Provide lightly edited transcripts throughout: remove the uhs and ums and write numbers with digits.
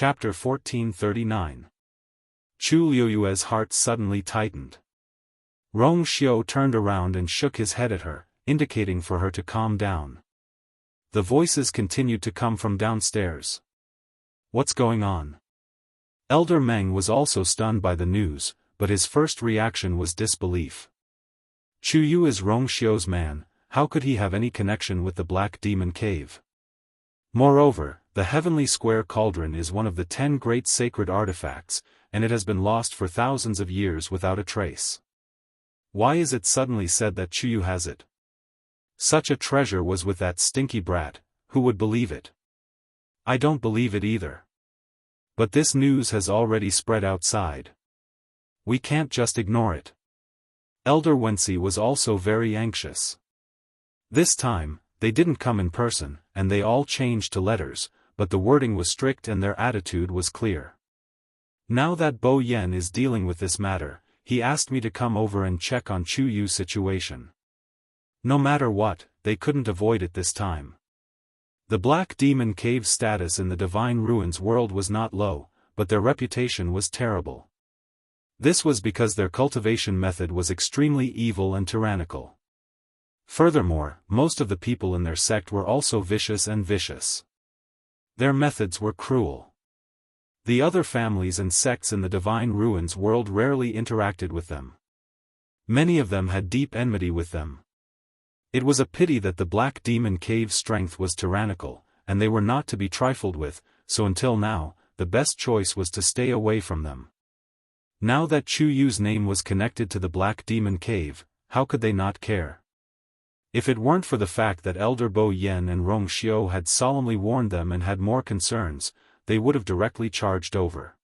Chapter 1439. Chu Liuyue's heart suddenly tightened. Rong Xiao turned around and shook his head at her, indicating for her to calm down. The voices continued to come from downstairs. What's going on? Elder Meng was also stunned by the news, but his first reaction was disbelief. Chu Yu is Rong Xiao's man, how could he have any connection with the Black Demon Cave? Moreover, the Heavenly Square Cauldron is one of the 10 great sacred artifacts, and it has been lost for thousands of years without a trace. Why is it suddenly said that Chu Yu has it? Such a treasure was with that stinky brat, who would believe it? I don't believe it either. But this news has already spread outside. We can't just ignore it. Elder Wensi was also very anxious. This time, they didn't come in person, and they all changed to letters, but the wording was strict and their attitude was clear. Now that Bo Yen is dealing with this matter, he asked me to come over and check on Chu Yu's situation. No matter what, they couldn't avoid it this time. The Black Demon Cave's status in the Divine Ruins world was not low, but their reputation was terrible. This was because their cultivation method was extremely evil and tyrannical. Furthermore, most of the people in their sect were also vicious and vicious. Their methods were cruel. The other families and sects in the Divine Ruins world rarely interacted with them. Many of them had deep enmity with them. It was a pity that the Black Demon Cave's strength was tyrannical, and they were not to be trifled with, so until now, the best choice was to stay away from them. Now that Chu Yu's name was connected to the Black Demon Cave, how could they not care? If it weren't for the fact that Elder Bo Yen and Rong Xiao had solemnly warned them and had more concerns, they would have directly charged over.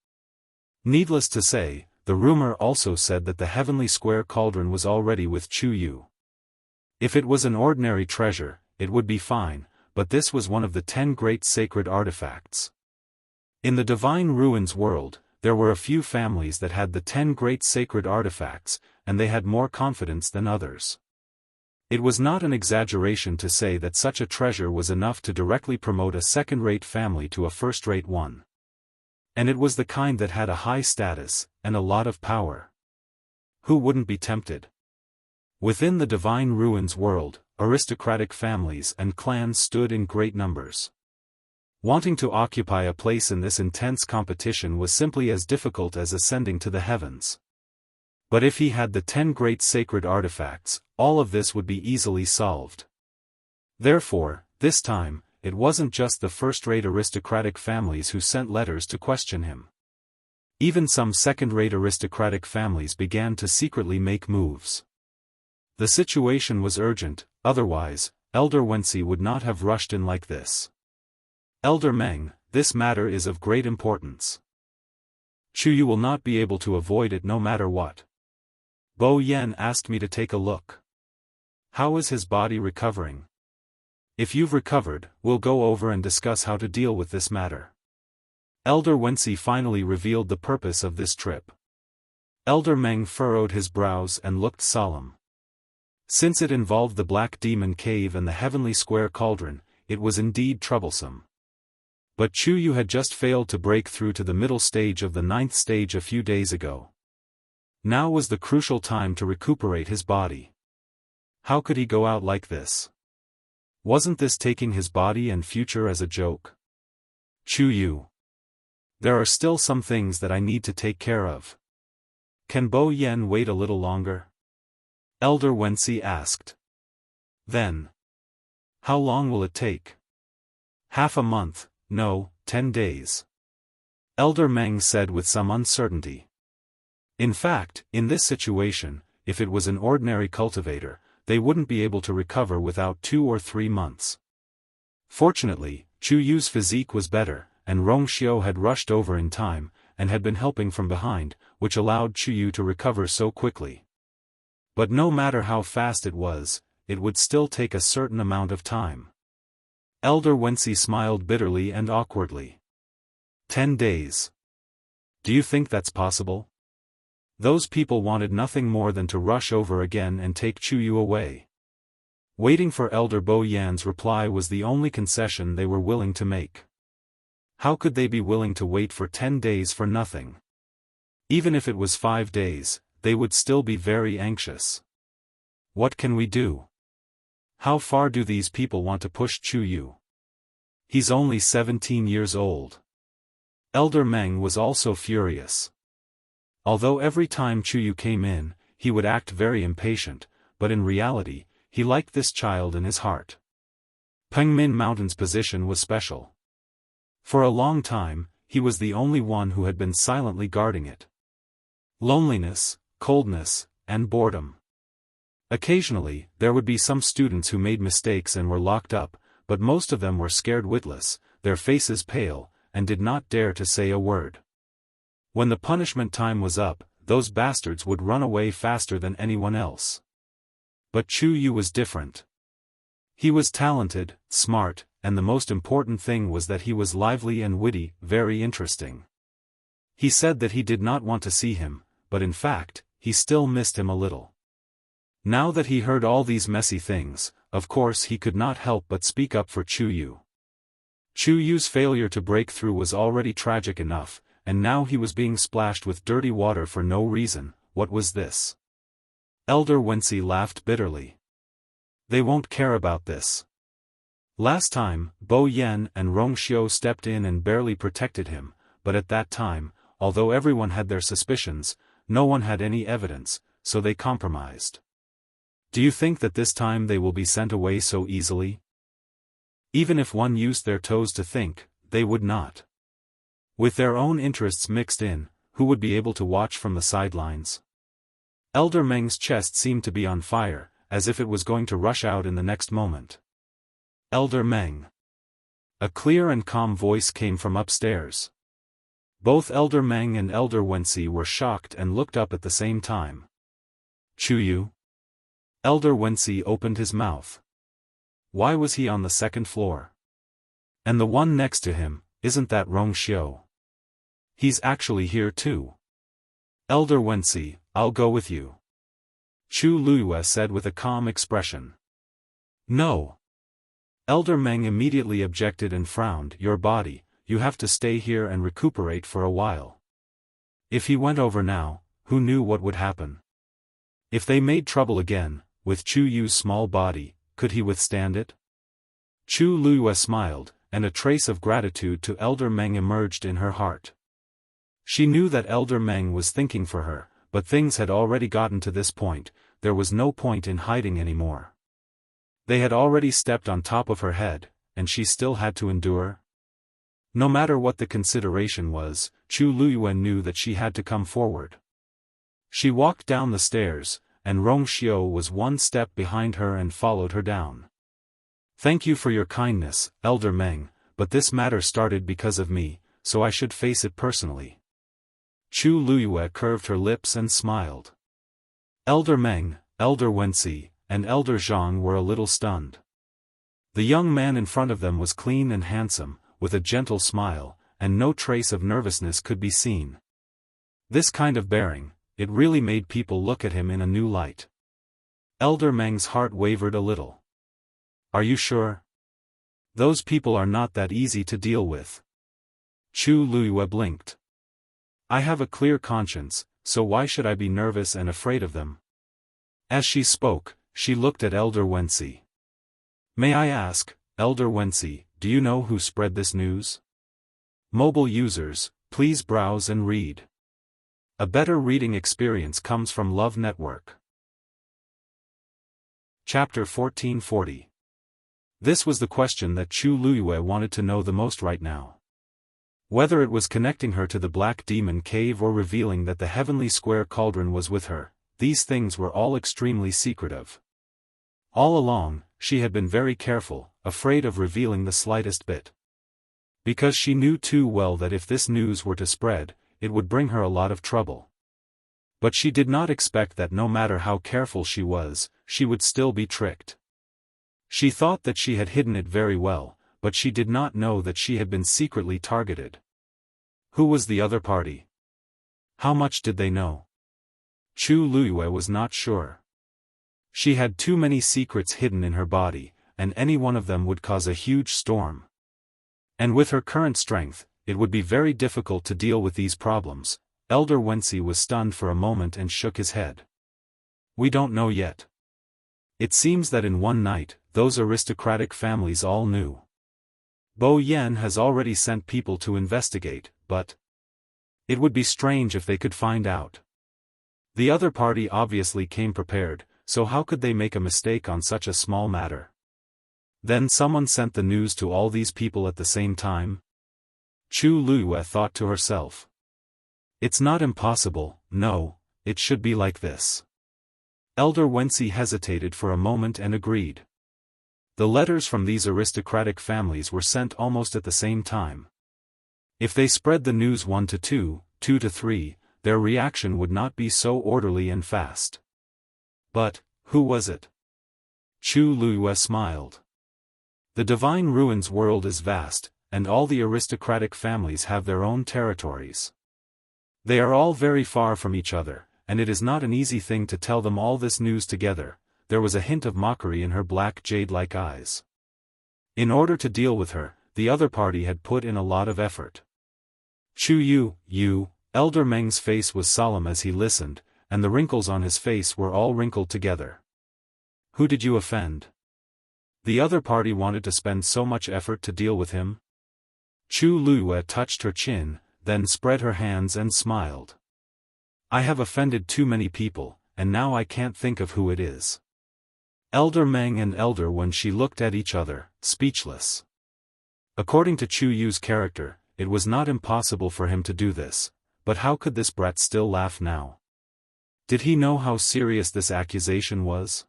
Needless to say, the rumor also said that the Heavenly Square Cauldron was already with Chu Yu. If it was an ordinary treasure, it would be fine, but this was one of the 10 great sacred artifacts. In the Divine Ruins world, there were a few families that had the 10 great sacred artifacts, and they had more confidence than others. It was not an exaggeration to say that such a treasure was enough to directly promote a second-rate family to a first-rate one. And it was the kind that had a high status, and a lot of power. Who wouldn't be tempted? Within the Divine Ruins world, aristocratic families and clans stood in great numbers. Wanting to occupy a place in this intense competition was simply as difficult as ascending to the heavens. But if he had the 10 great sacred artifacts, all of this would be easily solved. Therefore, this time, it wasn't just the first-rate aristocratic families who sent letters to question him. Even some second-rate aristocratic families began to secretly make moves. The situation was urgent, otherwise, Elder Wensi would not have rushed in like this. Elder Meng, this matter is of great importance. Chu Yu will not be able to avoid it no matter what. Bo Yen asked me to take a look. How is his body recovering? If you've recovered, we'll go over and discuss how to deal with this matter. Elder Wensi finally revealed the purpose of this trip. Elder Meng furrowed his brows and looked solemn. Since it involved the Black Demon Cave and the Heavenly Square Cauldron, it was indeed troublesome. But Chu Yu had just failed to break through to the middle stage of the 9th stage a few days ago. Now was the crucial time to recuperate his body. How could he go out like this? Wasn't this taking his body and future as a joke? Chu Yu. There are still some things that I need to take care of. Can Bo Yen wait a little longer? Elder Wensi asked. Then. How long will it take? Half a month, no, 10 days. Elder Meng said with some uncertainty. In fact, in this situation, if it was an ordinary cultivator, they wouldn't be able to recover without 2 or 3 months. Fortunately, Chu Yu's physique was better, and Rong Xiao had rushed over in time, and had been helping from behind, which allowed Chu Yu to recover so quickly. But no matter how fast it would still take a certain amount of time. Elder Wensi smiled bitterly and awkwardly. 10 days. Do you think that's possible? Those people wanted nothing more than to rush over again and take Chu Yu away. Waiting for Elder Bo Yan's reply was the only concession they were willing to make. How could they be willing to wait for 10 days for nothing? Even if it was 5 days, they would still be very anxious. What can we do? How far do these people want to push Chu Yu? He's only 17 years old. Elder Meng was also furious. Although every time Chu Yu came in, he would act very impatient, but in reality, he liked this child in his heart. Pengmin Mountain's position was special. For a long time, he was the only one who had been silently guarding it. Loneliness, coldness, and boredom. Occasionally, there would be some students who made mistakes and were locked up, but most of them were scared witless, their faces pale, and did not dare to say a word. When the punishment time was up, those bastards would run away faster than anyone else. But Chu Yu was different. He was talented, smart, and the most important thing was that he was lively and witty, very interesting. He said that he did not want to see him, but in fact, he still missed him a little. Now that he heard all these messy things, of course he could not help but speak up for Chu Yu. Chu Yu's failure to break through was already tragic enough, and now he was being splashed with dirty water for no reason. What was this? Elder Wensi laughed bitterly. They won't care about this. Last time, Bo Yen and Rong Xiu stepped in and barely protected him, but at that time, although everyone had their suspicions, no one had any evidence, so they compromised. Do you think that this time they will be sent away so easily? Even if one used their toes to think, they would not. With their own interests mixed in, who would be able to watch from the sidelines? Elder Meng's chest seemed to be on fire, as if it was going to rush out in the next moment. Elder Meng. A clear and calm voice came from upstairs. Both Elder Meng and Elder Wensi were shocked and looked up at the same time. Chu Yu? Elder Wensi opened his mouth. Why was he on the second floor? And the one next to him, isn't that Rong Xiu? He's actually here too. Elder Wensi, I'll go with you. Chu Luiyue said with a calm expression. No. Elder Meng immediately objected and frowned. Your body, you have to stay here and recuperate for a while. If he went over now, who knew what would happen? If they made trouble again, with Chu Yu's small body, could he withstand it? Chu Luiyue smiled, and a trace of gratitude to Elder Meng emerged in her heart. She knew that Elder Meng was thinking for her, but things had already gotten to this point, there was no point in hiding anymore. They had already stepped on top of her head, and she still had to endure? No matter what the consideration was, Chu Luiyue knew that she had to come forward. She walked down the stairs, and Rong Xiu was one step behind her and followed her down. Thank you for your kindness, Elder Meng, but this matter started because of me, so I should face it personally. Chu Luiyue curved her lips and smiled. Elder Meng, Elder Wensi, and Elder Zhang were a little stunned. The young man in front of them was clean and handsome, with a gentle smile, and no trace of nervousness could be seen. This kind of bearing, it really made people look at him in a new light. Elder Meng's heart wavered a little. Are you sure? Those people are not that easy to deal with. Chu Luiyue blinked. I have a clear conscience, so why should I be nervous and afraid of them? As she spoke, she looked at Elder Wensi. May I ask, Elder Wensi, do you know who spread this news? Mobile users, please browse and read. A better reading experience comes from Love Network. Chapter 1440. This was the question that Chu Luiyue wanted to know the most right now. Whether it was connecting her to the Black Demon Cave or revealing that the Heavenly Square Cauldron was with her, these things were all extremely secretive. All along, she had been very careful, afraid of revealing the slightest bit. Because she knew too well that if this news were to spread, it would bring her a lot of trouble. But she did not expect that no matter how careful she was, she would still be tricked. She thought that she had hidden it very well, but she did not know that she had been secretly targeted. Who was the other party? How much did they know? Chu Luiyue was not sure. She had too many secrets hidden in her body, and any one of them would cause a huge storm. And with her current strength, it would be very difficult to deal with these problems. Elder Wensi was stunned for a moment and shook his head. We don't know yet. It seems that in one night, those aristocratic families all knew. Bo Yen has already sent people to investigate, but it would be strange if they could find out. The other party obviously came prepared, so how could they make a mistake on such a small matter? Then someone sent the news to all these people at the same time? Chu Luyue thought to herself. It's not impossible, no, it should be like this. Elder Wensi hesitated for a moment and agreed. The letters from these aristocratic families were sent almost at the same time. If they spread the news 1 to 2, 2 to 3, their reaction would not be so orderly and fast. But, who was it? Chu Luyue smiled. The Divine Ruins world is vast, and all the aristocratic families have their own territories. They are all very far from each other, and it is not an easy thing to tell them all this news together. There was a hint of mockery in her black jade-like eyes. In order to deal with her, the other party had put in a lot of effort. Chu you, Elder Meng's face was solemn as he listened, and the wrinkles on his face were all wrinkled together. Who did you offend? The other party wanted to spend so much effort to deal with him? Chu Luyue touched her chin, then spread her hands and smiled. I have offended too many people, and now I can't think of who it is. Elder Meng and Elder Wen she looked at each other, speechless. According to Chu Yu's character, it was not impossible for him to do this, but how could this brat still laugh now? Did he know how serious this accusation was?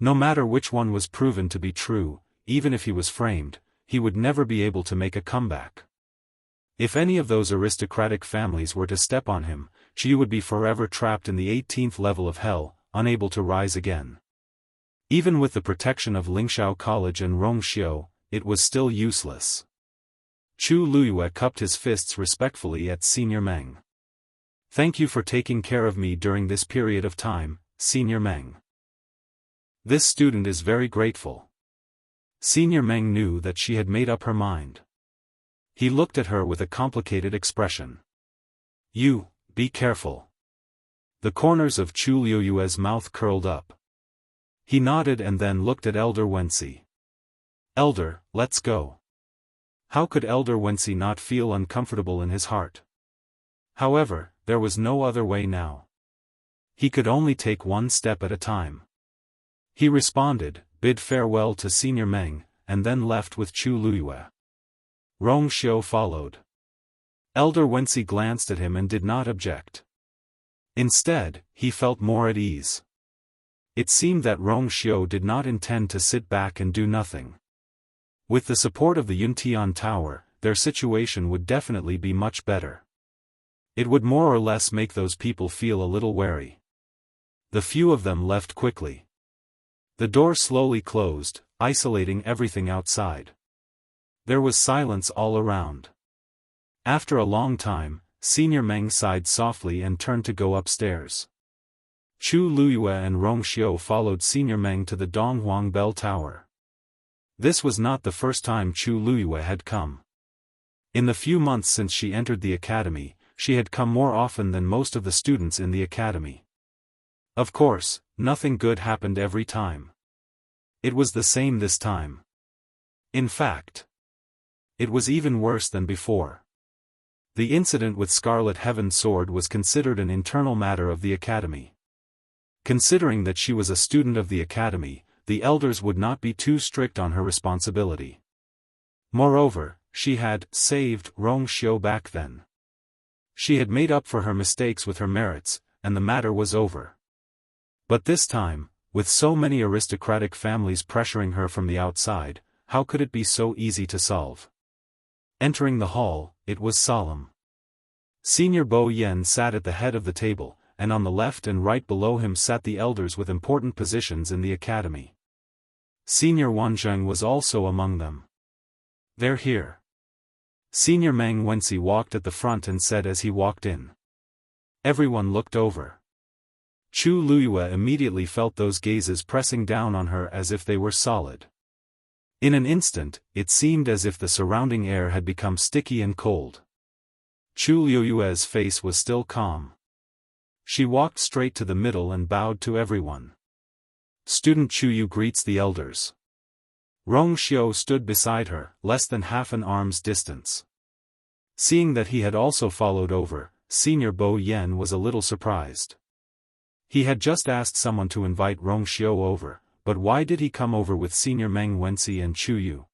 No matter which one was proven to be true, even if he was framed, he would never be able to make a comeback. If any of those aristocratic families were to step on him, Chu would be forever trapped in the 18th level of hell, unable to rise again. Even with the protection of Lingxiao College and Rongxiu, it was still useless. Chu Luyue cupped his fists respectfully at Senior Meng. Thank you for taking care of me during this period of time, Senior Meng. This student is very grateful. Senior Meng knew that she had made up her mind. He looked at her with a complicated expression. You, be careful. The corners of Chu Luyue's mouth curled up. He nodded and then looked at Elder Wensi. Elder, let's go. How could Elder Wensi not feel uncomfortable in his heart? However, there was no other way now. He could only take one step at a time. He responded, bid farewell to Senior Meng, and then left with Chu Luyue. Rongxiu followed. Elder Wensi glanced at him and did not object. Instead, he felt more at ease. It seemed that Rongxiu did not intend to sit back and do nothing. With the support of the Yuntian Tower, their situation would definitely be much better. It would more or less make those people feel a little wary. The few of them left quickly. The door slowly closed, isolating everything outside. There was silence all around. After a long time, Senior Meng sighed softly and turned to go upstairs. Chu Luyue and Rongxiu followed Senior Meng to the Donghuang Bell Tower. This was not the first time Chu Luyue had come. In the few months since she entered the academy, she had come more often than most of the students in the academy. Of course, nothing good happened every time. It was the same this time. In fact, it was even worse than before. The incident with Scarlet Heaven Sword was considered an internal matter of the academy. Considering that she was a student of the academy, the elders would not be too strict on her responsibility. Moreover, she had saved Rongxiu back then. She had made up for her mistakes with her merits, and the matter was over. But this time, with so many aristocratic families pressuring her from the outside, how could it be so easy to solve? Entering the hall, it was solemn. Senior Bo Yen sat at the head of the table, and on the left and right below him sat the elders with important positions in the academy. Senior Wanzheng was also among them. They're here. Senior Meng Wensi walked at the front and said as he walked in. Everyone looked over. Chu Luyue immediately felt those gazes pressing down on her as if they were solid. In an instant, it seemed as if the surrounding air had become sticky and cold. Chu Liuyue's face was still calm. She walked straight to the middle and bowed to everyone. Student Chu Yu greets the elders. Rong Xiao stood beside her, less than half an arm's distance. Seeing that he had also followed over, Senior Bo Yen was a little surprised. He had just asked someone to invite Rong Xiao over, but why did he come over with Senior Meng Wensi and Chu Yu?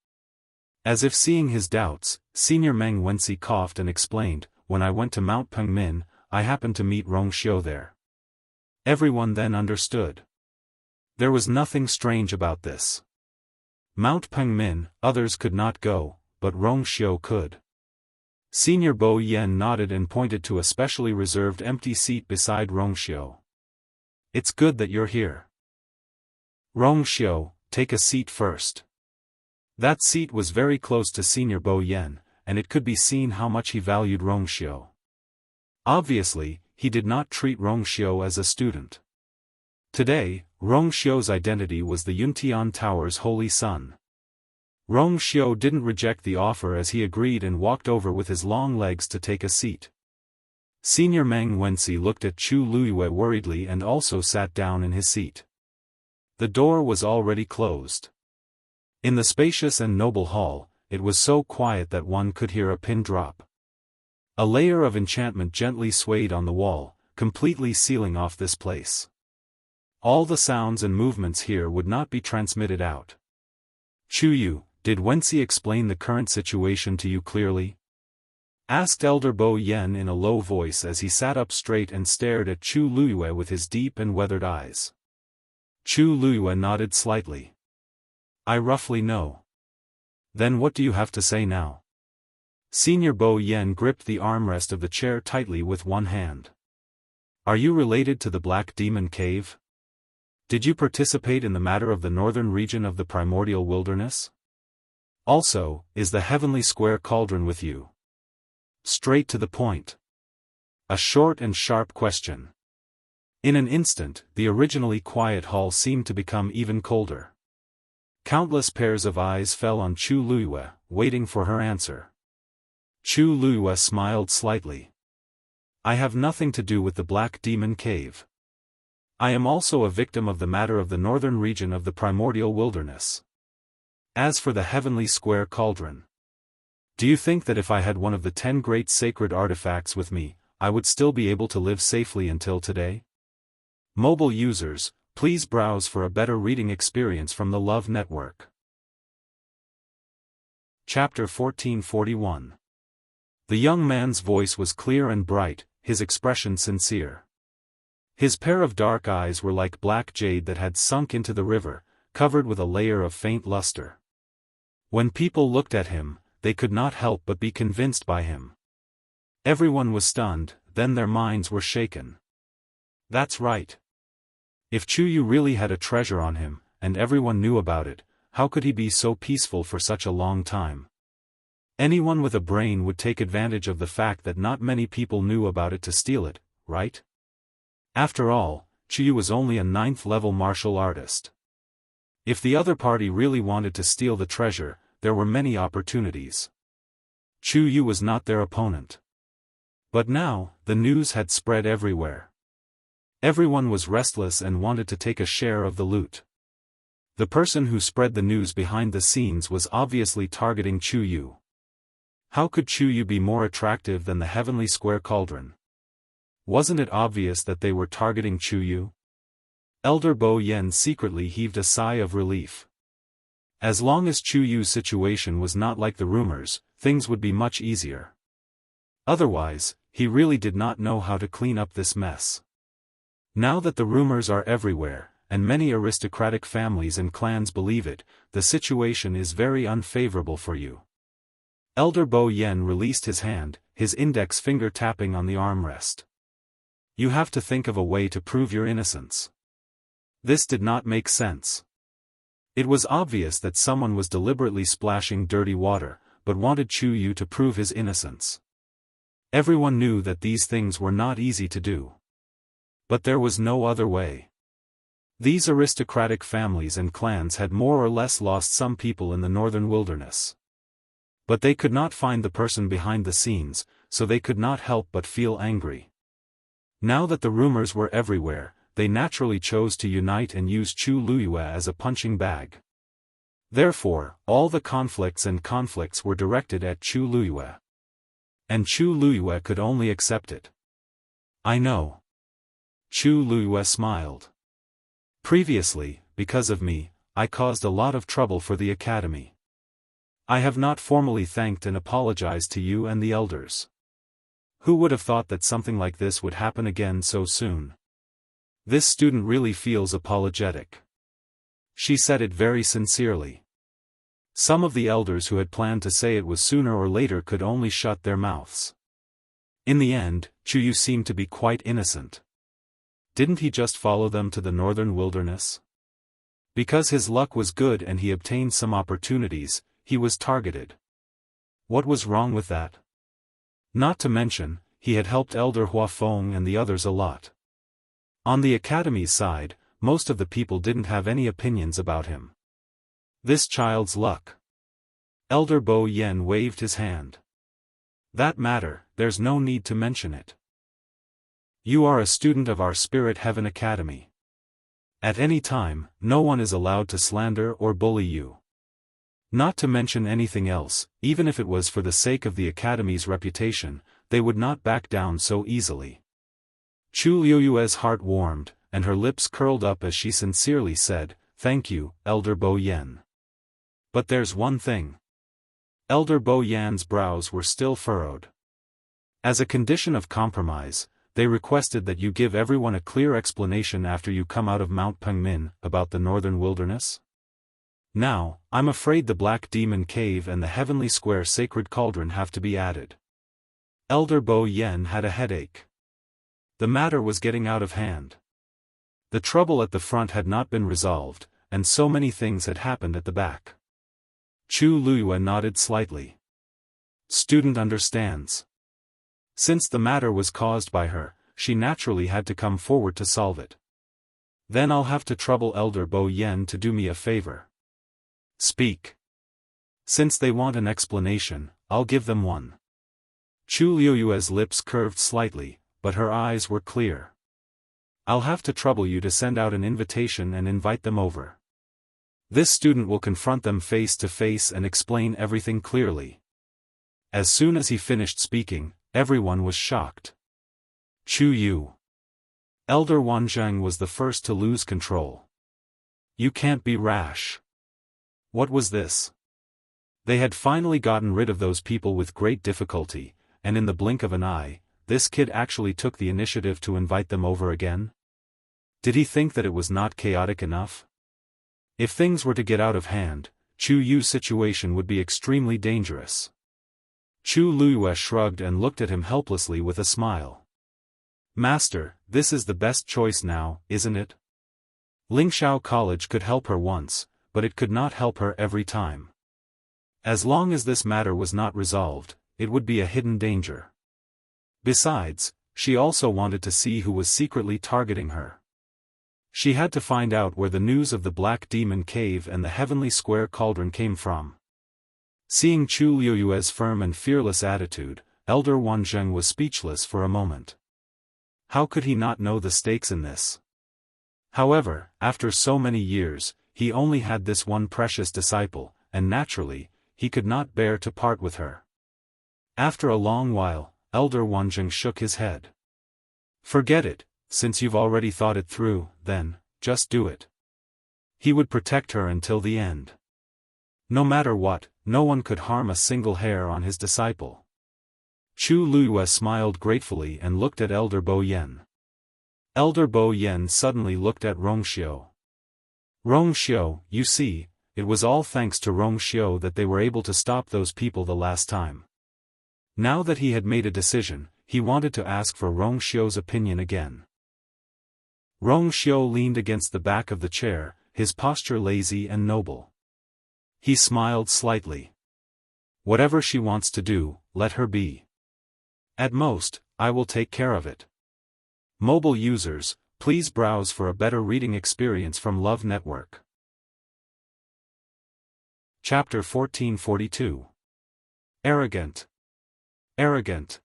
As if seeing his doubts, Senior Meng Wensi coughed and explained, "When I went to Mount Pengmin, I happened to meet Rong Xiao there." Everyone then understood. There was nothing strange about this. Mount Pengmin, others could not go, but Rong Xiao could. Senior Bo Yen nodded and pointed to a specially reserved empty seat beside Rong Xiao. "It's good that you're here. Rong Xiao, take a seat first." That seat was very close to Senior Bo Yen, and it could be seen how much he valued Rong Xiao. Obviously, he did not treat Rong Xiao as a student. Today, Rong Xiao's identity was the Yuntian Tower's holy son. Rong Xiao didn't reject the offer as he agreed and walked over with his long legs to take a seat. Senior Meng Wensi looked at Chu Luyue worriedly and also sat down in his seat. The door was already closed. In the spacious and noble hall, it was so quiet that one could hear a pin drop. A layer of enchantment gently swayed on the wall, completely sealing off this place. All the sounds and movements here would not be transmitted out. "Chu Yu, did Wensi explain the current situation to you clearly?" asked Elder Bo Yen in a low voice as he sat up straight and stared at Chu Luyue with his deep and weathered eyes. Chu Luyue nodded slightly. "I roughly know." "Then what do you have to say now?" Senior Bo Yen gripped the armrest of the chair tightly with one hand. "Are you related to the Black Demon Cave? Did you participate in the matter of the northern region of the primordial wilderness? Also, is the heavenly square cauldron with you?" Straight to the point. A short and sharp question. In an instant, the originally quiet hall seemed to become even colder. Countless pairs of eyes fell on Chu Luyue, waiting for her answer. Chu Luyue smiled slightly. "I have nothing to do with the Black Demon Cave. I am also a victim of the matter of the northern region of the primordial wilderness. As for the heavenly square cauldron, do you think that if I had one of the 10 great sacred artifacts with me, I would still be able to live safely until today?" Mobile users, please browse for a better reading experience from the Love Network. Chapter 1441. The young man's voice was clear and bright, his expression sincere. His pair of dark eyes were like black jade that had sunk into the river, covered with a layer of faint luster. When people looked at him, they could not help but be convinced by him. Everyone was stunned, then their minds were shaken. That's right. If Chu Yu really had a treasure on him, and everyone knew about it, how could he be so peaceful for such a long time? Anyone with a brain would take advantage of the fact that not many people knew about it to steal it, right? After all, Chu Yu was only a 9th-level martial artist. If the other party really wanted to steal the treasure, there were many opportunities. Chu Yu was not their opponent. But now, the news had spread everywhere. Everyone was restless and wanted to take a share of the loot. The person who spread the news behind the scenes was obviously targeting Chu Yu. How could Chu Yu be more attractive than the heavenly square cauldron? Wasn't it obvious that they were targeting Chu Yu? Elder Bo Yen secretly heaved a sigh of relief. As long as Chu Yu's situation was not like the rumors, things would be much easier. Otherwise, he really did not know how to clean up this mess. Now that the rumors are everywhere, and many aristocratic families and clans believe it, the situation is very unfavorable for you. Elder Bo Yen released his hand, his index finger tapping on the armrest. You have to think of a way to prove your innocence. This did not make sense. It was obvious that someone was deliberately splashing dirty water, but wanted Chu Yu to prove his innocence. Everyone knew that these things were not easy to do. But there was no other way. These aristocratic families and clans had more or less lost some people in the northern wilderness. But they could not find the person behind the scenes, so they could not help but feel angry. Now that the rumors were everywhere, they naturally chose to unite and use Chu Luyue as a punching bag. Therefore, all the conflicts were directed at Chu Luyue. And Chu Luyue could only accept it. I know. Chu Luyue smiled. Previously, because of me, I caused a lot of trouble for the academy. I have not formally thanked and apologized to you and the elders. Who would have thought that something like this would happen again so soon? This student really feels apologetic. She said it very sincerely. Some of the elders who had planned to say it was sooner or later could only shut their mouths. In the end, Chuyu seemed to be quite innocent. Didn't he just follow them to the northern wilderness? Because his luck was good and he obtained some opportunities, he was targeted. What was wrong with that? Not to mention, he had helped Elder Huafeng and the others a lot. On the academy's side, most of the people didn't have any opinions about him. This child's luck. Elder Bo Yen waved his hand. That matter, there's no need to mention it. You are a student of our Spirit Heaven Academy. At any time, no one is allowed to slander or bully you. Not to mention anything else, even if it was for the sake of the Academy's reputation, they would not back down so easily. Chu Liuyue's heart warmed, and her lips curled up as she sincerely said, "Thank you, Elder Bo Yen. But there's one thing." Elder Bo Yan's brows were still furrowed. As a condition of compromise, they requested that you give everyone a clear explanation after you come out of Mount Pengmin about the northern wilderness. Now, I'm afraid the Black Demon Cave and the Heavenly Square Sacred Cauldron have to be added. Elder Bo Yen had a headache. The matter was getting out of hand. The trouble at the front had not been resolved, and so many things had happened at the back. Chu Luyue nodded slightly. Student understands. Since the matter was caused by her, she naturally had to come forward to solve it. Then I'll have to trouble Elder Bo Yen to do me a favor. Speak. Since they want an explanation, I'll give them one. Chu Luyue's lips curved slightly, but her eyes were clear. I'll have to trouble you to send out an invitation and invite them over. This student will confront them face to face and explain everything clearly. As soon as he finished speaking, everyone was shocked. Chu Yu. Elder Wanzheng was the first to lose control. You can't be rash. What was this? They had finally gotten rid of those people with great difficulty, and in the blink of an eye, this kid actually took the initiative to invite them over again? Did he think that it was not chaotic enough? If things were to get out of hand, Chu Yu's situation would be extremely dangerous. Chu Luyue shrugged and looked at him helplessly with a smile. Master, this is the best choice now, isn't it? Lingxiao College could help her once, but it could not help her every time. As long as this matter was not resolved, it would be a hidden danger. Besides, she also wanted to see who was secretly targeting her. She had to find out where the news of the Black Demon Cave and the Heavenly Square Cauldron came from. Seeing Chu Luyue's firm and fearless attitude, Elder Wanzheng was speechless for a moment. How could he not know the stakes in this? However, after so many years, he only had this one precious disciple, and naturally, he could not bear to part with her. After a long while, Elder Wanzheng shook his head. Forget it, since you've already thought it through, then, just do it. He would protect her until the end. No matter what, no one could harm a single hair on his disciple. Chu Luyue smiled gratefully and looked at Elder Bo Yen. Elder Bo Yen suddenly looked at Rongxiu. Rongxiu, you see, it was all thanks to Rongxiu that they were able to stop those people the last time. Now that he had made a decision, he wanted to ask for Rongxiu's opinion again. Rongxiu leaned against the back of the chair, his posture lazy and noble. He smiled slightly. Whatever she wants to do, let her be. At most, I will take care of it. Mobile users, Please browse for a better reading experience from Love Network. Chapter 1442. Arrogant. Arrogant.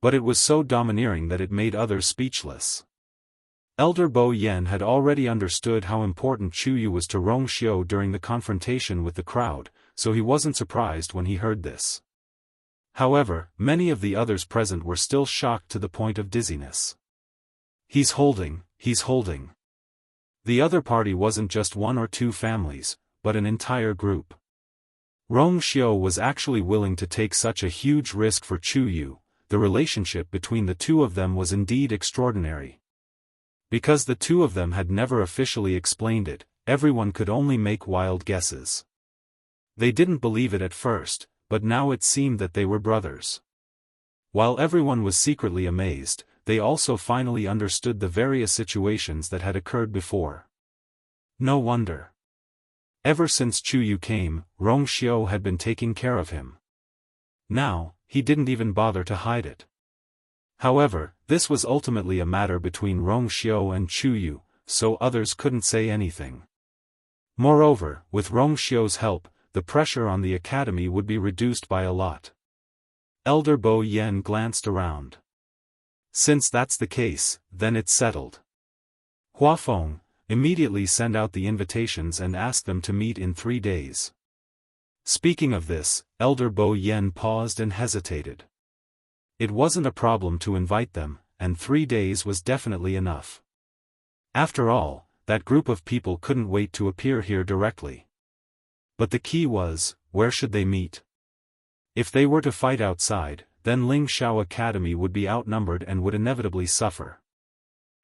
But it was so domineering that it made others speechless. Elder Bo Yen had already understood how important Chu Yu was to Rong Xiu during the confrontation with the crowd, so he wasn't surprised when he heard this. However, many of the others present were still shocked to the point of dizziness. He's holding. The other party wasn't just one or two families, but an entire group. Rong Xiu was actually willing to take such a huge risk for Chu Yu. The relationship between the two of them was indeed extraordinary. Because the two of them had never officially explained it, everyone could only make wild guesses. They didn't believe it at first, but now it seemed that they were brothers. While everyone was secretly amazed, they also finally understood the various situations that had occurred before. No wonder. Ever since Chu Yu came, Rong Xiu had been taking care of him. Now, he didn't even bother to hide it. However, this was ultimately a matter between Rong Xiu and Chu Yu, so others couldn't say anything. Moreover, with Rong Xiu's help, the pressure on the academy would be reduced by a lot. Elder Bo Yen glanced around. Since that's the case, then it's settled. Hua Feng, immediately send out the invitations and ask them to meet in 3 days. Speaking of this, Elder Bo Yen paused and hesitated. It wasn't a problem to invite them, and 3 days was definitely enough. After all, that group of people couldn't wait to appear here directly. But the key was, where should they meet? If they were to fight outside, then Ling Shao Academy would be outnumbered and would inevitably suffer.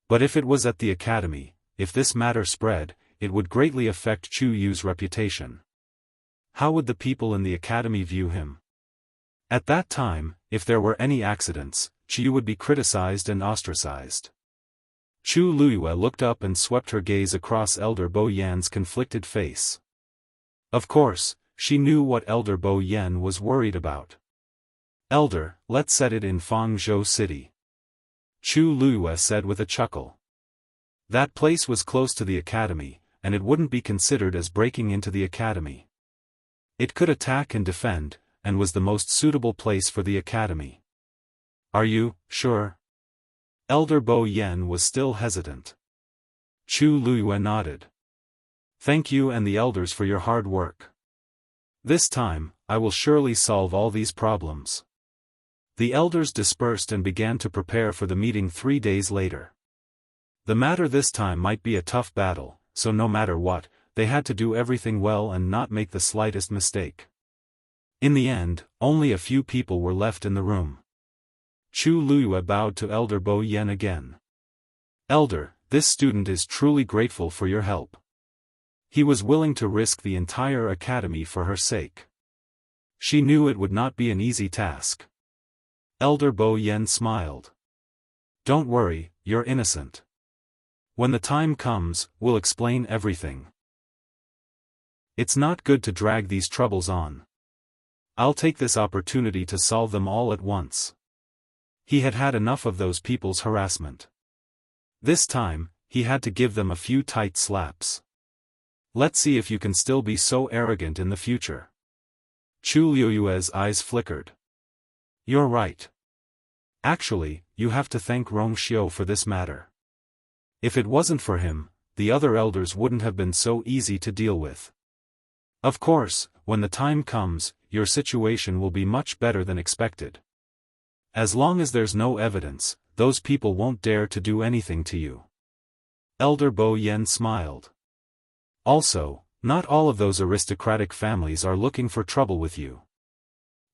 But if it was at the academy, if this matter spread, it would greatly affect Chu Yu's reputation. How would the people in the academy view him? At that time, if there were any accidents, Chu Yu would be criticized and ostracized. Chu Luiyue looked up and swept her gaze across Elder Bo Yan's conflicted face. Of course, she knew what Elder Bo Yen was worried about. Elder, let's set it in Fangzhou City. Chu Luiyue said with a chuckle. That place was close to the academy, and it wouldn't be considered as breaking into the academy. It could attack and defend, and was the most suitable place for the academy. Are you sure? Elder Bo Yen was still hesitant. Chu Luiyue nodded. Thank you and the elders for your hard work. This time, I will surely solve all these problems. The elders dispersed and began to prepare for the meeting 3 days later. The matter this time might be a tough battle, so no matter what, they had to do everything well and not make the slightest mistake. In the end, only a few people were left in the room. Chu Luiyue bowed to Elder Bo Yen again. Elder, this student is truly grateful for your help. He was willing to risk the entire academy for her sake. She knew it would not be an easy task. Elder Bo Yen smiled. Don't worry, you're innocent. When the time comes, we'll explain everything. It's not good to drag these troubles on. I'll take this opportunity to solve them all at once. He had had enough of those people's harassment. This time, he had to give them a few tight slaps. Let's see if you can still be so arrogant in the future. Chu Luiyue's eyes flickered. You're right. Actually, you have to thank Rong Xiu for this matter. If it wasn't for him, the other elders wouldn't have been so easy to deal with. Of course, when the time comes, your situation will be much better than expected. As long as there's no evidence, those people won't dare to do anything to you. Elder Bo Yen smiled. Also, not all of those aristocratic families are looking for trouble with you.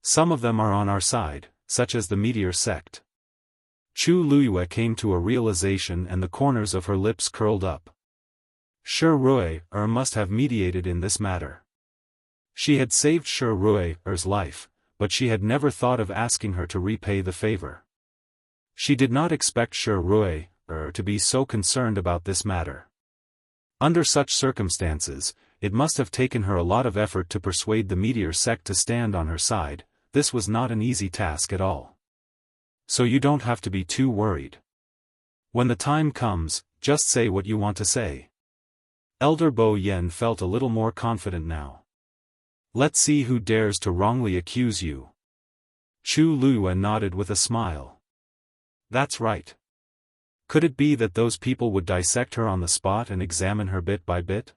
Some of them are on our side, such as the Meteor sect. Chu Luiyue came to a realization and the corners of her lips curled up. Shi Rui must have mediated in this matter. She had saved Shi Rui's life, but she had never thought of asking her to repay the favor. She did not expect Shi Rui to be so concerned about this matter. Under such circumstances, it must have taken her a lot of effort to persuade the Meteor sect to stand on her side. This was not an easy task at all. So you don't have to be too worried. When the time comes, just say what you want to say. Elder Bo Yen felt a little more confident now. Let's see who dares to wrongly accuse you. Chu Luyuan nodded with a smile. That's right. Could it be that those people would dissect her on the spot and examine her bit by bit?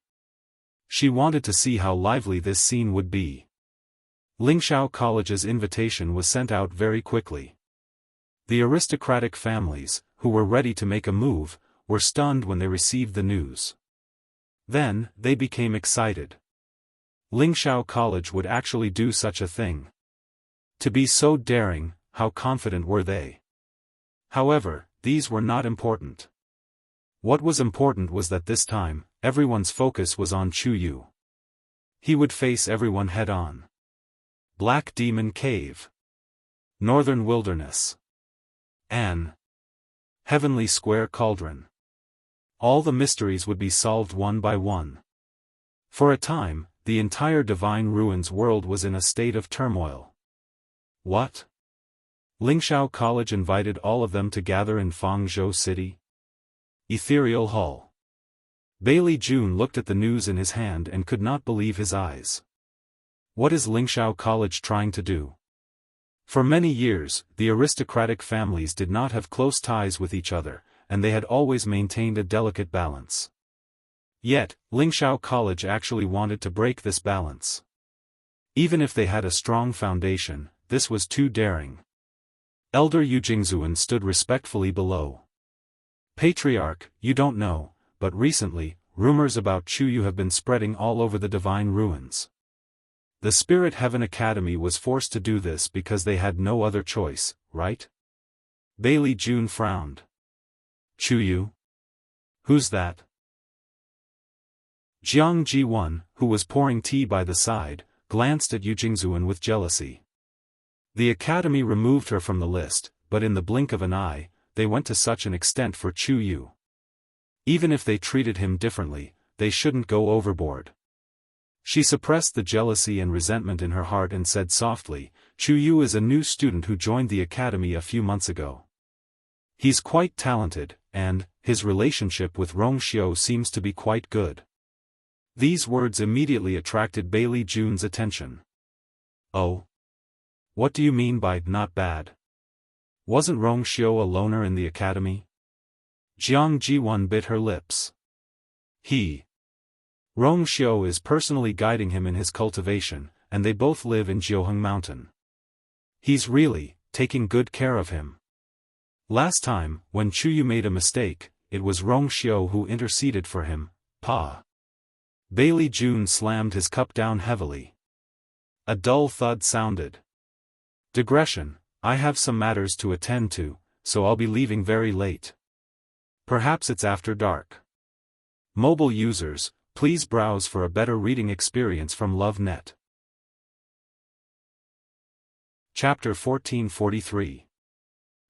She wanted to see how lively this scene would be. Lingxiao College's invitation was sent out very quickly. The aristocratic families, who were ready to make a move, were stunned when they received the news. Then, they became excited. Lingxiao College would actually do such a thing. To be so daring, how confident were they? However, these were not important. What was important was that this time, everyone's focus was on Chu Yu. He would face everyone head-on. Black Demon Cave. Northern Wilderness. An Heavenly Square Cauldron. All the mysteries would be solved one by one. For a time, the entire Divine Ruins world was in a state of turmoil. What? Lingxiao College invited all of them to gather in Fangzhou City? Ethereal Hall. Bailey Jun looked at the news in his hand and could not believe his eyes. What is Lingxiao College trying to do? For many years, the aristocratic families did not have close ties with each other, and they had always maintained a delicate balance. Yet, Lingxiao College actually wanted to break this balance. Even if they had a strong foundation, this was too daring. Elder Yu Jingzuan stood respectfully below. Patriarch, you don't know, but recently, rumors about Chu Yu have been spreading all over the Divine Ruins. The Spirit Heaven Academy was forced to do this because they had no other choice, right? Bailey Jun frowned. Chu Yu? Who's that? Jiang Ji-won, who was pouring tea by the side, glanced at Yu Jingzuan with jealousy. The academy removed her from the list, but in the blink of an eye, they went to such an extent for Chu Yu. Even if they treated him differently, they shouldn't go overboard. She suppressed the jealousy and resentment in her heart and said softly, Chu Yu is a new student who joined the academy a few months ago. He's quite talented, and his relationship with Rong Xiu seems to be quite good. These words immediately attracted Bailey Jun's attention. Oh? What do you mean by not bad? Wasn't Rong Xiu a loner in the academy? Jiang Ji-won bit her lips. Rong Xiu is personally guiding him in his cultivation, and they both live in Jiuheng Mountain. He's really taking good care of him. Last time, when Chu Yu made a mistake, it was Rong Xiu who interceded for him, Pa. Bailey Jun slammed his cup down heavily. A dull thud sounded. Digression, I have some matters to attend to, so I'll be leaving very late. Perhaps it's after dark. Mobile users, please browse for a better reading experience from LoveNet. Chapter 1443.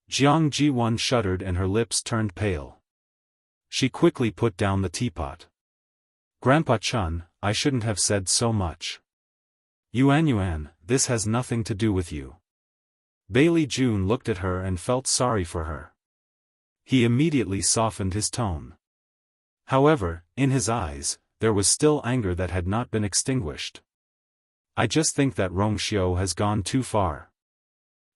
Jiang Ji-won shuddered and her lips turned pale. She quickly put down the teapot. Grandpa Chun, I shouldn't have said so much. Yuan, this has nothing to do with you. Bailey Jun looked at her and felt sorry for her. He immediately softened his tone. However, in his eyes, there was still anger that had not been extinguished. I just think that Rong Xiu has gone too far.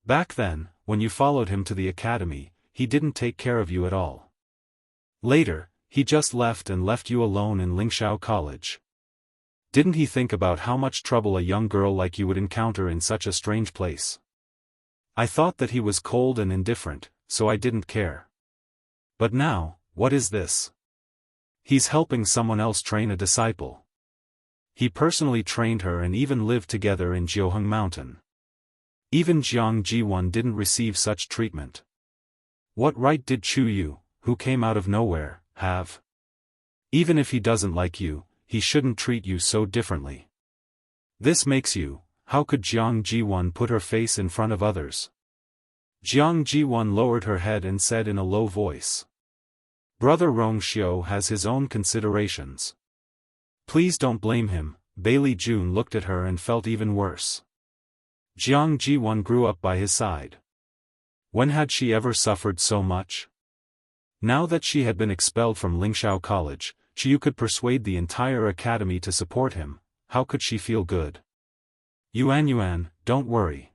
Back then, when you followed him to the academy, he didn't take care of you at all. Later, he just left you alone in Lingxiao College. Didn't he think about how much trouble a young girl like you would encounter in such a strange place? I thought that he was cold and indifferent, so I didn't care. But now, what is this? He's helping someone else train a disciple. He personally trained her and even lived together in Jiuheng Mountain. Even Jiang Ji-won didn't receive such treatment. What right did Chu Yu, who came out of nowhere, have? Even if he doesn't like you, he shouldn't treat you so differently. This makes you, how could Jiang Ji-won put her face in front of others? Jiang Ji-won lowered her head and said in a low voice. Brother Rong Xiu has his own considerations. Please don't blame him. Bailey Jun looked at her and felt even worse. Jiang Ji-won grew up by his side. When had she ever suffered so much? Now that she had been expelled from Lingxiao College, Qiu could persuade the entire academy to support him. How could she feel good? Yuan, don't worry.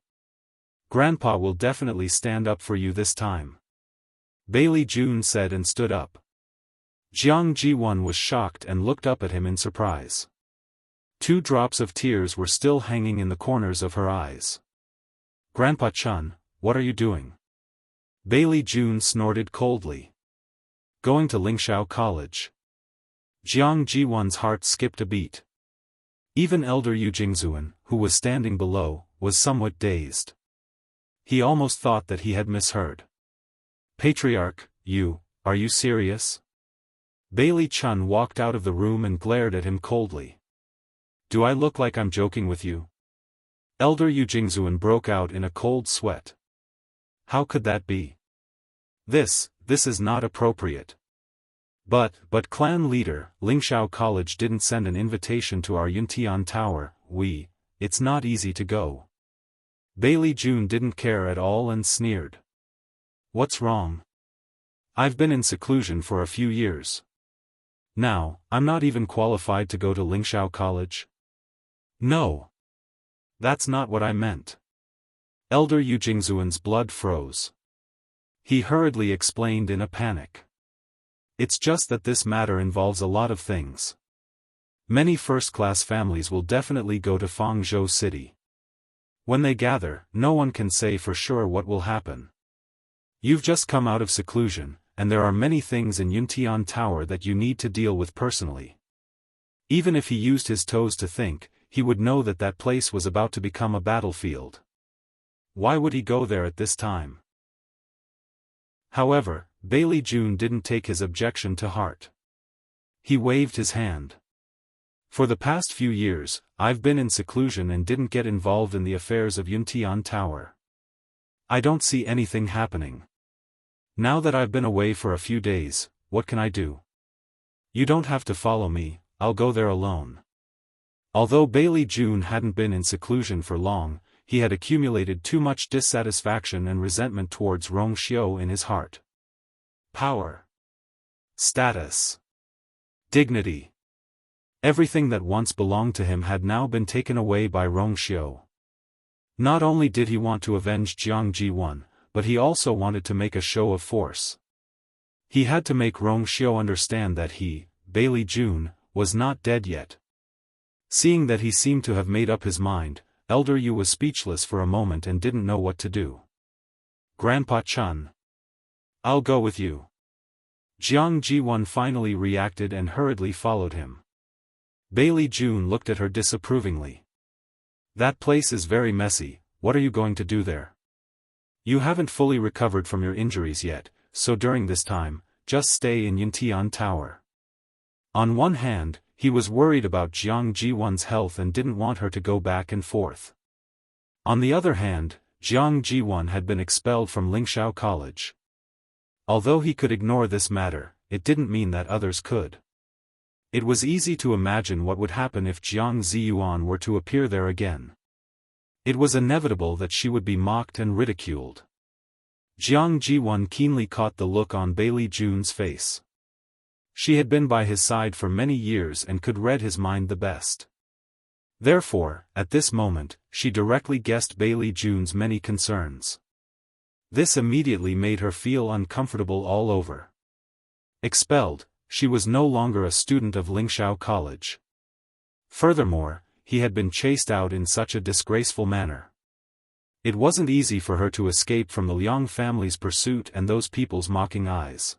Grandpa will definitely stand up for you this time. Bailey June said and stood up. Jiang Jiwon was shocked and looked up at him in surprise. 2 drops of tears were still hanging in the corners of her eyes. Grandpa Chun, what are you doing? Bailey June snorted coldly. Going to Lingxiao College. Jiang Jiwon's heart skipped a beat. Even elder Yu Jingzuan, who was standing below, was somewhat dazed. He almost thought that he had misheard. Patriarch, are you serious? Bailey Chun walked out of the room and glared at him coldly. Do I look like I'm joking with you? Elder Yu Jingzuan broke out in a cold sweat. How could that be? This is not appropriate. But clan leader, Lingxiao College didn't send an invitation to our Yuntian Tower. It's not easy to go. Bailey June didn't care at all and sneered. What's wrong? I've been in seclusion for a few years. Now, I'm not even qualified to go to Lingxiao College? No. That's not what I meant. Elder Yu Jingzuan's blood froze. He hurriedly explained in a panic. It's just that this matter involves a lot of things. Many first-class families will definitely go to Fangzhou City. When they gather, no one can say for sure what will happen. You've just come out of seclusion, and there are many things in Yuntian Tower that you need to deal with personally. Even if he used his toes to think, he would know that that place was about to become a battlefield. Why would he go there at this time? However, Bailey June didn't take his objection to heart. He waved his hand. For the past few years, I've been in seclusion and didn't get involved in the affairs of Yuntian Tower. I don't see anything happening. Now that I've been away for a few days, what can I do? You don't have to follow me, I'll go there alone. Although Bailey June hadn't been in seclusion for long, he had accumulated too much dissatisfaction and resentment towards Rong Xiu in his heart. Power. Status. Dignity. Everything that once belonged to him had now been taken away by Rong Xiu. Not only did he want to avenge Jiang Jiwon, but he also wanted to make a show of force. He had to make Rong Xiu understand that he, Bailey June, was not dead yet. Seeing that he seemed to have made up his mind, Elder Yu was speechless for a moment and didn't know what to do. Grandpa Chun. I'll go with you. Jiang Jiwon finally reacted and hurriedly followed him. Bailey June looked at her disapprovingly. That place is very messy, what are you going to do there? You haven't fully recovered from your injuries yet, so during this time, just stay in Yuntian Tower. On one hand, he was worried about Jiang Jiwon's health and didn't want her to go back and forth. On the other hand, Jiang Jiwon had been expelled from Lingxiao College. Although he could ignore this matter, it didn't mean that others could. It was easy to imagine what would happen if Jiang Ziyuan were to appear there again. It was inevitable that she would be mocked and ridiculed. Jiang Jiwon keenly caught the look on Bailey June's face. She had been by his side for many years and could read his mind the best. Therefore, at this moment, she directly guessed Bailey June's many concerns. This immediately made her feel uncomfortable all over. Expelled, she was no longer a student of Lingxiao College. Furthermore, he had been chased out in such a disgraceful manner. It wasn't easy for her to escape from the Liang family's pursuit and those people's mocking eyes.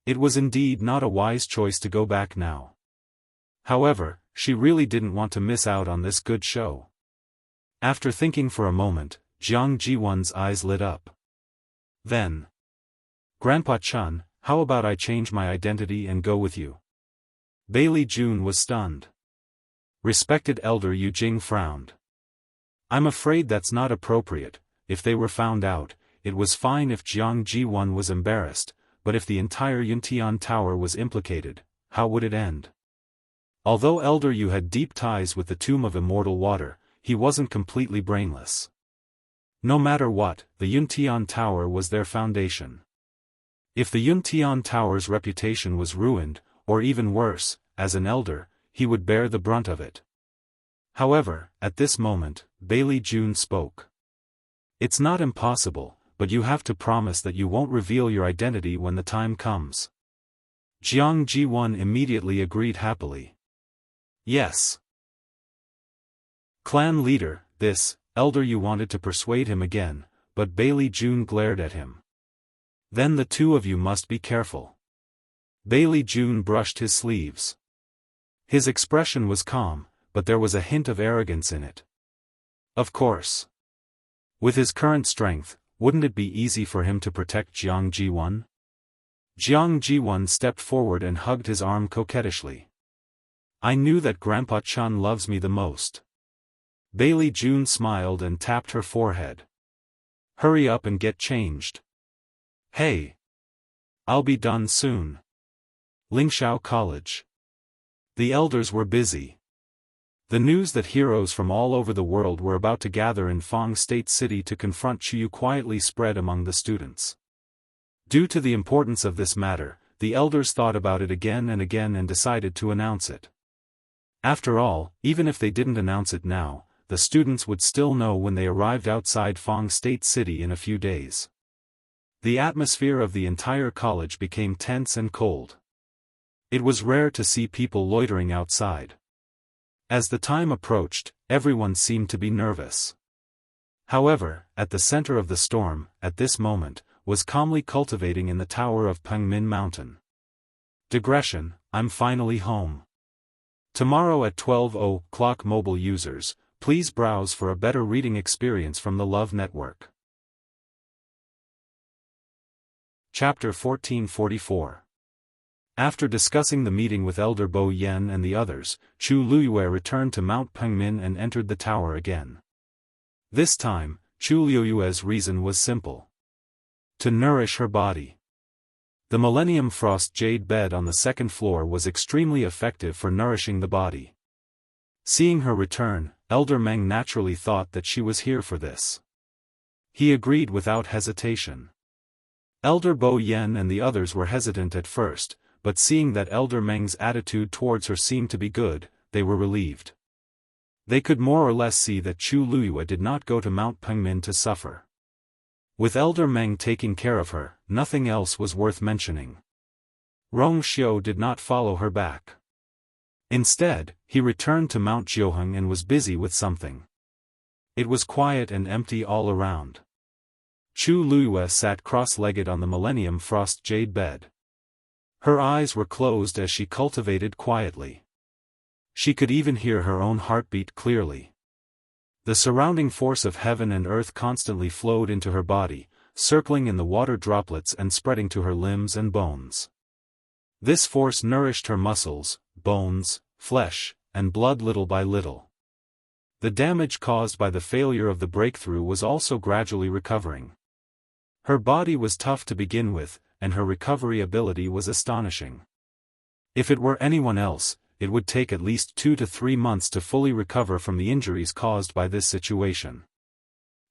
It was indeed not a wise choice to go back now. However, she really didn't want to miss out on this good show. After thinking for a moment, Jiang Jiwon's eyes lit up. Then, Grandpa Chun, how about I change my identity and go with you? Bailey June was stunned. Respected Elder Yu Jing frowned. I'm afraid that's not appropriate. If they were found out, it was fine if Jiang Jiwon was embarrassed, but if the entire Yuntian Tower was implicated, how would it end? Although Elder Yu had deep ties with the Tomb of Immortal Water, he wasn't completely brainless. No matter what, the Yuntian Tower was their foundation. If the Yuntian Tower's reputation was ruined, or even worse, as an elder, he would bear the brunt of it. However, at this moment, Bailey June spoke. It's not impossible, but you have to promise that you won't reveal your identity when the time comes. Jiang Ji-won immediately agreed happily. Yes. Clan leader, this, elder you wanted to persuade him again, but Bailey June glared at him. Then the two of you must be careful. Bailey June brushed his sleeves. His expression was calm, but there was a hint of arrogance in it. Of course. With his current strength, wouldn't it be easy for him to protect Jiang Ji-won? Jiang Ji-won stepped forward and hugged his arm coquettishly. I knew that Grandpa Chun loves me the most. Bailey June smiled and tapped her forehead. Hurry up and get changed. Hey. I'll be done soon. Lingxiao College. The elders were busy. The news that heroes from all over the world were about to gather in Fong State City to confront Chuyu quietly spread among the students. Due to the importance of this matter, the elders thought about it again and decided to announce it. After all, even if they didn't announce it now, the students would still know when they arrived outside Fong State City in a few days. The atmosphere of the entire college became tense and cold. It was rare to see people loitering outside. As the time approached, everyone seemed to be nervous. However, at the center of the storm, at this moment, was calmly cultivating in the tower of Pengmin Mountain. Digression, I'm finally home. Tomorrow at 12:00 mobile users, please browse for a better reading experience from the Love Network. Chapter 1444. After discussing the meeting with Elder Bo Yen and the others, Chu Luyue returned to Mount Pengmin and entered the tower again. This time, Chu Luyue's reason was simple. To nourish her body. The Millennium Frost Jade bed on the second floor was extremely effective for nourishing the body. Seeing her return, Elder Meng naturally thought that she was here for this. He agreed without hesitation. Elder Bo Yen and the others were hesitant at first, but seeing that Elder Meng's attitude towards her seemed to be good, they were relieved. They could more or less see that Chu Luyue did not go to Mount Pengmin to suffer. With Elder Meng taking care of her, nothing else was worth mentioning. Rong Xiu did not follow her back. Instead, he returned to Mount Jiuheng and was busy with something. It was quiet and empty all around. Chu Luyue sat cross-legged on the Millennium Frost Jade bed. Her eyes were closed as she cultivated quietly. She could even hear her own heartbeat clearly. The surrounding force of heaven and earth constantly flowed into her body, circling in the water droplets and spreading to her limbs and bones. This force nourished her muscles, bones, flesh, and blood little by little. The damage caused by the failure of the breakthrough was also gradually recovering. Her body was tough to begin with, and her recovery ability was astonishing. If it were anyone else, it would take at least 2 to 3 months to fully recover from the injuries caused by this situation.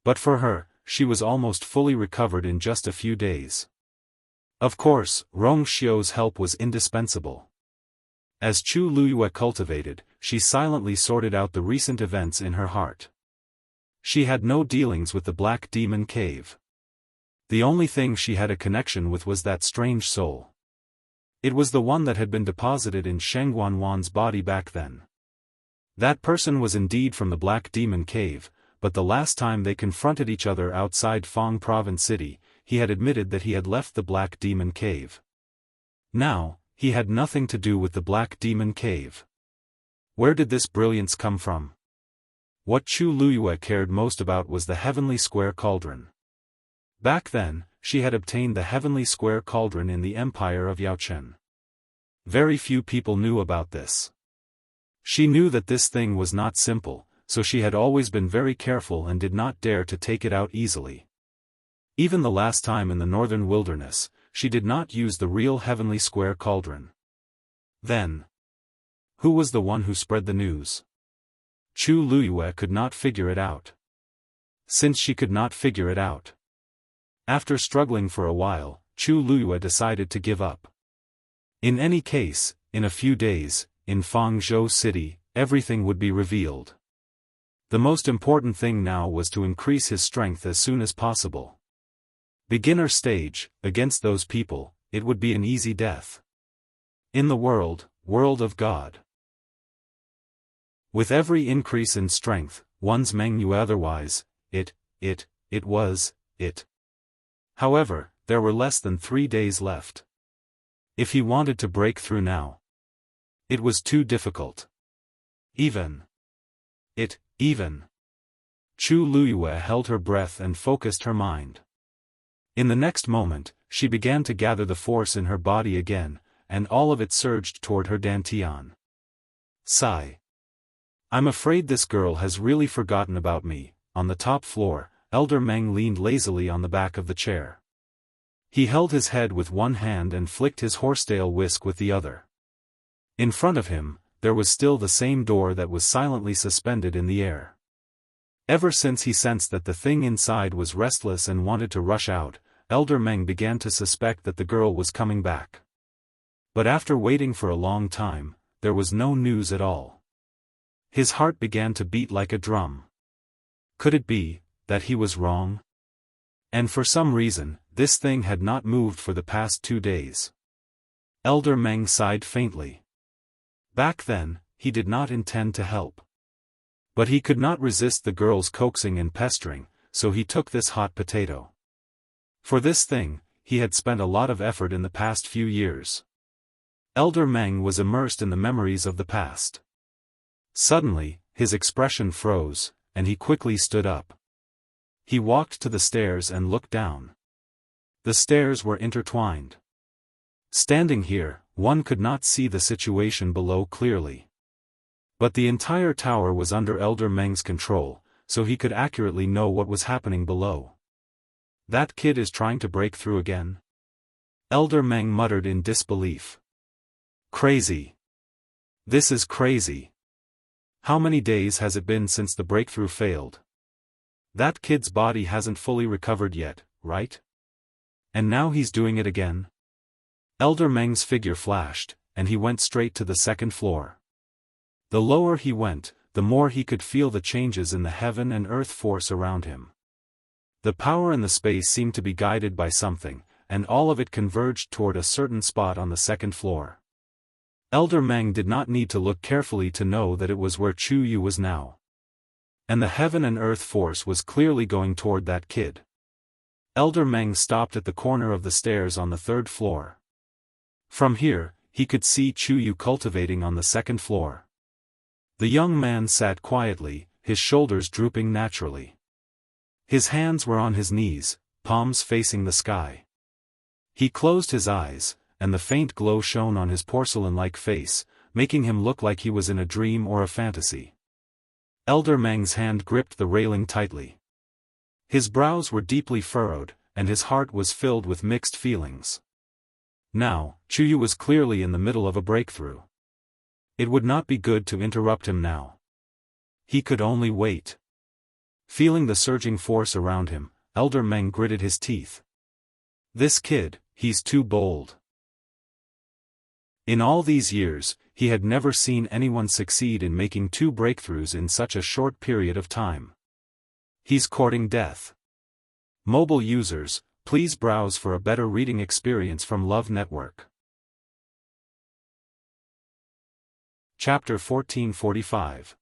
But for her, she was almost fully recovered in just a few days. Of course, Rong Xiu's help was indispensable. As Chu Luyue cultivated, she silently sorted out the recent events in her heart. She had no dealings with the Black Demon Cave. The only thing she had a connection with was that strange soul. It was the one that had been deposited in Sheng Wanwan's body back then. That person was indeed from the Black Demon Cave, but the last time they confronted each other outside Fong Province City, he had admitted that he had left the Black Demon Cave. Now, he had nothing to do with the Black Demon Cave. Where did this brilliance come from? What Chu Luyue cared most about was the Heavenly Square Cauldron. Back then, she had obtained the Heavenly Square Cauldron in the Empire of Yaochen. Very few people knew about this. She knew that this thing was not simple, so she had always been very careful and did not dare to take it out easily. Even the last time in the northern wilderness, she did not use the real Heavenly Square Cauldron. Then, who was the one who spread the news? Chu Luyue could not figure it out. Since she could not figure it out, after struggling for a while, Chu Luyue decided to give up. In any case, in a few days, in Fangzhou City, everything would be revealed. The most important thing now was to increase his strength as soon as possible. Beginner stage, against those people, it would be an easy death. In the world of God. With every increase in strength, one's Meng knew otherwise, it was. However, there were less than 3 days left. If he wanted to break through now, it was too difficult. Even. Chu Luyue held her breath and focused her mind. In the next moment, she began to gather the force in her body again, and all of it surged toward her dantian. Sigh. I'm afraid this girl has really forgotten about me. On the top floor, Elder Meng leaned lazily on the back of the chair. He held his head with one hand and flicked his horsetail whisk with the other. In front of him, there was still the same door that was silently suspended in the air. Ever since he sensed that the thing inside was restless and wanted to rush out, Elder Meng began to suspect that the girl was coming back. But after waiting for a long time, there was no news at all. His heart began to beat like a drum. Could it be that he was wrong? And for some reason, this thing had not moved for the past 2 days. Elder Meng sighed faintly. Back then, he did not intend to help. But he could not resist the girl's coaxing and pestering, so he took this hot potato. For this thing, he had spent a lot of effort in the past few years. Elder Meng was immersed in the memories of the past. Suddenly, his expression froze, and he quickly stood up. He walked to the stairs and looked down. The stairs were intertwined. Standing here, one could not see the situation below clearly. But the entire tower was under Elder Meng's control, so he could accurately know what was happening below. That kid is trying to break through again? Elder Meng muttered in disbelief. Crazy. This is crazy. How many days has it been since the breakthrough failed? That kid's body hasn't fully recovered yet, right? And now he's doing it again? Elder Meng's figure flashed, and he went straight to the second floor. The lower he went, the more he could feel the changes in the heaven and earth force around him. The power and the space seemed to be guided by something, and all of it converged toward a certain spot on the second floor. Elder Meng did not need to look carefully to know that it was where Chu Yu was now. And the heaven and earth force was clearly going toward that kid. Elder Meng stopped at the corner of the stairs on the 3rd floor. From here, he could see Chu Yu cultivating on the 2nd floor. The young man sat quietly, his shoulders drooping naturally. His hands were on his knees, palms facing the sky. He closed his eyes, and the faint glow shone on his porcelain-like face, making him look like he was in a dream or a fantasy. Elder Meng's hand gripped the railing tightly. His brows were deeply furrowed, and his heart was filled with mixed feelings. Now, Chu Yu was clearly in the middle of a breakthrough. It would not be good to interrupt him now. He could only wait. Feeling the surging force around him, Elder Meng gritted his teeth. This kid, he's too bold. In all these years, he had never seen anyone succeed in making 2 breakthroughs in such a short period of time. He's courting death. Mobile users, please browse for a better reading experience from Love Network. Chapter 1445.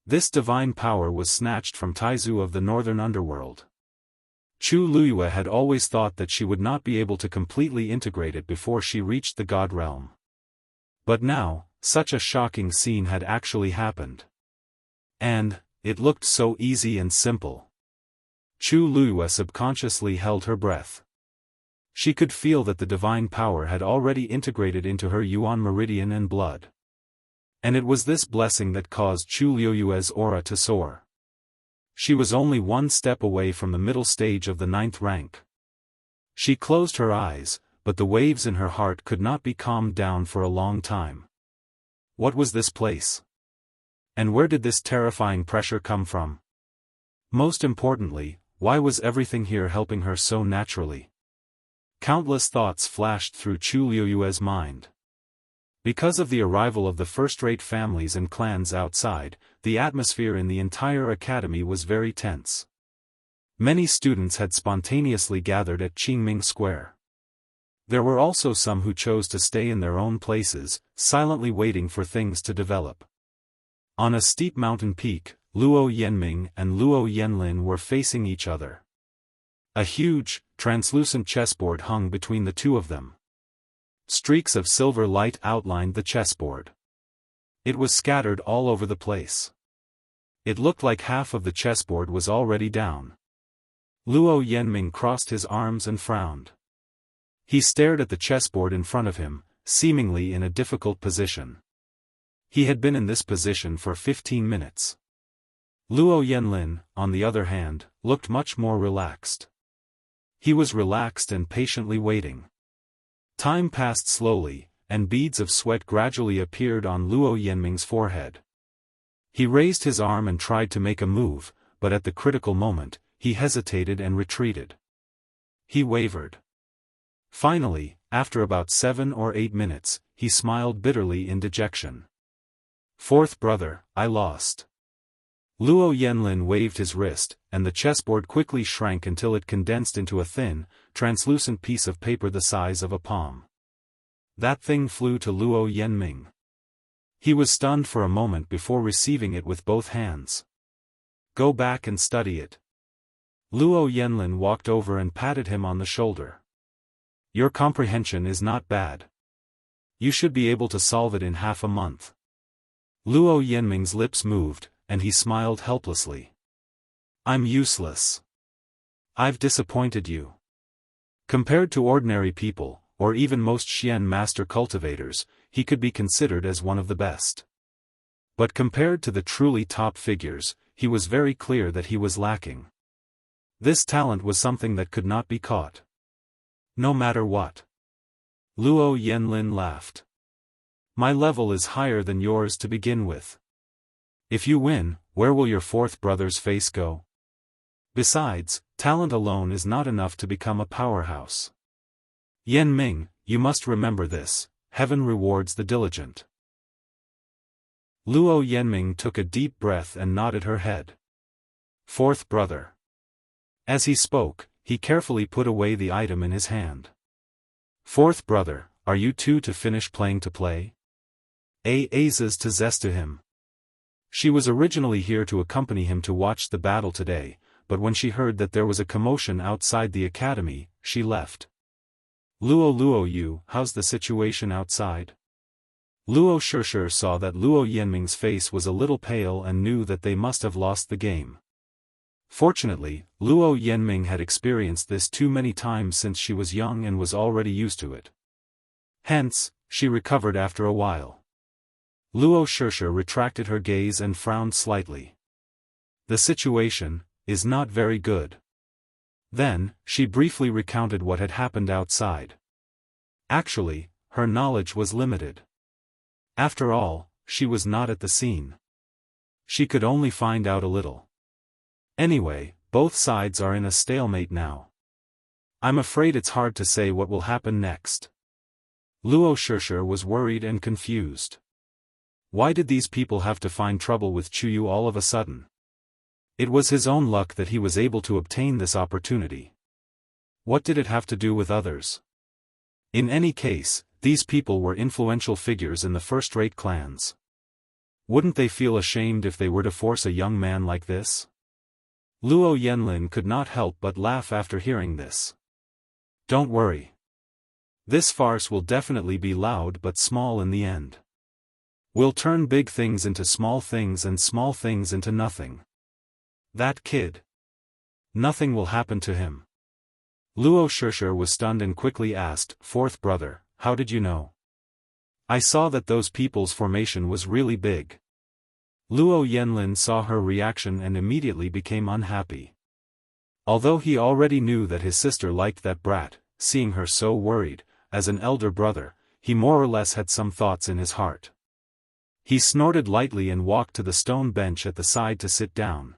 This divine power was snatched from Taizu of the northern underworld. Chu Luyue had always thought that she would not be able to completely integrate it before she reached the God realm. But now, such a shocking scene had actually happened. And, it looked so easy and simple. Chu Luyue subconsciously held her breath. She could feel that the divine power had already integrated into her Yuan meridian and blood. And it was this blessing that caused Chu Luyue's aura to soar. She was only 1 step away from the middle stage of the 9th rank. She closed her eyes, but the waves in her heart could not be calmed down for a long time. What was this place? And where did this terrifying pressure come from? Most importantly, why was everything here helping her so naturally? Countless thoughts flashed through Chu Liuyue's mind. Because of the arrival of the first-rate families and clans outside, the atmosphere in the entire academy was very tense. Many students had spontaneously gathered at Qingming Square. There were also some who chose to stay in their own places, silently waiting for things to develop. On a steep mountain peak, Luo Yanming and Luo Yanlin were facing each other. A huge, translucent chessboard hung between the two of them. Streaks of silver light outlined the chessboard. It was scattered all over the place. It looked like half of the chessboard was already down. Luo Yanming crossed his arms and frowned. He stared at the chessboard in front of him, seemingly in a difficult position. He had been in this position for 15 minutes. Luo Yanlin, on the other hand, looked much more relaxed. He was relaxed and patiently waiting. Time passed slowly, and beads of sweat gradually appeared on Luo Yanming's forehead. He raised his arm and tried to make a move, but at the critical moment, he hesitated and retreated. He wavered. Finally, after about 7 or 8 minutes, he smiled bitterly in dejection. "Fourth brother, I lost." Luo Yanlin waved his wrist, and the chessboard quickly shrank until it condensed into a thin, translucent piece of paper the size of a palm. That thing flew to Luo Yanming. He was stunned for a moment before receiving it with both hands. "Go back and study it." Luo Yanlin walked over and patted him on the shoulder. "Your comprehension is not bad. You should be able to solve it in half a month." Luo Yanming's lips moved, and he smiled helplessly. "I'm useless. I've disappointed you." Compared to ordinary people, or even most Xian master cultivators, he could be considered as one of the best. But compared to the truly top figures, he was very clear that he was lacking. This talent was something that could not be caught. No matter what. Luo Yanlin laughed. "My level is higher than yours to begin with. If you win, where will your fourth brother's face go? Besides, talent alone is not enough to become a powerhouse. Yanming, you must remember this, heaven rewards the diligent." Luo Yanming took a deep breath and nodded her head. "Fourth brother." As he spoke, he carefully put away the item in his hand. "Fourth brother, are you too to finish playing to play?" Aza's to zest to him. She was originally here to accompany him to watch the battle today, but when she heard that there was a commotion outside the academy, she left. Luo Yu, how's the situation outside?" Luo Shishir saw that Luo Yanming's face was a little pale and knew that they must have lost the game. Fortunately, Luo Yanming had experienced this too many times since she was young and was already used to it. Hence, she recovered after a while. Luo Shishir retracted her gaze and frowned slightly. "The situation is not very good." Then, she briefly recounted what had happened outside. Actually, her knowledge was limited. After all, she was not at the scene. She could only find out a little. Anyway, both sides are in a stalemate now. I'm afraid it's hard to say what will happen next. Luo Shishir was worried and confused. Why did these people have to find trouble with Chuyu all of a sudden? It was his own luck that he was able to obtain this opportunity. What did it have to do with others? In any case, these people were influential figures in the first-rate clans. Wouldn't they feel ashamed if they were to force a young man like this? Luo Yanlin could not help but laugh after hearing this. "Don't worry. This farce will definitely be loud but small in the end. We'll turn big things into small things and small things into nothing. That kid. Nothing will happen to him." Luo Shishir was stunned and quickly asked, "Fourth brother, how did you know?" "I saw that those people's formation was really big." Luo Yanlin saw her reaction and immediately became unhappy. Although he already knew that his sister liked that brat, seeing her so worried, as an elder brother, he more or less had some thoughts in his heart. He snorted lightly and walked to the stone bench at the side to sit down.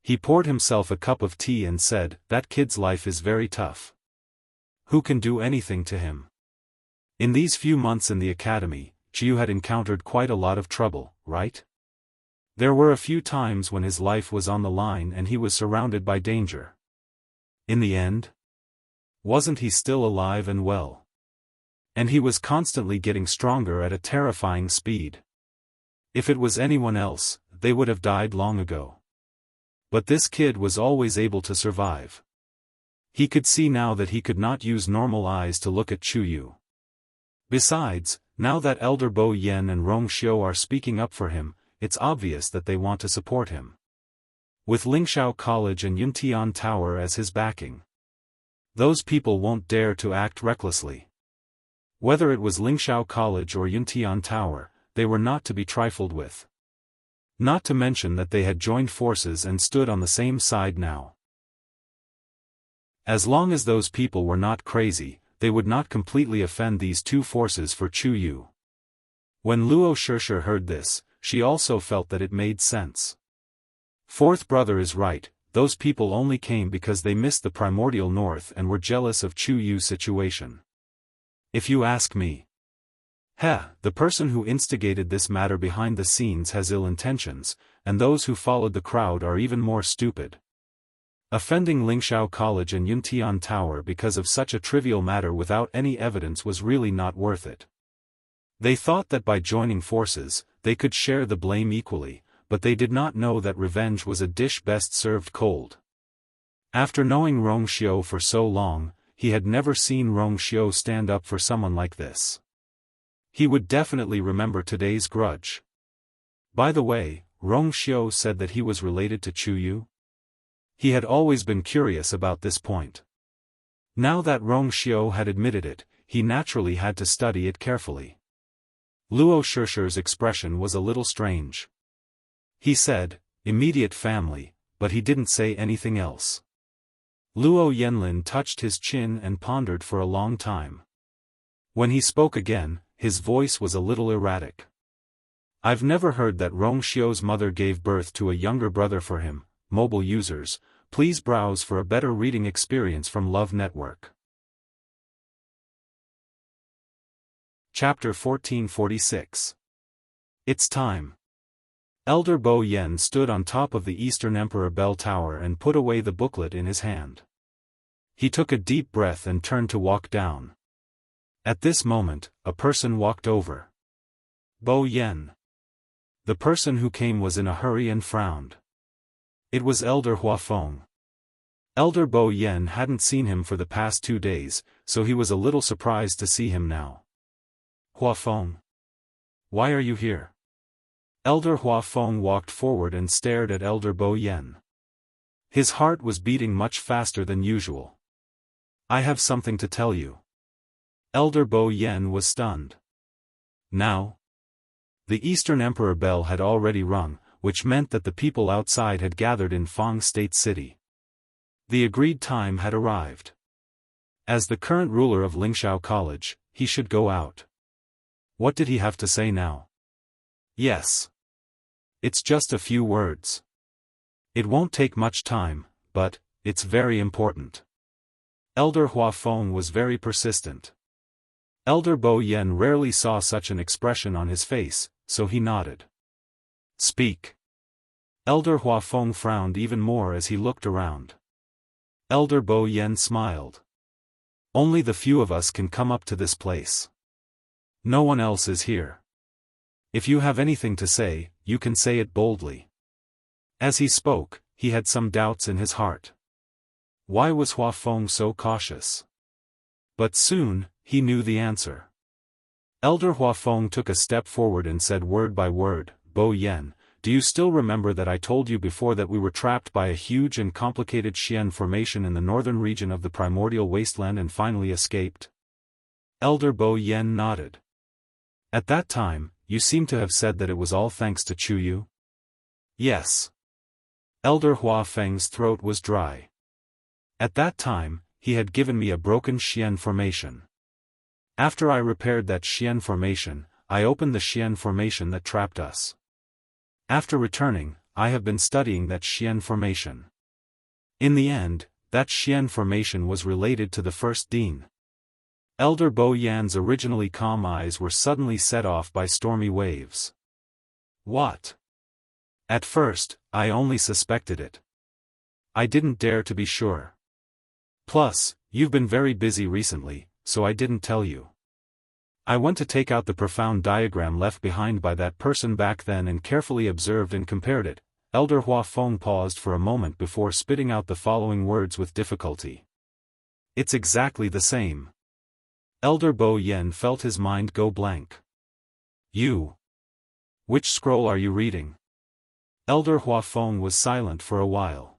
He poured himself a cup of tea and said, "That kid's life is very tough. Who can do anything to him? In these few months in the academy, Chiu had encountered quite a lot of trouble, right? There were a few times when his life was on the line and he was surrounded by danger. In the end, wasn't he still alive and well? And he was constantly getting stronger at a terrifying speed. If it was anyone else, they would have died long ago. But this kid was always able to survive. He could see now that he could not use normal eyes to look at Chu Yu. Besides, now that Elder Bo Yen and Rong Xiu are speaking up for him, it's obvious that they want to support him. With Lingxiao College and Yuntian Tower as his backing, those people won't dare to act recklessly. Whether it was Lingxiao College or Yuntian Tower, they were not to be trifled with. Not to mention that they had joined forces and stood on the same side now. As long as those people were not crazy, they would not completely offend these two forces for Chu Yu. When Luo Shishir heard this, she also felt that it made sense. Fourth brother is right, those people only came because they missed the primordial north and were jealous of Chu Yu's situation. If you ask me, the person who instigated this matter behind the scenes has ill intentions, and those who followed the crowd are even more stupid. Offending Lingxiao College and Yuntian Tower because of such a trivial matter without any evidence was really not worth it. They thought that by joining forces, they could share the blame equally, but they did not know that revenge was a dish best served cold. After knowing Rong Xiu for so long, he had never seen Rong Xiu stand up for someone like this. He would definitely remember today's grudge. By the way, Rong Xiu said that he was related to Chu Yu. He had always been curious about this point. Now that Rong Xiu had admitted it, he naturally had to study it carefully. Luo Shishir's expression was a little strange. He said, immediate family, but he didn't say anything else. Luo Yenlin touched his chin and pondered for a long time. When he spoke again, his voice was a little erratic. I've never heard that Rong Xiu's mother gave birth to a younger brother for him. Mobile users, please browse for a better reading experience from Love Network. Chapter 1446. It's time. Elder Bo Yen stood on top of the Eastern Emperor Bell Tower and put away the booklet in his hand. He took a deep breath and turned to walk down. At this moment, a person walked over. Bo Yen. The person who came was in a hurry and frowned. It was Elder Huafeng. Elder Bo Yen hadn't seen him for the past 2 days, so he was a little surprised to see him now. Huafeng. Why are you here? Elder Huafeng walked forward and stared at Elder Bo Yen. His heart was beating much faster than usual. I have something to tell you. Elder Bo Yen was stunned. Now? The Eastern Emperor bell had already rung, which meant that the people outside had gathered in Fang State City. The agreed time had arrived. As the current ruler of Lingxiao College, he should go out. What did he have to say now? Yes. It's just a few words. It won't take much time, but it's very important. Elder Huafeng was very persistent. Elder Bo Yen rarely saw such an expression on his face, so he nodded. Speak. Elder Huafeng frowned even more as he looked around. Elder Bo Yen smiled. Only the few of us can come up to this place. No one else is here. If you have anything to say, you can say it boldly. As he spoke, he had some doubts in his heart. Why was Huafeng so cautious? But soon, he knew the answer. Elder Huafeng took a step forward and said word by word, Bo Yen, do you still remember that I told you before that we were trapped by a huge and complicated Xian formation in the northern region of the primordial wasteland and finally escaped? Elder Bo Yen nodded. At that time, you seem to have said that it was all thanks to Chu Yu? Yes. Elder Huafeng's throat was dry. At that time, he had given me a broken Xian formation. After I repaired that Xian formation, I opened the Xian formation that trapped us. After returning, I have been studying that Xian formation. In the end, that Xian formation was related to the first Dean. Elder Bo Yan's originally calm eyes were suddenly set off by stormy waves. What? At first, I only suspected it. I didn't dare to be sure. Plus, you've been very busy recently, so I didn't tell you. I went to take out the profound diagram left behind by that person back then and carefully observed and compared it. Elder Xiaofan paused for a moment before spitting out the following words with difficulty. It's exactly the same. Elder Bo Yan felt his mind go blank. You? Which scroll are you reading? Elder Xiaofan was silent for a while.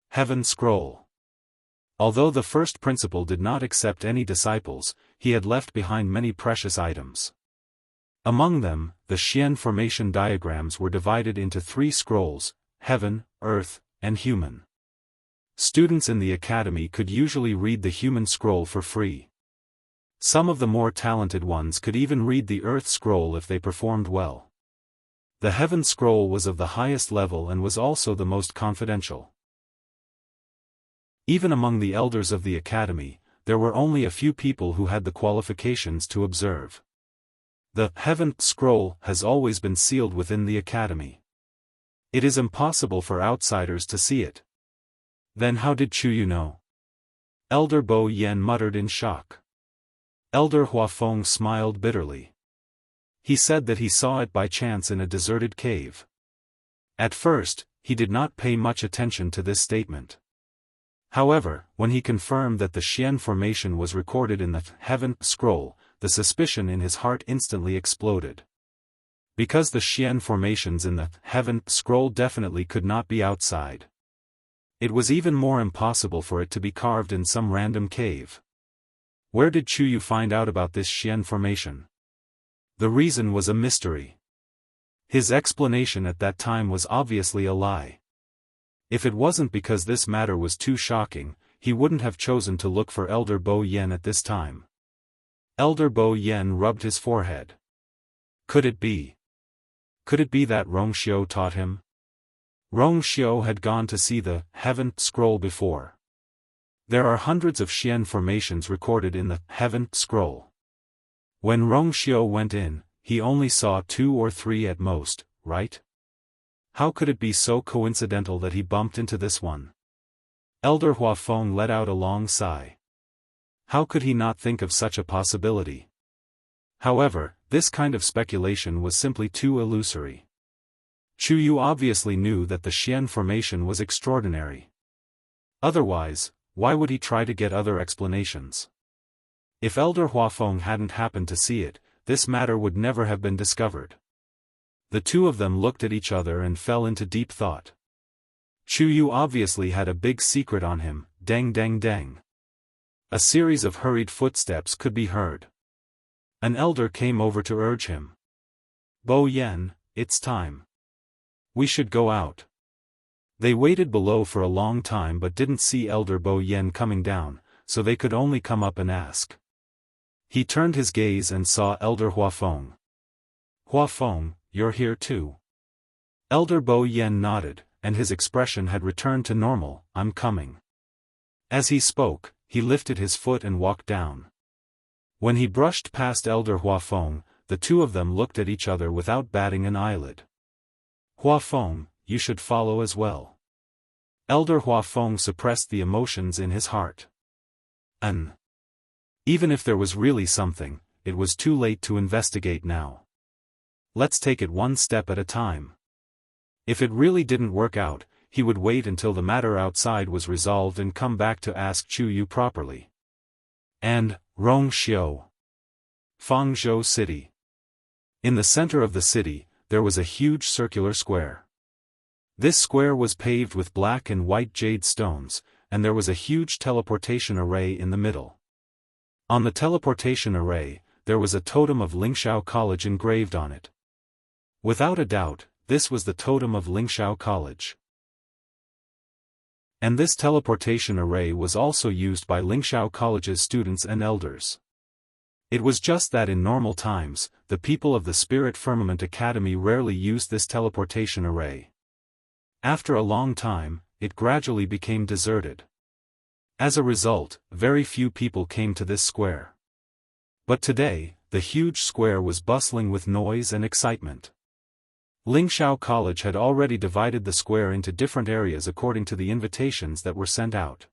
Heaven Scroll. Although the first principal did not accept any disciples, he had left behind many precious items. Among them, the Xian formation diagrams were divided into 3 scrolls: heaven, earth, and human. Students in the academy could usually read the human scroll for free. Some of the more talented ones could even read the earth scroll if they performed well. The heaven scroll was of the highest level and was also the most confidential. Even among the elders of the academy, there were only a few people who had the qualifications to observe. The heaven scroll has always been sealed within the academy. It is impossible for outsiders to see it. Then how did Chuyu know? Elder Bo Yan muttered in shock. Elder Xiaofan smiled bitterly. He said that he saw it by chance in a deserted cave. At first, he did not pay much attention to this statement. However, when he confirmed that the Xian formation was recorded in the heaven scroll, the suspicion in his heart instantly exploded. Because the Xian formations in the heaven scroll definitely could not be outside. It was even more impossible for it to be carved in some random cave. Where did Chuyu find out about this Xian formation? The reason was a mystery. His explanation at that time was obviously a lie. If it wasn't because this matter was too shocking, he wouldn't have chosen to look for Elder Bo Yan at this time. Elder Bo Yan rubbed his forehead. Could it be? Could it be that Wuxia taught him? Wuxia had gone to see the heaven scroll before. There are hundreds of Xian formations recorded in the heaven scroll. When Wuxia went in, he only saw 2 or 3 at most, right? How could it be so coincidental that he bumped into this one? Elder Xiaofan let out a long sigh. How could he not think of such a possibility? However, this kind of speculation was simply too illusory. Chuyu obviously knew that the Xian formation was extraordinary. Otherwise, why would he try to get other explanations? If Elder Xiaofan hadn't happened to see it, this matter would never have been discovered. The two of them looked at each other and fell into deep thought. Chuyu obviously had a big secret on him. Dang dang dang. A series of hurried footsteps could be heard. An elder came over to urge him. Bo Yan, it's time. We should go out. They waited below for a long time but didn't see Elder Bo Yan coming down, so they could only come up and ask. He turned his gaze and saw Elder Xiaofan. Xiaofan, you're here too. Elder Bo Yan nodded, and his expression had returned to normal. I'm coming. As he spoke, he lifted his foot and walked down. When he brushed past Elder Xiaofan, the two of them looked at each other without batting an eyelid. Xiaofan, you should follow as well. Elder Xiaofan suppressed the emotions in his heart. Even if there was really something, it was too late to investigate now. Let's take it one step at a time. If it really didn't work out, he would wait until the matter outside was resolved and come back to ask Chuyu properly. And, Wuxia. Fangzhou City. In the center of the city, there was a huge circular square. This square was paved with black and white jade stones, and there was a huge teleportation array in the middle. On the teleportation array, there was a totem of Lingxiao College engraved on it. Without a doubt, this was the totem of Lingxiao College. And this teleportation array was also used by Lingxiao College's students and elders. It was just that in normal times, the people of the Spirit Firmament Academy rarely used this teleportation array. After a long time, it gradually became deserted. As a result, very few people came to this square. But today, the huge square was bustling with noise and excitement. Lingxiao College had already divided the square into different areas according to the invitations that were sent out.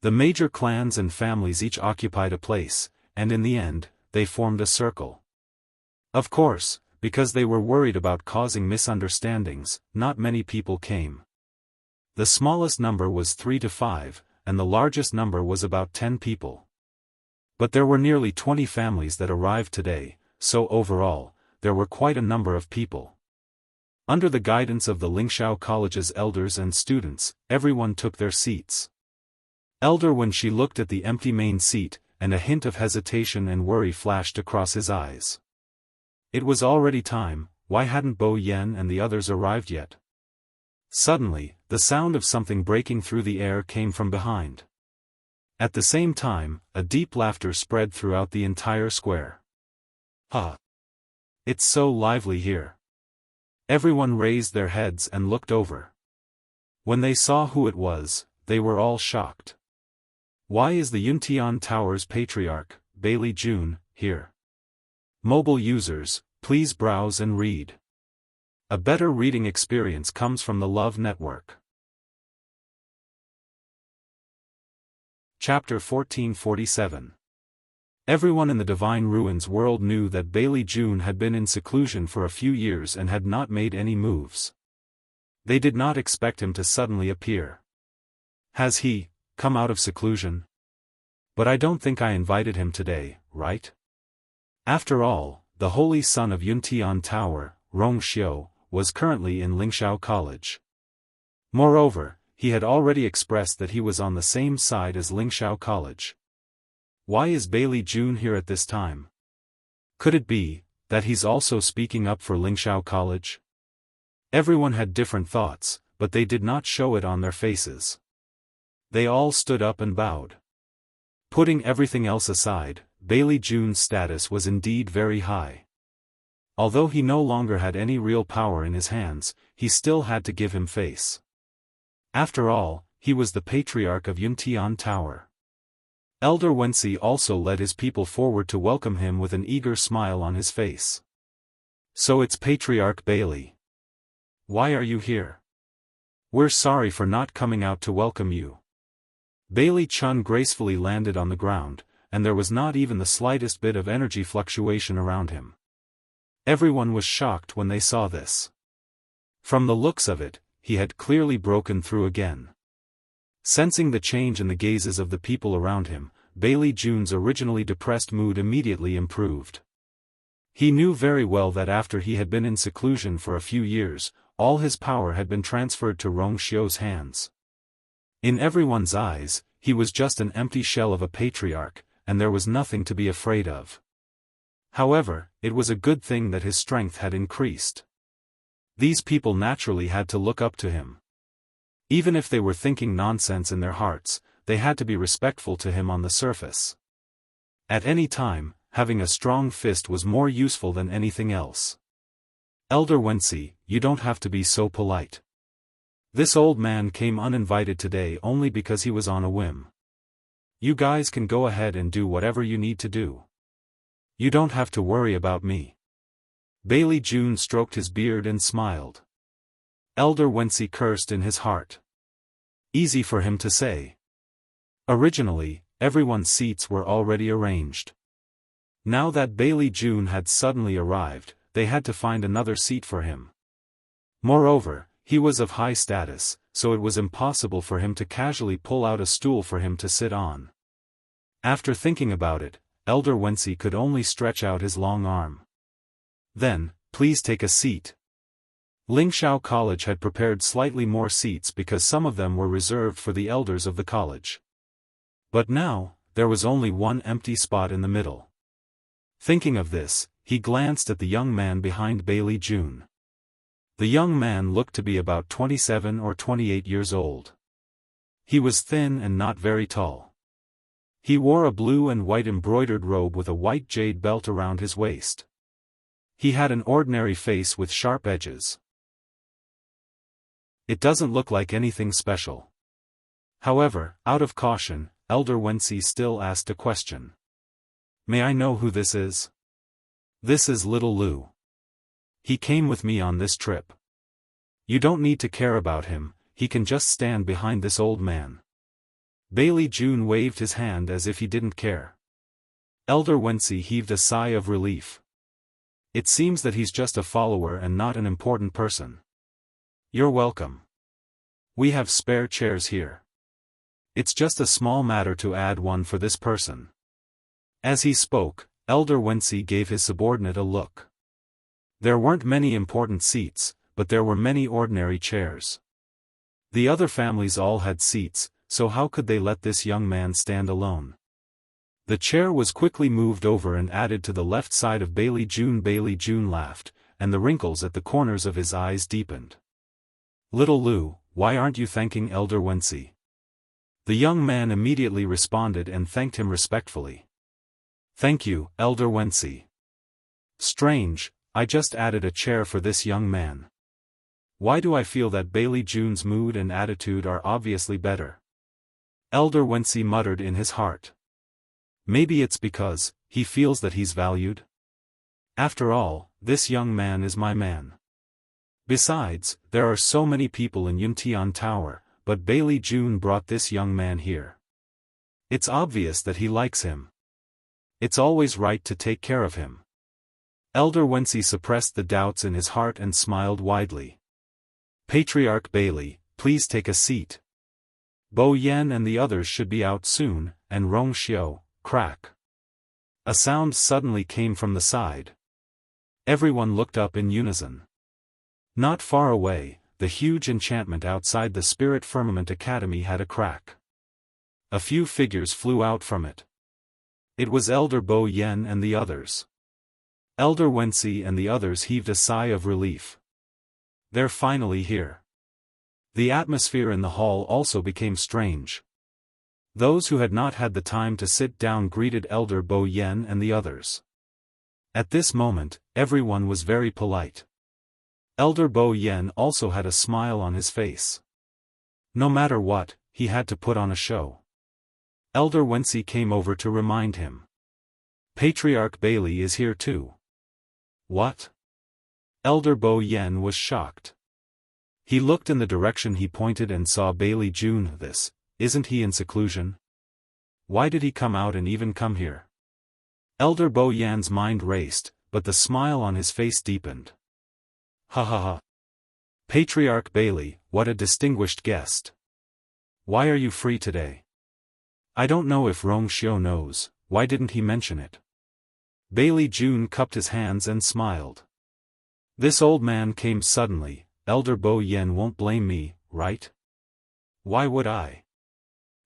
The major clans and families each occupied a place, and in the end, they formed a circle. Of course, because they were worried about causing misunderstandings, not many people came. The smallest number was 3 to 5, and the largest number was about 10 people. But there were nearly 20 families that arrived today, so overall, there were quite a number of people. Under the guidance of the Lingxiao College's elders and students, everyone took their seats. Elder when she looked at the empty main seat, and a hint of hesitation and worry flashed across his eyes. It was already time, why hadn't Bo Yen and the others arrived yet? Suddenly, the sound of something breaking through the air came from behind. At the same time, a deep laughter spread throughout the entire square. Ha! It's so lively here. Everyone raised their heads and looked over. When they saw who it was, they were all shocked. Why is the Yuntian Tower's patriarch, Bailey Jun, here? Mobile users, please browse and read. A better reading experience comes from the Love Network. Chapter 1447. Everyone in the Divine Ruins world knew that Bailey Jun had been in seclusion for a few years and had not made any moves. They did not expect him to suddenly appear. Has he come out of seclusion? But I don't think I invited him today, right? After all, the holy son of Yuntian Tower, Wuxia, was currently in Lingxiao College. Moreover, he had already expressed that he was on the same side as Lingxiao College. Why is Bailey Jun here at this time? Could it be that he's also speaking up for Lingxiao College? Everyone had different thoughts, but they did not show it on their faces. They all stood up and bowed. Putting everything else aside, Bailey Jun's status was indeed very high. Although he no longer had any real power in his hands, he still had to give him face. After all, he was the patriarch of Yuntian Tower. Elder Wensi also led his people forward to welcome him with an eager smile on his face. So it's Patriarch Bailey. Why are you here? We're sorry for not coming out to welcome you. Bailey Chun gracefully landed on the ground, and there was not even the slightest bit of energy fluctuation around him. Everyone was shocked when they saw this. From the looks of it, he had clearly broken through again. Sensing the change in the gazes of the people around him, Bailey Jun's originally depressed mood immediately improved. He knew very well that after he had been in seclusion for a few years, all his power had been transferred to Wuxia's hands. In everyone's eyes, he was just an empty shell of a patriarch, and there was nothing to be afraid of. However, it was a good thing that his strength had increased. These people naturally had to look up to him. Even if they were thinking nonsense in their hearts, they had to be respectful to him on the surface. At any time, having a strong fist was more useful than anything else. Elder Wensi, you don't have to be so polite. This old man came uninvited today only because he was on a whim. You guys can go ahead and do whatever you need to do. You don't have to worry about me. Bailey Jun stroked his beard and smiled. Elder Wensi cursed in his heart. Easy for him to say. Originally, everyone's seats were already arranged. Now that Bailey Jun had suddenly arrived, they had to find another seat for him. Moreover, he was of high status, so it was impossible for him to casually pull out a stool for him to sit on. After thinking about it, Elder Wensi could only stretch out his long arm. Then, please take a seat. Lingxiao College had prepared slightly more seats because some of them were reserved for the elders of the college. But now, there was only one empty spot in the middle. Thinking of this, he glanced at the young man behind Bailey Jun. The young man looked to be about 27 or 28 years old. He was thin and not very tall. He wore a blue and white embroidered robe with a white jade belt around his waist. He had an ordinary face with sharp edges. It doesn't look like anything special. However, out of caution, Elder Wensi still asked a question. May I know who this is? This is little Lu. He came with me on this trip. You don't need to care about him, he can just stand behind this old man. Bailey Jun waved his hand as if he didn't care. Elder Wensi heaved a sigh of relief. It seems that he's just a follower and not an important person. You're welcome. We have spare chairs here. It's just a small matter to add one for this person. As he spoke, Elder Wensi gave his subordinate a look. There weren't many important seats, but there were many ordinary chairs. The other families all had seats, so how could they let this young man stand alone? The chair was quickly moved over and added to the left side of Bailey Jun. Bailey Jun laughed, and the wrinkles at the corners of his eyes deepened. Little Lu, why aren't you thanking Elder Wensi? The young man immediately responded and thanked him respectfully. Thank you, Elder Wensi. Strange, I just added a chair for this young man. Why do I feel that Bailey Jun's mood and attitude are obviously better? Elder Wensi muttered in his heart. Maybe it's because he feels that he's valued? After all, this young man is my man. Besides, there are so many people in Yuntian Tower, but Bailey Jun brought this young man here. It's obvious that he likes him. It's always right to take care of him. Elder Wensi suppressed the doubts in his heart and smiled widely. Patriarch Bailey, please take a seat. Bo Yan and the others should be out soon, and Rong Xiao, crack. A sound suddenly came from the side. Everyone looked up in unison. Not far away, the huge enchantment outside the Spirit Firmament Academy had a crack. A few figures flew out from it. It was Elder Bo Yan and the others. Elder Wensi and the others heaved a sigh of relief. They're finally here. The atmosphere in the hall also became strange. Those who had not had the time to sit down greeted Elder Bo Yan and the others. At this moment, everyone was very polite. Elder Bo Yan also had a smile on his face. No matter what, he had to put on a show. Elder Wensi came over to remind him. Patriarch Bailey is here too. What? Elder Bo Yan was shocked. He looked in the direction he pointed and saw Bailey Jun. Isn't he in seclusion? Why did he come out and even come here? Elder Bo Yan's mind raced, but the smile on his face deepened. Ha ha ha. Patriarch Bailey, what a distinguished guest. Why are you free today? I don't know if Rong Xiao knows, why didn't he mention it? Bailey Jun cupped his hands and smiled. This old man came suddenly, Elder Bo Yan won't blame me, right? Why would I?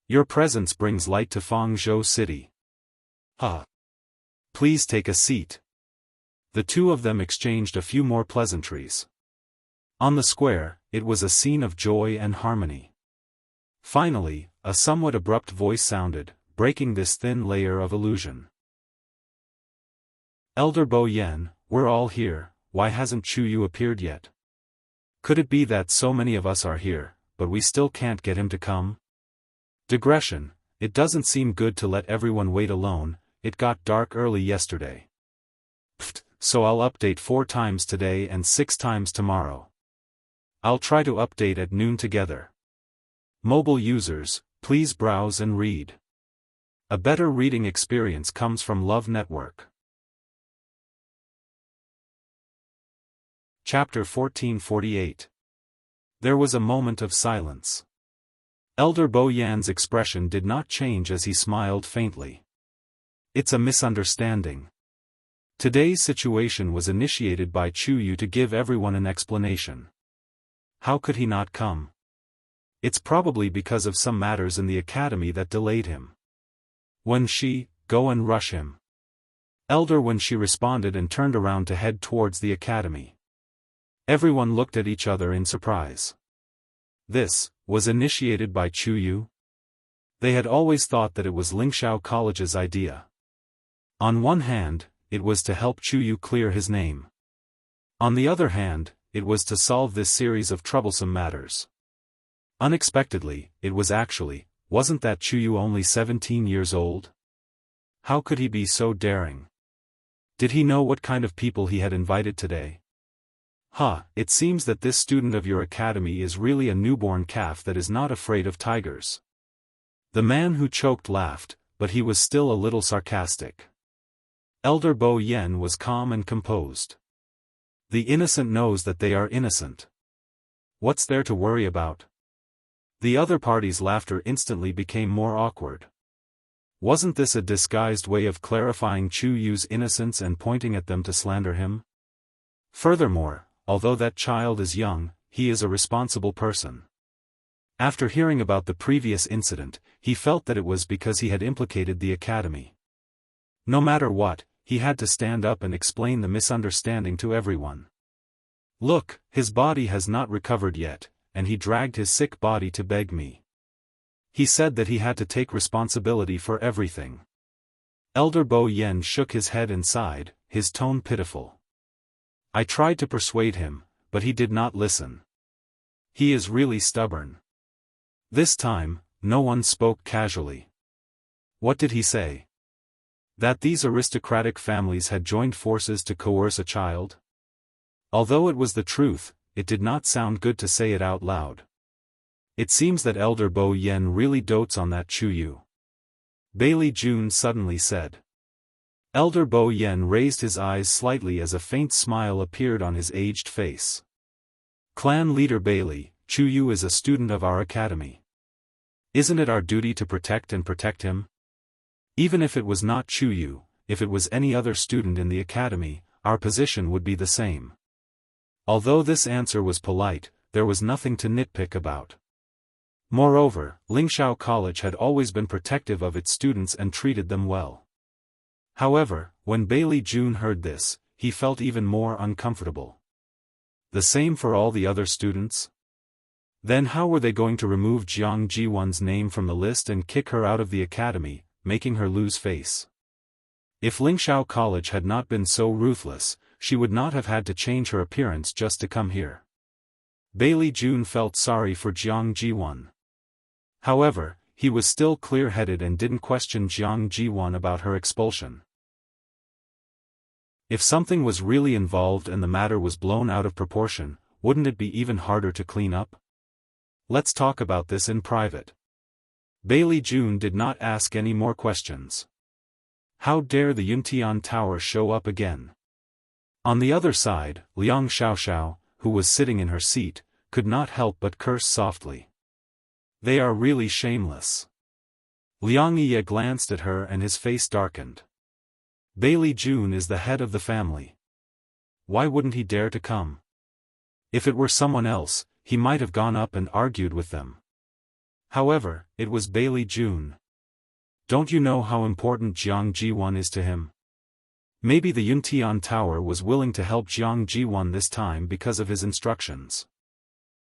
Your presence brings light to Fangzhou City. Ha. Please take a seat. The two of them exchanged a few more pleasantries. On the square, it was a scene of joy and harmony. Finally, a somewhat abrupt voice sounded, breaking this thin layer of illusion. Elder Bo Yan, we're all here, why hasn't Chu Yu appeared yet? Could it be that so many of us are here, but we still can't get him to come? Digression, it doesn't seem good to let everyone wait alone, it got dark early yesterday. Pfft, so I'll update 4 times today and 6 times tomorrow. I'll try to update at noon together. Mobile users, please browse and read. A better reading experience comes from Love Network. Chapter 1448. There was a moment of silence. Elder Bo Yan's expression did not change as he smiled faintly. It's a misunderstanding. Today's situation was initiated by Chu Yu to give everyone an explanation. How could he not come? It's probably because of some matters in the academy that delayed him. When she, go and rush him. Elder when she responded and turned around to head towards the academy. Everyone looked at each other in surprise. This was initiated by Chu Yu? They had always thought that it was Lingxiao College's idea. On one hand, it was to help Chu Yu clear his name. On the other hand, it was to solve this series of troublesome matters. Unexpectedly, it was actually, wasn't that Chu Yu only 17 years old? How could he be so daring? Did he know what kind of people he had invited today? It seems that this student of your academy is really a newborn calf that is not afraid of tigers. The man who choked laughed, but he was still a little sarcastic. Elder Bo Yen was calm and composed. The innocent knows that they are innocent. What's there to worry about? The other party's laughter instantly became more awkward. Wasn't this a disguised way of clarifying Chu Yu's innocence and pointing at them to slander him? Furthermore, although that child is young, he is a responsible person. After hearing about the previous incident, he felt that it was because he had implicated the academy. No matter what, he had to stand up and explain the misunderstanding to everyone. Look, his body has not recovered yet, and he dragged his sick body to beg me. He said that he had to take responsibility for everything. Elder Bo Yen shook his head and sighed, his tone pitiful. I tried to persuade him, but he did not listen. He is really stubborn. This time, no one spoke casually. What did he say? That these aristocratic families had joined forces to coerce a child? Although it was the truth, it did not sound good to say it out loud. It seems that Elder Bo Yen really dotes on that Chu Yu. Bailey Jun suddenly said. Elder Bo Yen raised his eyes slightly as a faint smile appeared on his aged face. Clan leader Bailey, Chu Yu is a student of our academy. Isn't it our duty to protect him? Even if it was not Chu Yu, if it was any other student in the academy, our position would be the same. Although this answer was polite, there was nothing to nitpick about. Moreover, Lingxiao College had always been protective of its students and treated them well. However, when Bailey Jun heard this, he felt even more uncomfortable. The same for all the other students? Then how were they going to remove Jiang Jiwan's name from the list and kick her out of the academy, making her lose face? If Lingxiao College had not been so ruthless, she would not have had to change her appearance just to come here. Bailey Jun felt sorry for Jiang Jiwan. However, he was still clear-headed and didn't question Jiang Jiwan about her expulsion. If something was really involved and the matter was blown out of proportion, wouldn't it be even harder to clean up? Let's talk about this in private. Bailey Jun did not ask any more questions. How dare the Yuntian Tower show up again? On the other side, Liang Xiaoxiao, who was sitting in her seat, could not help but curse softly. They are really shameless. Liang Yi glanced at her and his face darkened. Bailey Jun is the head of the family. Why wouldn't he dare to come? If it were someone else, he might have gone up and argued with them. However, it was Bailey Jun. Don't you know how important Jiang Jiwan is to him? Maybe the Yuntian Tower was willing to help Jiang Jiwan this time because of his instructions.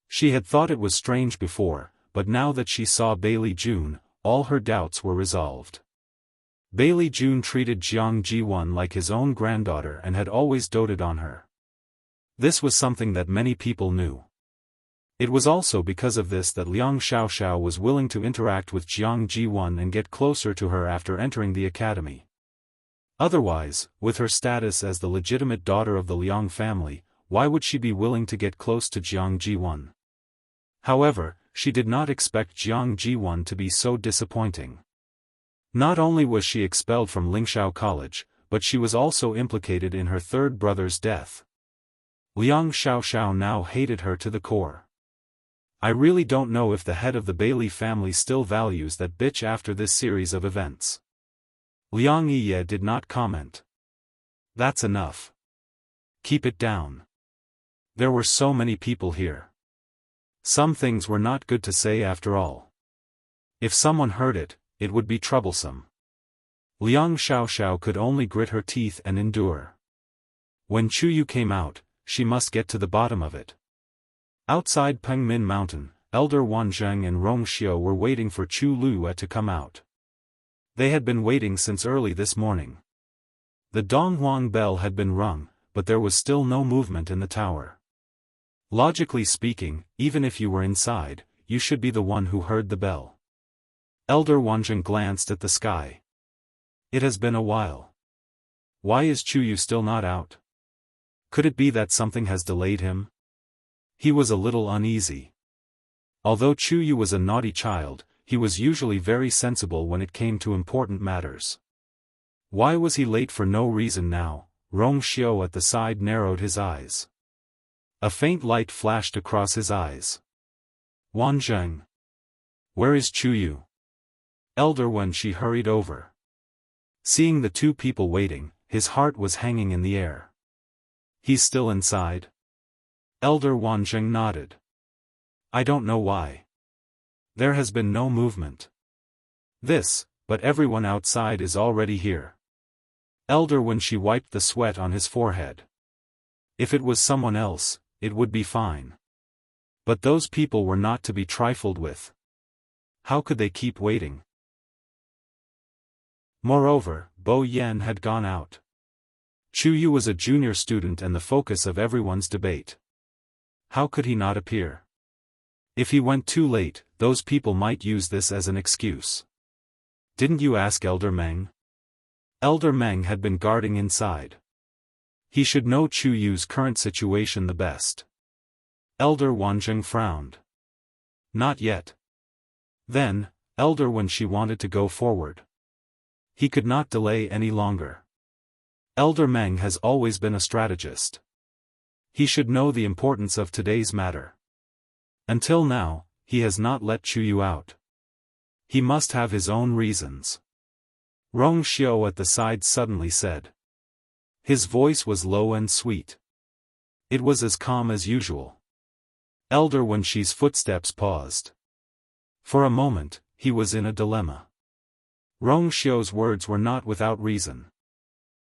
She had thought it was strange before, but now that she saw Bailey Jun, all her doubts were resolved. Bailey Jun treated Jiang Jiwan like his own granddaughter and had always doted on her. This was something that many people knew. It was also because of this that Liang Xiaoxiao was willing to interact with Jiang Jiwan and get closer to her after entering the academy. Otherwise, with her status as the legitimate daughter of the Liang family, why would she be willing to get close to Jiang Jiwan? However, she did not expect Jiang Jiwan to be so disappointing. Not only was she expelled from Lingxiao College, but she was also implicated in her third brother's death. Liang Xiaoxiao now hated her to the core. I really don't know if the head of the Bailey family still values that bitch after this series of events. Liang Yi did not comment. That's enough. Keep it down. There were so many people here. Some things were not good to say after all. If someone heard it, it would be troublesome. Liang Xiaoxiao could only grit her teeth and endure. When Chu Yu came out, she must get to the bottom of it. Outside Pengmin Mountain, Elder Wanzheng and Rong Xiu were waiting for Chu Lue to come out. They had been waiting since early this morning. The Donghuang bell had been rung, but there was still no movement in the tower. Logically speaking, even if you were inside, you should be the one who heard the bell. Elder Wanzheng glanced at the sky. It has been a while. Why is Chuyu still not out? Could it be that something has delayed him? He was a little uneasy. Although Chuyu was a naughty child, he was usually very sensible when it came to important matters. Why was he late for no reason now? Rong Xiao at the side narrowed his eyes. A faint light flashed across his eyes. Wanzheng. Where is Chuyu? Elder Wen Shi hurried over. Seeing the two people waiting, his heart was hanging in the air. He's still inside? Elder Wanzheng nodded. I don't know why. There has been no movement. But everyone outside is already here. Elder Wen Shi wiped the sweat on his forehead. If it was someone else, it would be fine. But those people were not to be trifled with. How could they keep waiting? Moreover, Bo Yan had gone out. Chuyu was a junior student and the focus of everyone's debate. How could he not appear? If he went too late, those people might use this as an excuse. Didn't you ask Elder Meng? Elder Meng had been guarding inside. He should know Chuyu's current situation the best. Elder Wanzheng frowned. Not yet. Then, Elder Wen Shi wanted to go forward. He could not delay any longer. Elder Meng has always been a strategist. He should know the importance of today's matter. Until now, he has not let Chuyu out. He must have his own reasons. Rong Xiao at the side suddenly said. His voice was low and sweet. It was as calm as usual. Elder Wen Shi's footsteps paused. For a moment, he was in a dilemma. Rong Xiao's words were not without reason.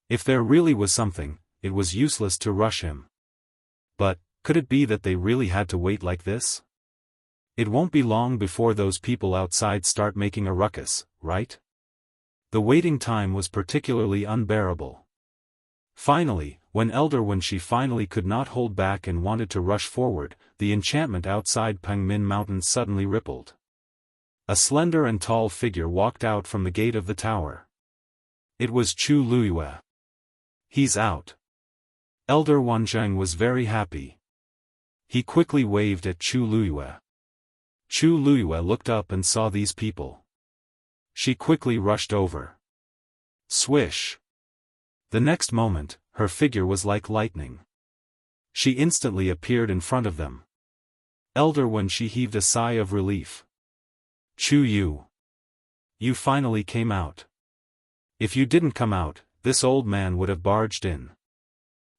If there really was something, it was useless to rush him. But, could it be that they really had to wait like this? It won't be long before those people outside start making a ruckus, right? The waiting time was particularly unbearable. Finally, when Elder Wen Shi finally could not hold back and wanted to rush forward, the enchantment outside Pengmin Mountain suddenly rippled. A slender and tall figure walked out from the gate of the tower. It was Chu Luiyue. He's out. Elder Wanzheng was very happy. He quickly waved at Chu Luiyue. Chu Luiyue looked up and saw these people. She quickly rushed over. Swish! The next moment, her figure was like lightning. She instantly appeared in front of them. Elder Wen Shi heaved a sigh of relief. Chuyu. You finally came out. If you didn't come out, this old man would have barged in.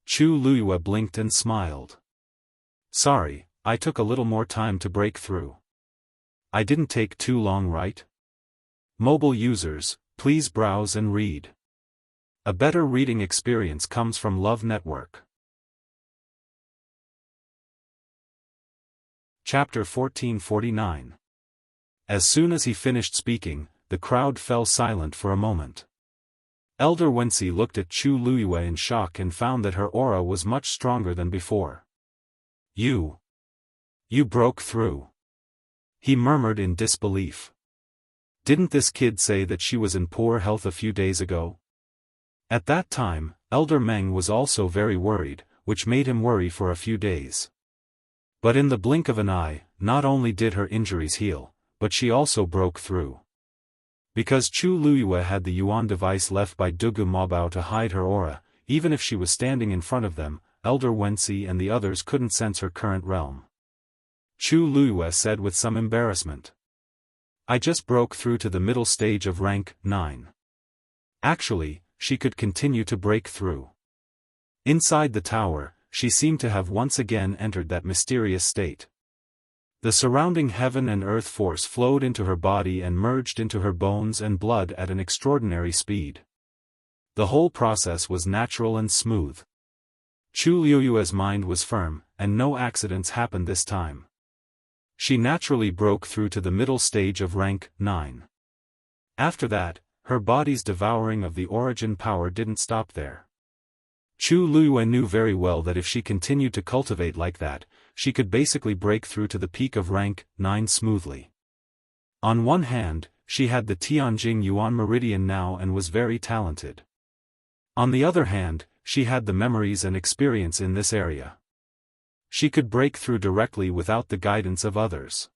Chu Luiyue blinked and smiled. Sorry, I took a little more time to break through. I didn't take too long, right? Mobile users, please browse and read. A better reading experience comes from Love Network. Chapter 1449. As soon as he finished speaking, the crowd fell silent for a moment. Elder Wen Shi looked at Chu Luiyue in shock and found that her aura was much stronger than before. You broke through. He murmured in disbelief. Didn't this kid say that she was in poor health a few days ago? At that time, Elder Meng was also very worried, which made him worry for a few days. But in the blink of an eye, not only did her injuries heal, but she also broke through. Because Chu Luiyue had the Yuan device left by Dugu Mobao to hide her aura, even if she was standing in front of them, Elder Wen Shi and the others couldn't sense her current realm. Chu Luiyue said with some embarrassment. I just broke through to the middle stage of rank 9. Actually, she could continue to break through. Inside the tower, she seemed to have once again entered that mysterious state. The surrounding heaven and earth force flowed into her body and merged into her bones and blood at an extraordinary speed. The whole process was natural and smooth. Chu Luiyue's mind was firm, and no accidents happened this time. She naturally broke through to the middle stage of rank 9. After that, her body's devouring of the origin power didn't stop there. Chu Luiyue knew very well that if she continued to cultivate like that, she could basically break through to the peak of rank 9 smoothly. On one hand, she had the Tianjing Yuan meridian now and was very talented. On the other hand, she had the memories and experience in this area. She could break through directly without the guidance of others.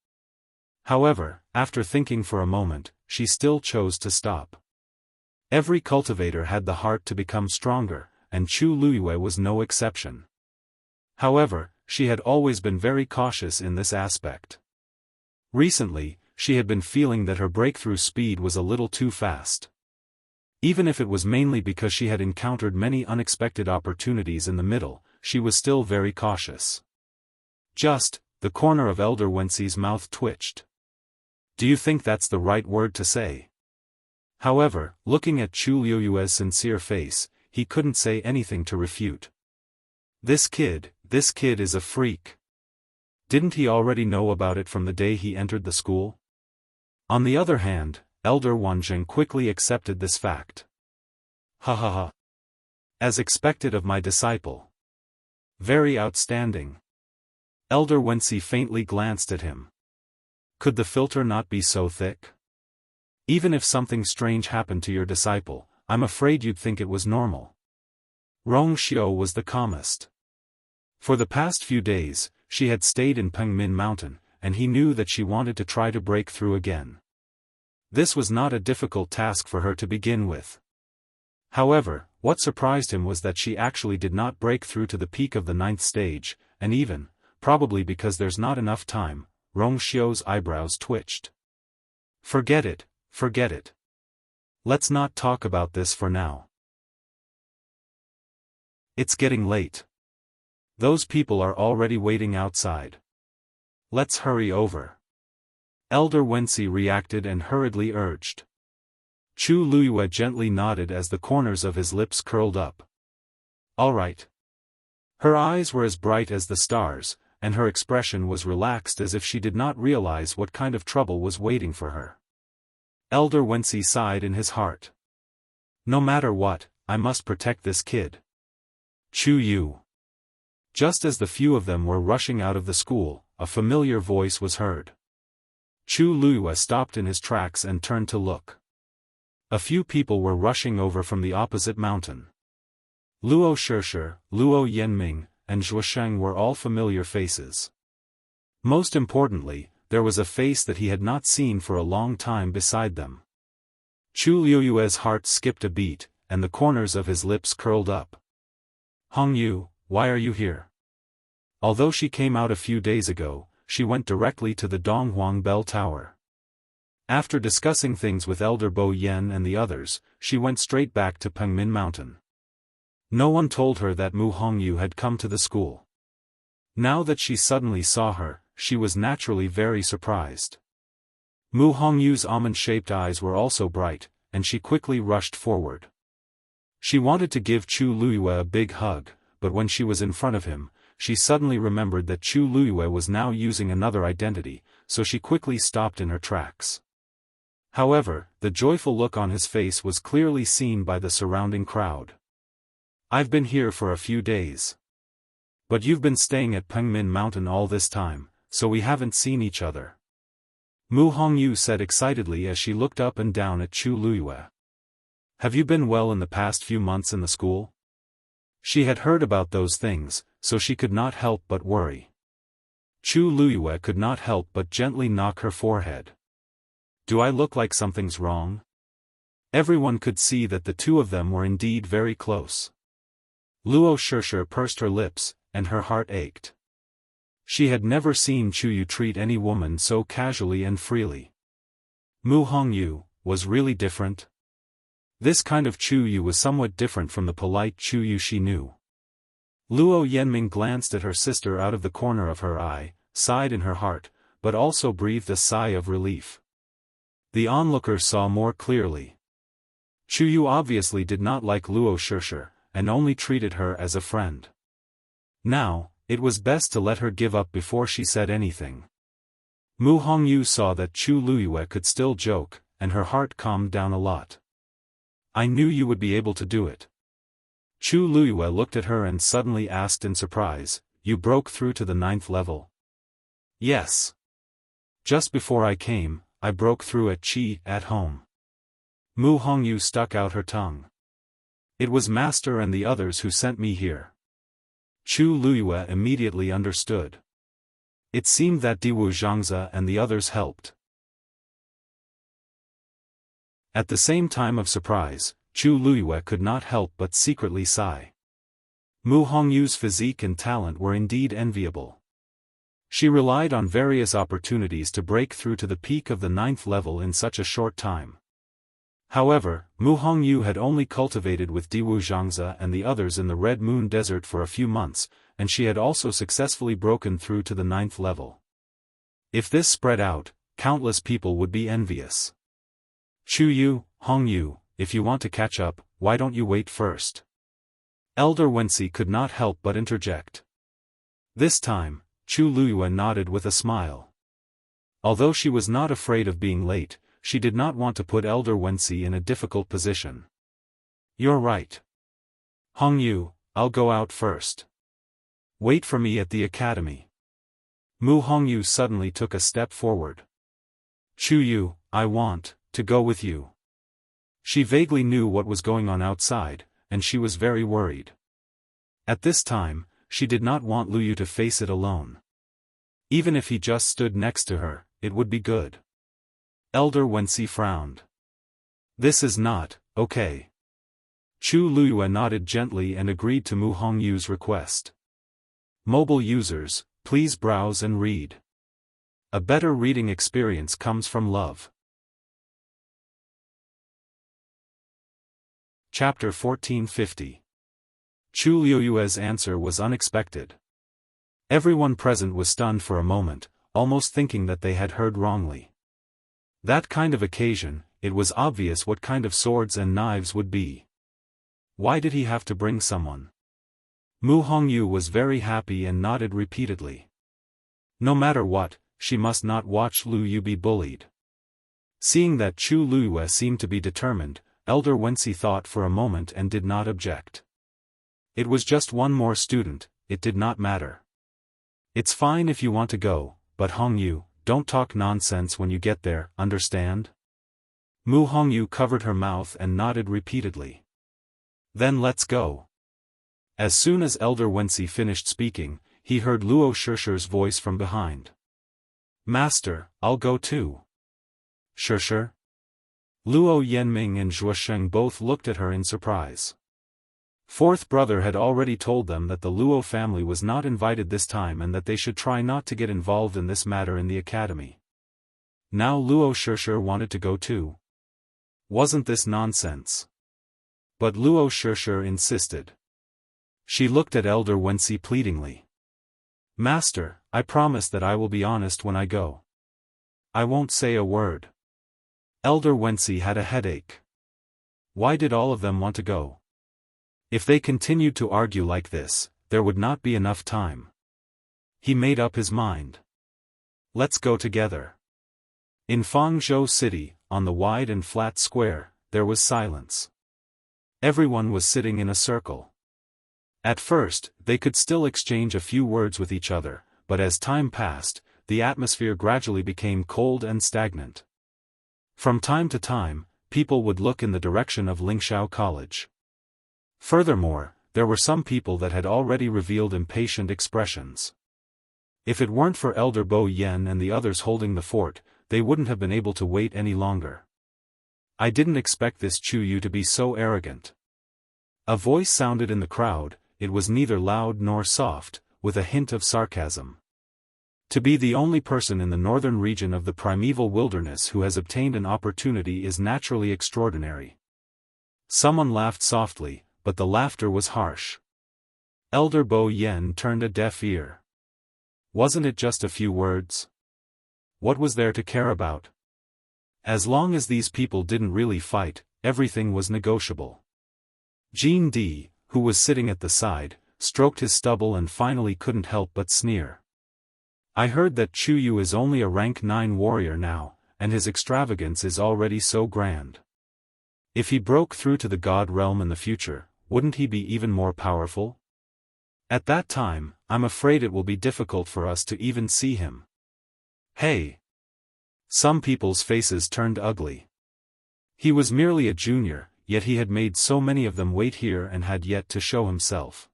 However, after thinking for a moment, she still chose to stop. Every cultivator had the heart to become stronger, and Chu Luyue was no exception. However, she had always been very cautious in this aspect. Recently, she had been feeling that her breakthrough speed was a little too fast. Even if it was mainly because she had encountered many unexpected opportunities in the middle, she was still very cautious. The corner of Elder Wenxi's mouth twitched. Do you think that's the right word to say? However, looking at Chu Luyue's sincere face, he couldn't say anything to refute. This kid is a freak. Didn't he already know about it from the day he entered the school? On the other hand, Elder Wanzheng quickly accepted this fact. Ha ha ha. As expected of my disciple. Very outstanding. Elder Wenxi faintly glanced at him. Could the filter not be so thick? Even if something strange happened to your disciple, I'm afraid you'd think it was normal. Rong Xiao was the calmest. For the past few days, she had stayed in Pengmin Mountain, and he knew that she wanted to try to break through again. This was not a difficult task for her to begin with. However, what surprised him was that she actually did not break through to the peak of the 9th stage, and even, probably because there's not enough time, Rong Xiao's eyebrows twitched. Forget it. Let's not talk about this for now. It's getting late. Those people are already waiting outside. Let's hurry over. Elder Wenxi reacted and hurriedly urged. Chu Luyue gently nodded as the corners of his lips curled up. All right. Her eyes were as bright as the stars, and her expression was relaxed as if she did not realize what kind of trouble was waiting for her. Elder Wenxi sighed in his heart. No matter what, I must protect this kid. Chu Yu. Just as the few of them were rushing out of the school, a familiar voice was heard. Chu Luyue stopped in his tracks and turned to look. A few people were rushing over from the opposite mountain. Luo Shishir, Luo Yanming, and Zhuosheng were all familiar faces. Most importantly, there was a face that he had not seen for a long time beside them. Chu Luyue's heart skipped a beat, and the corners of his lips curled up. Hongyu, why are you here? Although she came out a few days ago, she went directly to the Donghuang Bell Tower. After discussing things with Elder Bo Yen and the others, she went straight back to Pengmin Mountain. No one told her that Mu Hongyu had come to the school. Now that she suddenly saw her, she was naturally very surprised. Mu Hongyu's almond-shaped eyes were also bright, and she quickly rushed forward. She wanted to give Chu Luyue a big hug, but when she was in front of him, she suddenly remembered that Chu Luyue was now using another identity, so she quickly stopped in her tracks. However, the joyful look on his face was clearly seen by the surrounding crowd. I've been here for a few days. But you've been staying at Pengmin Mountain all this time, so we haven't seen each other. Mu Hongyu said excitedly as she looked up and down at Chu Luyue. Have you been well in the past few months in the school? She had heard about those things, so she could not help but worry. Chu Luyue could not help but gently knock her forehead. Do I look like something's wrong? Everyone could see that the two of them were indeed very close. Luo Shishir pursed her lips, and her heart ached. She had never seen Chu Yu treat any woman so casually and freely. Mu Hongyu was really different. This kind of Chu Yu was somewhat different from the polite Chu Yu she knew. Luo Yanming glanced at her sister out of the corner of her eye, sighed in her heart, but also breathed a sigh of relief. The onlookers saw more clearly. Chu Yu obviously did not like Luo Shishir, and only treated her as a friend. Now, it was best to let her give up before she said anything. Mu Hongyu saw that Chu Luyue could still joke, and her heart calmed down a lot. I knew you would be able to do it. Chu Luyue looked at her and suddenly asked in surprise, you broke through to the 9th level? Yes. Just before I came, I broke through at home. Mu Hongyu stuck out her tongue. It was Master and the others who sent me here. Chu Luyue immediately understood. It seemed that Diwu Zhangze and the others helped. At the same time of surprise, Chu Luyue could not help but secretly sigh. Mu Hongyu's physique and talent were indeed enviable. She relied on various opportunities to break through to the peak of the 9th level in such a short time. However, Mu Hongyu had only cultivated with Diwu Zhangze and the others in the Red Moon Desert for a few months, and she had also successfully broken through to the 9th level. If this spread out, countless people would be envious. Chu Hongyu, if you want to catch up, why don't you wait first? Elder Wensi could not help but interject. This time, Chu Luyue nodded with a smile. Although she was not afraid of being late, she did not want to put Elder Wensi in a difficult position. You're right. Hongyu, I'll go out first. Wait for me at the academy. Mu Hongyu suddenly took a step forward. Chu, I want to go with you. She vaguely knew what was going on outside, and she was very worried. At this time, she did not want Luyu to face it alone. Even if he just stood next to her, it would be good. Elder Wensi frowned. This is not okay. Chu Luyue nodded gently and agreed to Mu Hongyu's request. Mobile users, please browse and read. A better reading experience comes from love. Chapter 1450. Chu Luyue's answer was unexpected. Everyone present was stunned for a moment, almost thinking that they had heard wrongly. That kind of occasion, it was obvious what kind of swords and knives would be. Why did he have to bring someone? Mu Hongyu was very happy and nodded repeatedly. No matter what, she must not watch Lu Yu be bullied. Seeing that Chu Luyue seemed to be determined, Elder Wensi thought for a moment and did not object. It was just one more student, it did not matter. It's fine if you want to go, but Hongyu, don't talk nonsense when you get there, understand? Mu Hongyu covered her mouth and nodded repeatedly. Then let's go. As soon as Elder Wensi finished speaking, he heard Luo Shishir's voice from behind. Master, I'll go too. Shishir? Luo Yenming and Zhuosheng both looked at her in surprise. Fourth brother had already told them that the Luo family was not invited this time and that they should try not to get involved in this matter in the academy. Now Luo Shishir wanted to go too. Wasn't this nonsense? But Luo Shishir insisted. She looked at Elder Wensi pleadingly. Master, I promise that I will be honest when I go. I won't say a word. Elder Wensi had a headache. Why did all of them want to go? If they continued to argue like this, there would not be enough time. He made up his mind. Let's go together. In Fangzhou City, on the wide and flat square, there was silence. Everyone was sitting in a circle. At first, they could still exchange a few words with each other, but as time passed, the atmosphere gradually became cold and stagnant. From time to time, people would look in the direction of Lingxiao College. Furthermore, there were some people that had already revealed impatient expressions. If it weren't for Elder Bo Yen and the others holding the fort, they wouldn't have been able to wait any longer. I didn't expect this Chu Yu to be so arrogant. A voice sounded in the crowd, it was neither loud nor soft, with a hint of sarcasm. To be the only person in the northern region of the primeval wilderness who has obtained an opportunity is naturally extraordinary. Someone laughed softly, but the laughter was harsh. Elder Bo Yen turned a deaf ear. Wasn't it just a few words? What was there to care about? As long as these people didn't really fight, everything was negotiable. Jean D, who was sitting at the side, stroked his stubble and finally couldn't help but sneer. I heard that Chu Yu is only a rank 9 warrior now, and his extravagance is already so grand. If he broke through to the God realm in the future, wouldn't he be even more powerful? At that time, I'm afraid it will be difficult for us to even see him. Hey! Some people's faces turned ugly. He was merely a junior, yet he had made so many of them wait here and had yet to show himself.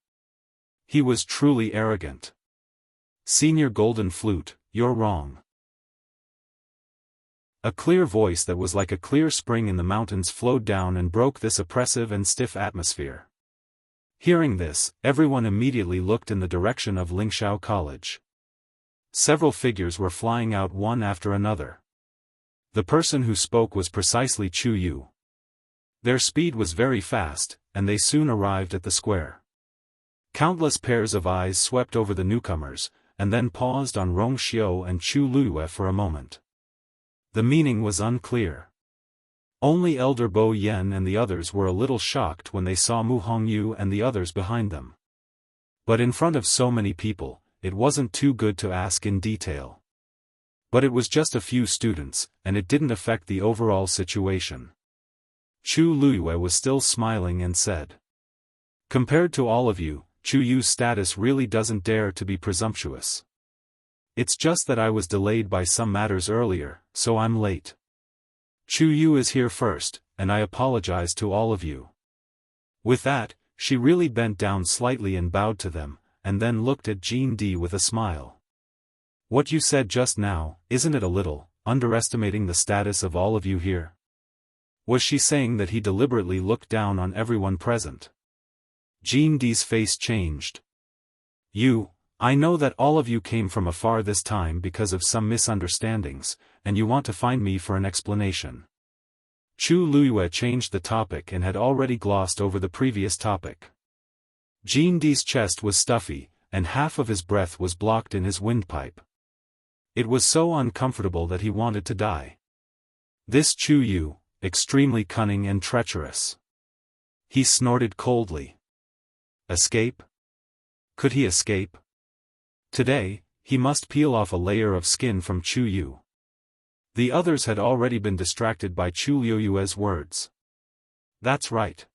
He was truly arrogant. Senior Golden Flute, you're wrong. A clear voice that was like a clear spring in the mountains flowed down and broke this oppressive and stiff atmosphere. Hearing this, everyone immediately looked in the direction of Lingxiao College. Several figures were flying out one after another. The person who spoke was precisely Chu Yu. Their speed was very fast, and they soon arrived at the square. Countless pairs of eyes swept over the newcomers, and then paused on Rong Xiao and Chu Luiyue for a moment. The meaning was unclear. Only Elder Bo Yen and the others were a little shocked when they saw Mu Hongyu and the others behind them. But in front of so many people, it wasn't too good to ask in detail. But it was just a few students, and it didn't affect the overall situation. Chu Luiyue was still smiling and said, "Compared to all of you, Chu Yu's status really doesn't dare to be presumptuous. It's just that I was delayed by some matters earlier, so I'm late. Chu Yu is here first, and I apologize to all of you." With that, she really bent down slightly and bowed to them, and then looked at Jean D with a smile. "What you said just now, isn't it a little underestimating the status of all of you here?" Was she saying that he deliberately looked down on everyone present? Jean D's face changed. I know that all of you came from afar this time because of some misunderstandings, and you want to find me for an explanation." Chu Luiyue changed the topic and had already glossed over the previous topic. Jean D's chest was stuffy, and half of his breath was blocked in his windpipe. It was so uncomfortable that he wanted to die. This Chu Yu, extremely cunning and treacherous. He snorted coldly. Escape? Could he escape? Today, he must peel off a layer of skin from Chu Yu. The others had already been distracted by Chu Luiyue's words. "That's right.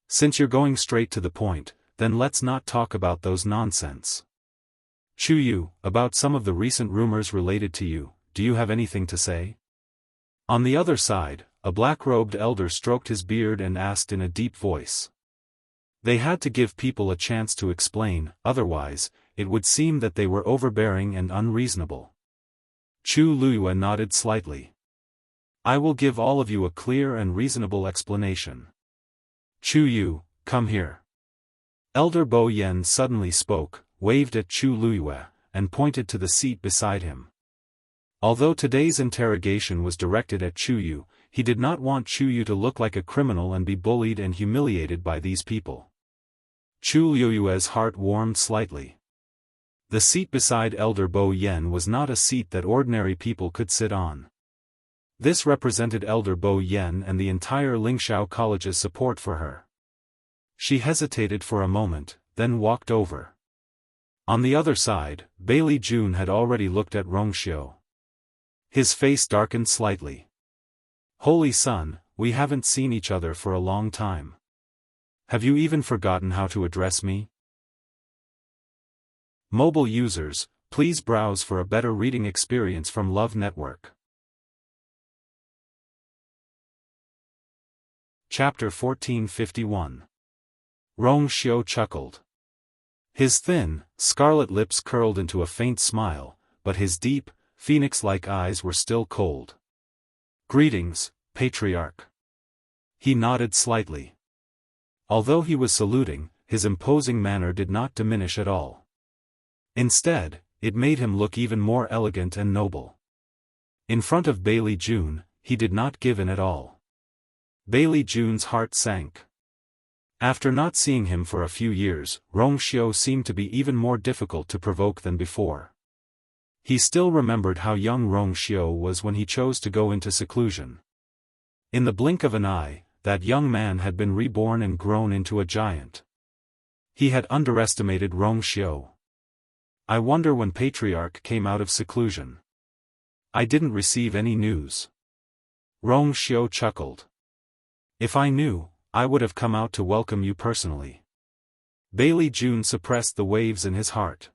Since you're going straight to the point, then let's not talk about those nonsense. Chu Yu, about some of the recent rumors related to you, do you have anything to say?" On the other side, a black-robed elder stroked his beard and asked in a deep voice. They had to give people a chance to explain, otherwise, it would seem that they were overbearing and unreasonable. Chu Luiyue nodded slightly. "I will give all of you a clear and reasonable explanation. Chu Yu, come here." Elder Bo Yen suddenly spoke, waved at Chu Luiyue, and pointed to the seat beside him. Although today's interrogation was directed at Chu Yu, he did not want Chu Yu to look like a criminal and be bullied and humiliated by these people. Chu Luiyue's heart warmed slightly. The seat beside Elder Bo Yen was not a seat that ordinary people could sit on. This represented Elder Bo Yen and the entire Lingxiao College's support for her. She hesitated for a moment, then walked over. On the other side, Bailey Jun had already looked at Rong Xiao. His face darkened slightly. "Holy Sun, we haven't seen each other for a long time. Have you even forgotten how to address me?" Mobile users, please browse for a better reading experience from Love Network. Chapter 1451. Rong Xiao chuckled. His thin, scarlet lips curled into a faint smile, but his deep, phoenix-like eyes were still cold. "Greetings, Patriarch." He nodded slightly. Although he was saluting, his imposing manner did not diminish at all. Instead, it made him look even more elegant and noble. In front of Bailey Jun, he did not give in at all. Bailey Jun's heart sank. After not seeing him for a few years, Rong Xiao seemed to be even more difficult to provoke than before. He still remembered how young Rong Xiao was when he chose to go into seclusion. In the blink of an eye, that young man had been reborn and grown into a giant. He had underestimated Rong Xiao. "I wonder when Patriarch came out of seclusion. I didn't receive any news." Rong Xiao chuckled. "If I knew, I would have come out to welcome you personally." Bailey Jun suppressed the waves in his heart.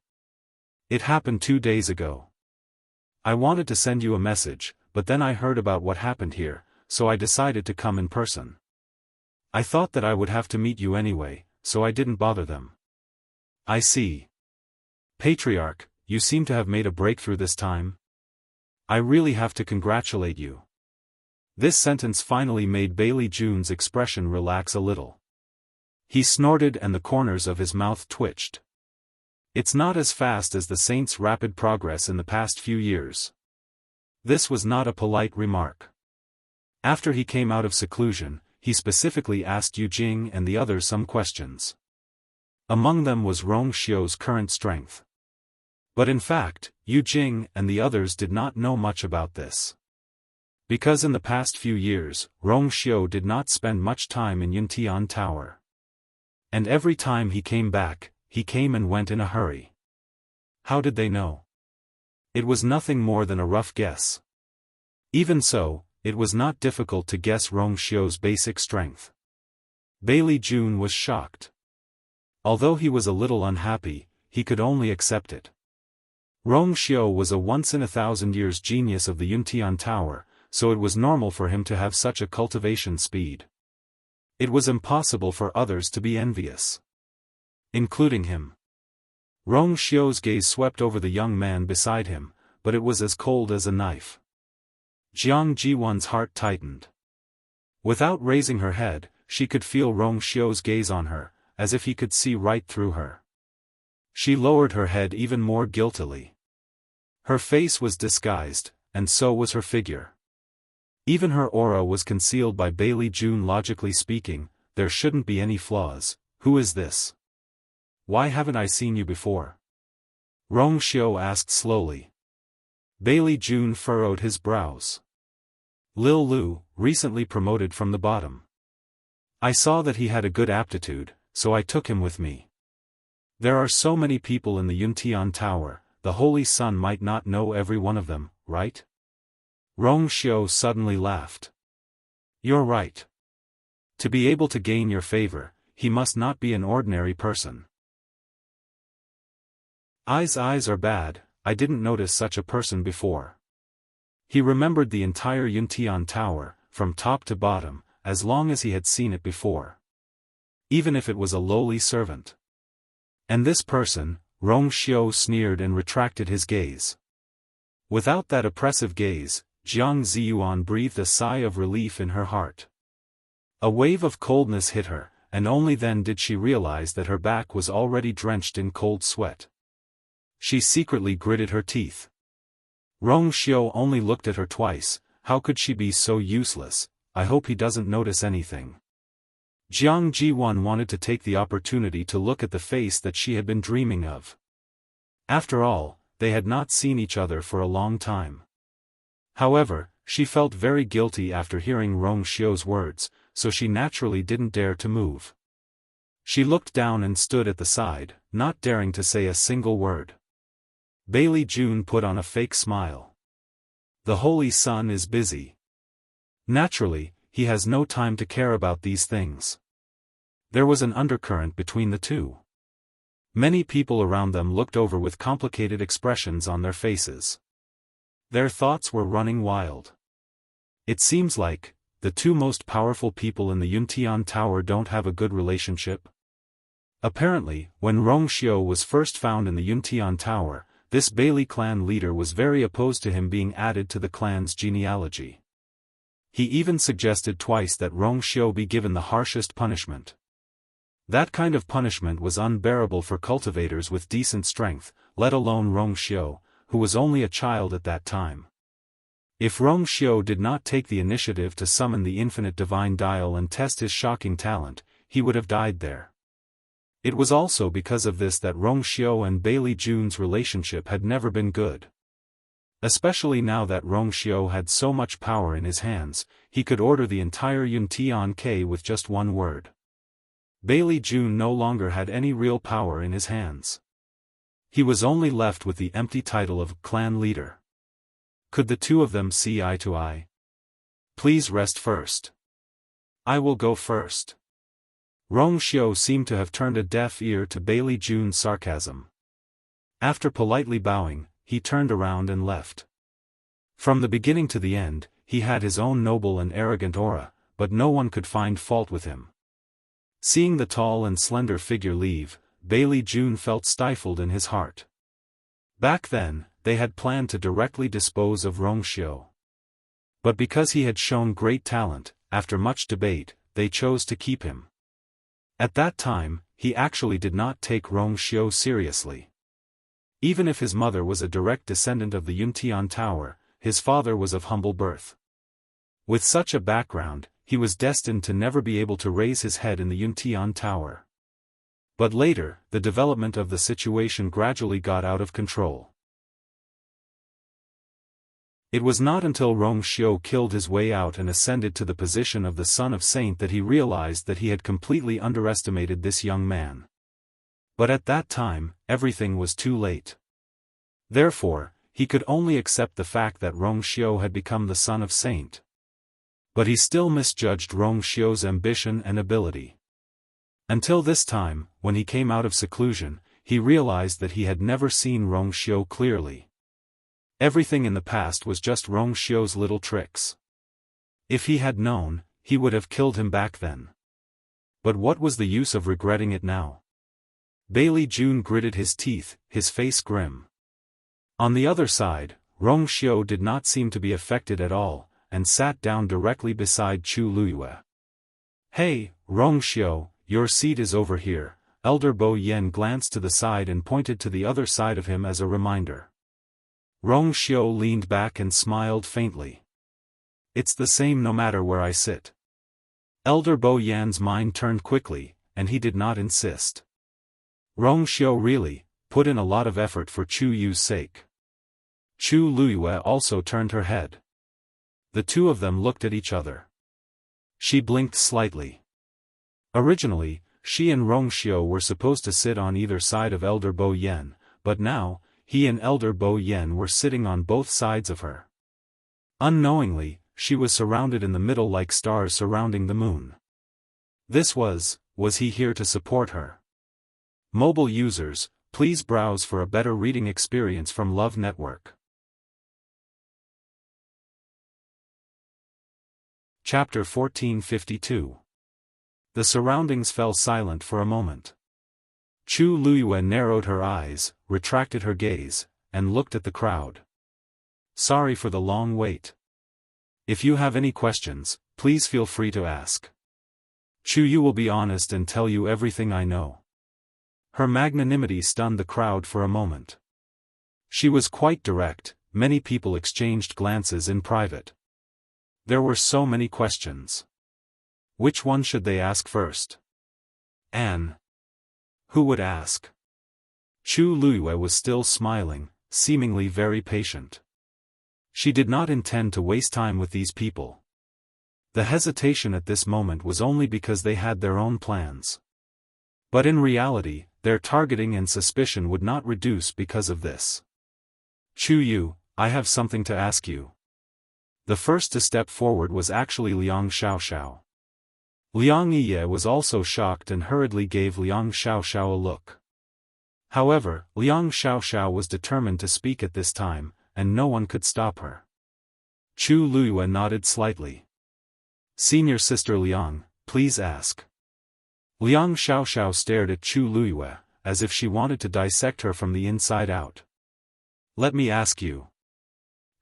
"It happened 2 days ago. I wanted to send you a message, but then I heard about what happened here, so I decided to come in person. I thought that I would have to meet you anyway, so I didn't bother them. I see. Patriarch, you seem to have made a breakthrough this time. I really have to congratulate you. This sentence finally made Bailey June's expression relax a little. He snorted and the corners of his mouth twitched. It's not as fast as the saint's rapid progress in the past few years. This was not a polite remark. After he came out of seclusion, he specifically asked Yu Jing and the others some questions. Among them was Rong Xiu's current strength. But in fact, Yu Jing and the others did not know much about this. Because in the past few years, Rong Xiu did not spend much time in Yuntian Tower. And every time he came back, he came and went in a hurry. How did they know? It was nothing more than a rough guess. Even so, it was not difficult to guess Rong Xiu's basic strength. Bailey June was shocked. Although he was a little unhappy, he could only accept it. Rong Xiu was a once-in-a-thousand-years genius of the Yuntian Tower, so it was normal for him to have such a cultivation speed. It was impossible for others to be envious. Including him. Rong Xiu's gaze swept over the young man beside him, but it was as cold as a knife. Jiang Jiwan's heart tightened. Without raising her head, she could feel Rong Xiu's gaze on her, as if he could see right through her. She lowered her head even more guiltily. Her face was disguised, and so was her figure. Even her aura was concealed by Bailey June. Logically speaking, there shouldn't be any flaws. Who is this? Why haven't I seen you before? Rong Xiu asked slowly. Bailey June furrowed his brows. Lil Lu, recently promoted from the bottom. I saw that he had a good aptitude, so I took him with me. There are so many people in the Yuntian Tower, the Holy Sun might not know every one of them, right? Rong Xiu suddenly laughed. You're right. To be able to gain your favor, he must not be an ordinary person. Eyes are bad, I didn't notice such a person before. He remembered the entire Yuntian Tower, from top to bottom, as long as he had seen it before. Even if it was a lowly servant. And this person, Rong Xiu sneered and retracted his gaze. Without that oppressive gaze, Jiang Ziyuan breathed a sigh of relief in her heart. A wave of coldness hit her, and only then did she realize that her back was already drenched in cold sweat. She secretly gritted her teeth. Rong Xiu only looked at her twice. How could she be so useless? I hope he doesn't notice anything. Jiang Jiwan wanted to take the opportunity to look at the face that she had been dreaming of. After all, they had not seen each other for a long time. However, she felt very guilty after hearing Rong Xiu's words, so she naturally didn't dare to move. She looked down and stood at the side, not daring to say a single word. Bailey June put on a fake smile. The Holy Sun is busy. Naturally, he has no time to care about these things. There was an undercurrent between the two. Many people around them looked over with complicated expressions on their faces. Their thoughts were running wild. It seems like, the two most powerful people in the Yuntian Tower don't have a good relationship. Apparently, when Rong Xiu was first found in the Yuntian Tower, this Bailey clan leader was very opposed to him being added to the clan's genealogy. He even suggested twice that Rong Xiu be given the harshest punishment. That kind of punishment was unbearable for cultivators with decent strength, let alone Rong Xiu, who was only a child at that time. If Rong Xiu did not take the initiative to summon the infinite divine dial and test his shocking talent, he would have died there. It was also because of this that Rong Xiu and Bailey June's relationship had never been good. Especially now that Rong Xiu had so much power in his hands, he could order the entire Yuntian K with just one word. Bailey June no longer had any real power in his hands. He was only left with the empty title of clan leader. Could the two of them see eye to eye? Please rest first. I will go first. Rong Xiu seemed to have turned a deaf ear to Bailey June's sarcasm. After politely bowing, he turned around and left. From the beginning to the end, he had his own noble and arrogant aura, but no one could find fault with him. Seeing the tall and slender figure leave, Bailey June felt stifled in his heart. Back then, they had planned to directly dispose of Rongxiu. But because he had shown great talent, after much debate, they chose to keep him. At that time, he actually did not take Rongxiu seriously. Even if his mother was a direct descendant of the Yuntian Tower, his father was of humble birth. With such a background, he was destined to never be able to raise his head in the Yuntian Tower. But later, the development of the situation gradually got out of control. It was not until Rongxiu killed his way out and ascended to the position of the son of saint that he realized that he had completely underestimated this young man. But at that time, everything was too late. Therefore, he could only accept the fact that Rongxiu had become the son of saint. But he still misjudged Rongxiu's ambition and ability. Until this time, when he came out of seclusion, he realized that he had never seen Rongxiu clearly. Everything in the past was just Rongxiu's little tricks. If he had known, he would have killed him back then. But what was the use of regretting it now? Bailey June gritted his teeth, his face grim. On the other side, Rongxiu did not seem to be affected at all, and sat down directly beside Chu Luyue. "Hey, Rongxiu, your seat is over here." Elder Bo Yen glanced to the side and pointed to the other side of him as a reminder. Rongxiu leaned back and smiled faintly. "It's the same no matter where I sit." Elder Bo Yan's mind turned quickly, and he did not insist. Rongxiu really put in a lot of effort for Chu Yu's sake. Chu Luyue also turned her head. The two of them looked at each other. She blinked slightly. Originally, she and Rongxiu were supposed to sit on either side of Elder Bo Yen, but now, he and Elder Bo Yen were sitting on both sides of her. Unknowingly, she was surrounded in the middle like stars surrounding the moon. Was he here to support her? Mobile users, please browse for a better reading experience from Love Network. Chapter 1452. The surroundings fell silent for a moment. Chu Luyue narrowed her eyes, retracted her gaze, and looked at the crowd. "Sorry for the long wait. If you have any questions, please feel free to ask. Chu Yu will be honest and tell you everything I know." Her magnanimity stunned the crowd for a moment. She was quite direct. Many people exchanged glances in private. There were so many questions. Which one should they ask first? Anne. Who would ask? Chu Luyue was still smiling, seemingly very patient. She did not intend to waste time with these people. The hesitation at this moment was only because they had their own plans. But in reality, their targeting and suspicion would not reduce because of this. "Chu Yu, I have something to ask you." The first to step forward was actually Liang Xiaoxiao. Liang Yiye was also shocked and hurriedly gave Liang Xiaoxiao a look. However, Liang Xiaoxiao was determined to speak at this time, and no one could stop her. Chu Luyue nodded slightly. "Senior Sister Liang, please ask." Liang Xiaoxiao stared at Chu Luyue, as if she wanted to dissect her from the inside out. "Let me ask you.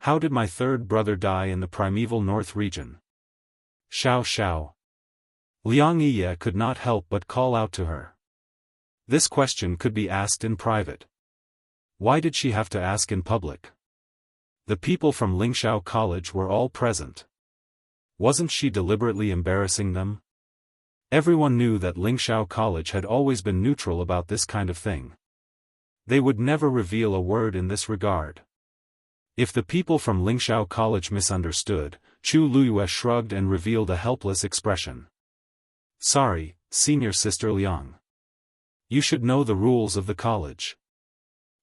How did my third brother die in the primeval north region?" Xiao. Liang Yiye could not help but call out to her. This question could be asked in private. Why did she have to ask in public? The people from Lingxiao College were all present. Wasn't she deliberately embarrassing them? Everyone knew that Lingxiao College had always been neutral about this kind of thing. They would never reveal a word in this regard. If the people from Lingxiao College misunderstood, Chu Luyue shrugged and revealed a helpless expression. "Sorry, Senior Sister Liang. You should know the rules of the college."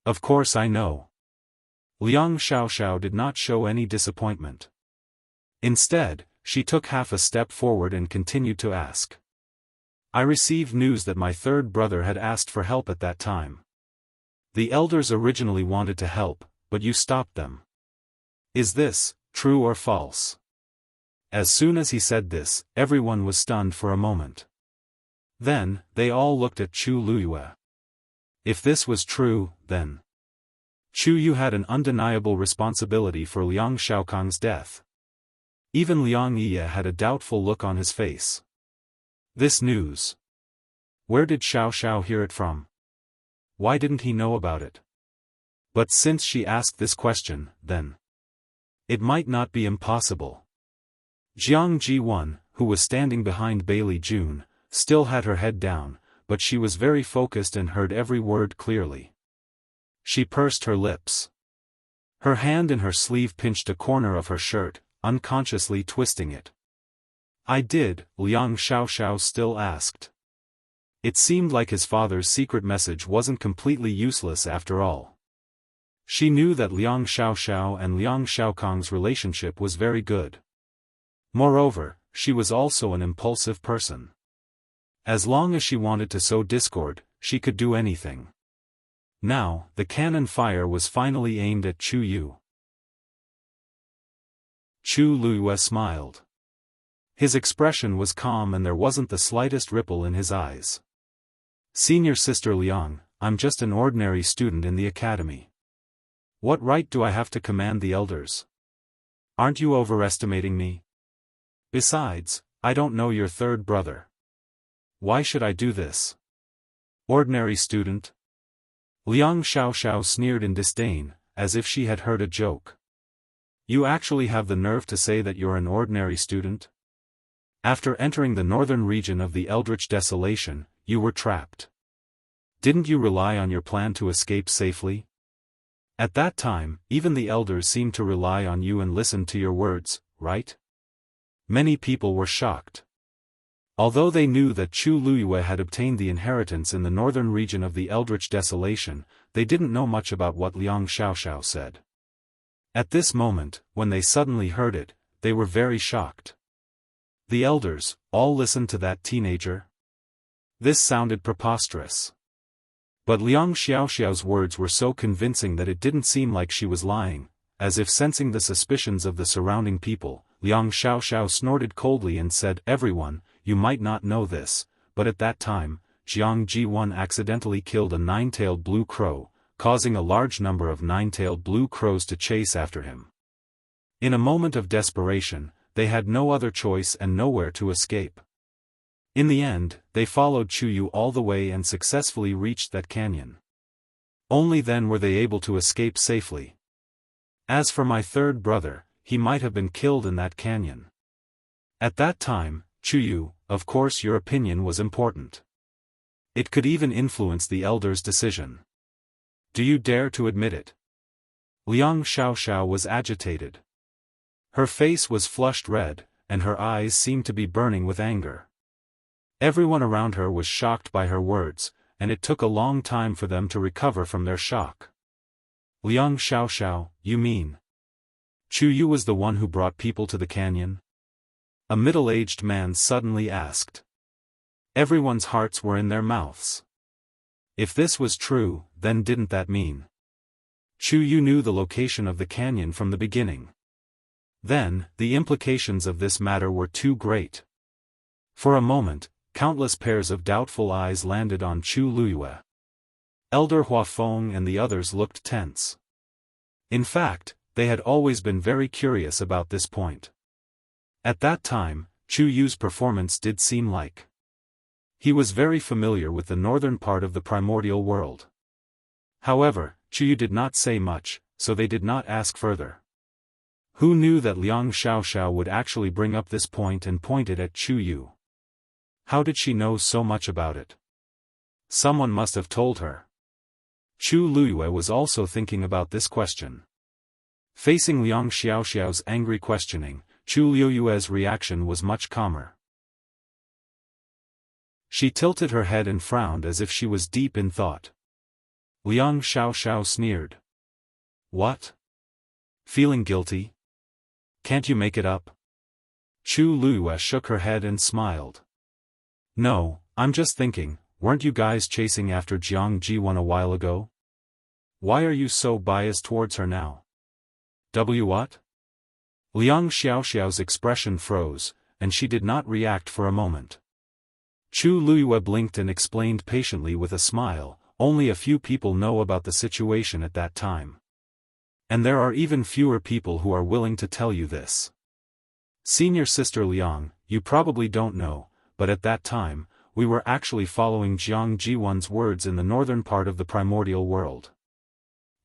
"Of course I know." Liang Xiaoxiao did not show any disappointment. Instead, she took half a step forward and continued to ask. "I received news that my third brother had asked for help at that time. The elders originally wanted to help, but you stopped them. Is this true or false? As soon as he said this, everyone was stunned for a moment. Then, they all looked at Chu Luyue. If this was true, then Chu Yu had an undeniable responsibility for Liang Shaokang's death. Even Liang Ye had a doubtful look on his face. This news. Where did Xiao hear it from? Why didn't he know about it? But since she asked this question, then it might not be impossible. Jiang Ji-1, who was standing behind Bailey Jun, still had her head down, but she was very focused and heard every word clearly. She pursed her lips. Her hand in her sleeve pinched a corner of her shirt, unconsciously twisting it. I did, Liang Xiao still asked. It seemed like his father's secret message wasn't completely useless after all. She knew that Liang Xiao and Liang Shaokang's relationship was very good. Moreover, she was also an impulsive person. As long as she wanted to sow discord, she could do anything. Now, the cannon fire was finally aimed at Chu Yu. Chu Luyue smiled. His expression was calm and there wasn't the slightest ripple in his eyes. Senior Sister Liang, I'm just an ordinary student in the academy. What right do I have to command the elders? Aren't you overestimating me? Besides, I don't know your third brother. Why should I do this? Ordinary student? Liang Xiao sneered in disdain, as if she had heard a joke. You actually have the nerve to say that you're an ordinary student? After entering the northern region of the Eldritch Desolation, you were trapped. Didn't you rely on your plan to escape safely? At that time, even the elders seemed to rely on you and listen to your words, right? Many people were shocked. Although they knew that Chu Luyue had obtained the inheritance in the northern region of the Eldritch Desolation, they didn't know much about what Liang Xiao said. At this moment, when they suddenly heard it, they were very shocked. The elders, all listened to that teenager? This sounded preposterous. But Liang Xiao's words were so convincing that it didn't seem like she was lying. As if sensing the suspicions of the surrounding people, Liang Xiao snorted coldly and said, Everyone, you might not know this, but at that time, Jiang Ji-1 accidentally killed a nine-tailed blue crow, causing a large number of nine-tailed blue crows to chase after him. In a moment of desperation, they had no other choice and nowhere to escape. In the end, they followed Chu Yu all the way and successfully reached that canyon. Only then were they able to escape safely. As for my third brother, he might have been killed in that canyon. At that time, Chu Yu, of course your opinion was important. It could even influence the elders' decision. Do you dare to admit it? Liang Xiao was agitated. Her face was flushed red, and her eyes seemed to be burning with anger. Everyone around her was shocked by her words, and it took a long time for them to recover from their shock. Liang Xiao, you mean? Chu Yu was the one who brought people to the canyon? A middle-aged man suddenly asked. Everyone's hearts were in their mouths. If this was true, then didn't that mean Chu Yu knew the location of the canyon from the beginning? Then, the implications of this matter were too great. For a moment, countless pairs of doubtful eyes landed on Chu Luyue. Elder Huafeng and the others looked tense. In fact, they had always been very curious about this point. At that time, Chu Yu's performance did seem like he was very familiar with the northern part of the primordial world. However, Chu Yu did not say much, so they did not ask further. Who knew that Liang Xiao would actually bring up this point and point it at Chu Yu? How did she know so much about it? Someone must have told her. Chu Luyue was also thinking about this question. Facing Liang Xiao's angry questioning, Chu Luyue's reaction was much calmer. She tilted her head and frowned as if she was deep in thought. Liang Xiao sneered. What? Feeling guilty? Can't you make it up? Chu Luyue shook her head and smiled. No, I'm just thinking, weren't you guys chasing after Jiang Ji-1 a while ago? Why are you so biased towards her now? What? Liang Xiaoxiao's expression froze, and she did not react for a moment. Chu Luyue blinked and explained patiently with a smile, only a few people know about the situation at that time. And there are even fewer people who are willing to tell you this. Senior Sister Liang, you probably don't know, but at that time, we were actually following Jiang Jiwan's words in the northern part of the primordial world.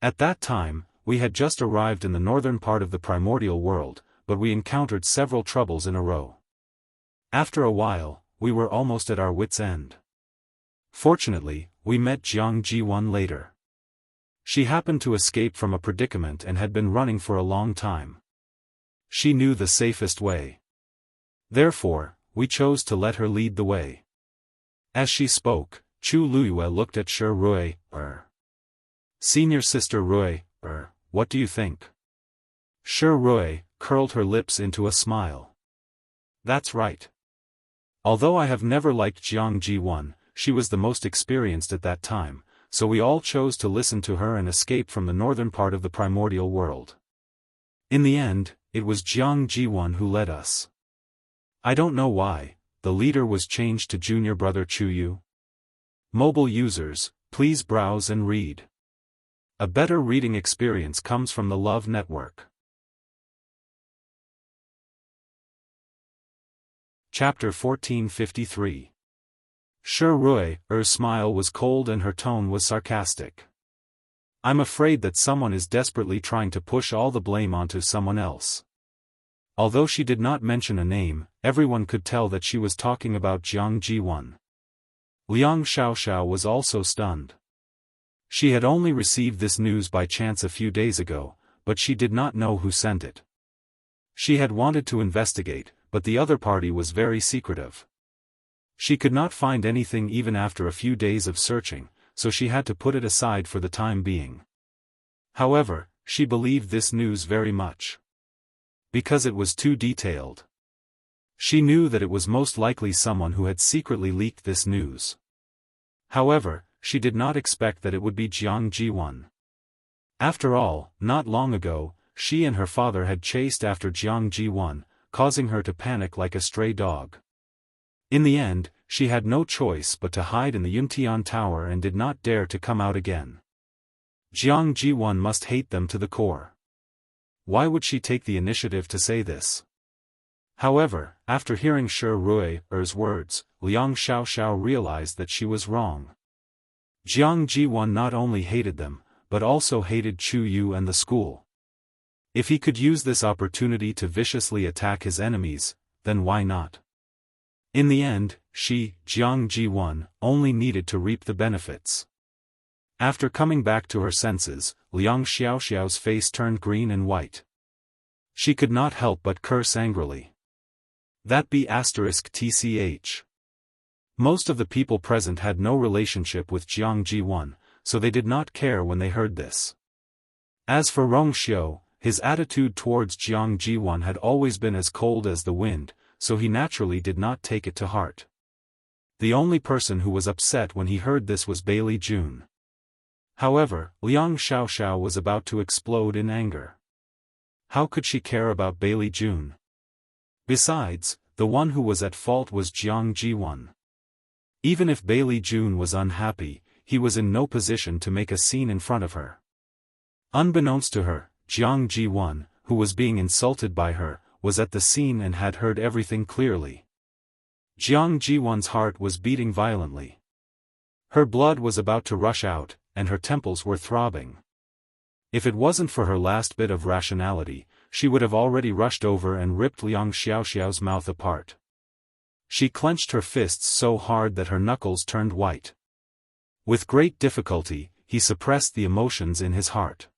At that time, we had just arrived in the northern part of the primordial world, but we encountered several troubles in a row. After a while, we were almost at our wits' end. Fortunately, we met Jiang Jiwan later. She happened to escape from a predicament and had been running for a long time. She knew the safest way. Therefore, we chose to let her lead the way. As she spoke, Chu Luyue looked at Shi Rui. Senior Sister Rui, what do you think? Shi Rui curled her lips into a smile. That's right. Although I have never liked Jiang Jiwan, she was the most experienced at that time, so we all chose to listen to her and escape from the northern part of the primordial world. In the end, it was Jiang Jiwan who led us. I don't know why, the leader was changed to junior brother Chu Yu. Mobile users, please browse and read. A better reading experience comes from the Love Network. Chapter 1453. Shi Rui's smile was cold and her tone was sarcastic. I'm afraid that someone is desperately trying to push all the blame onto someone else. Although she did not mention a name, everyone could tell that she was talking about Jiang Jiwan. Liang Xiaoxiao was also stunned. She had only received this news by chance a few days ago, but she did not know who sent it. She had wanted to investigate, but the other party was very secretive. She could not find anything even after a few days of searching, so she had to put it aside for the time being. However, she believed this news very much. Because it was too detailed. She knew that it was most likely someone who had secretly leaked this news. However, she did not expect that it would be Jiang Jiwan. After all, not long ago, she and her father had chased after Jiang Jiwan, causing her to panic like a stray dog. In the end, she had no choice but to hide in the Yuntian Tower and did not dare to come out again. Jiang Jiwan must hate them to the core. Why would she take the initiative to say this? However, after hearing Shi Rui's words, Liang Xiaoxiao realized that she was wrong. Jiang Jiwan not only hated them, but also hated Chu Yu and the school. If he could use this opportunity to viciously attack his enemies, then why not? In the end, she, Jiang Jiwan, only needed to reap the benefits. After coming back to her senses, Liang Xiaoxiao's face turned green and white. She could not help but curse angrily. That be *tch. Most of the people present had no relationship with Jiang Jiwan, so they did not care when they heard this. As for Rongxiu, his attitude towards Jiang Jiwan had always been as cold as the wind, so he naturally did not take it to heart. The only person who was upset when he heard this was Bailey Jun. However, Liang Xiaoxiao was about to explode in anger. How could she care about Bailey Jun? Besides, the one who was at fault was Jiang Jiwan. Even if Bailey Jun was unhappy, he was in no position to make a scene in front of her. Unbeknownst to her, Jiang Jiwan, who was being insulted by her, was at the scene and had heard everything clearly. Jiang Jiwan's heart was beating violently. Her blood was about to rush out, and her temples were throbbing. If it wasn't for her last bit of rationality, she would have already rushed over and ripped Liang Xiaoxiao's mouth apart. She clenched her fists so hard that her knuckles turned white. With great difficulty, he suppressed the emotions in his heart.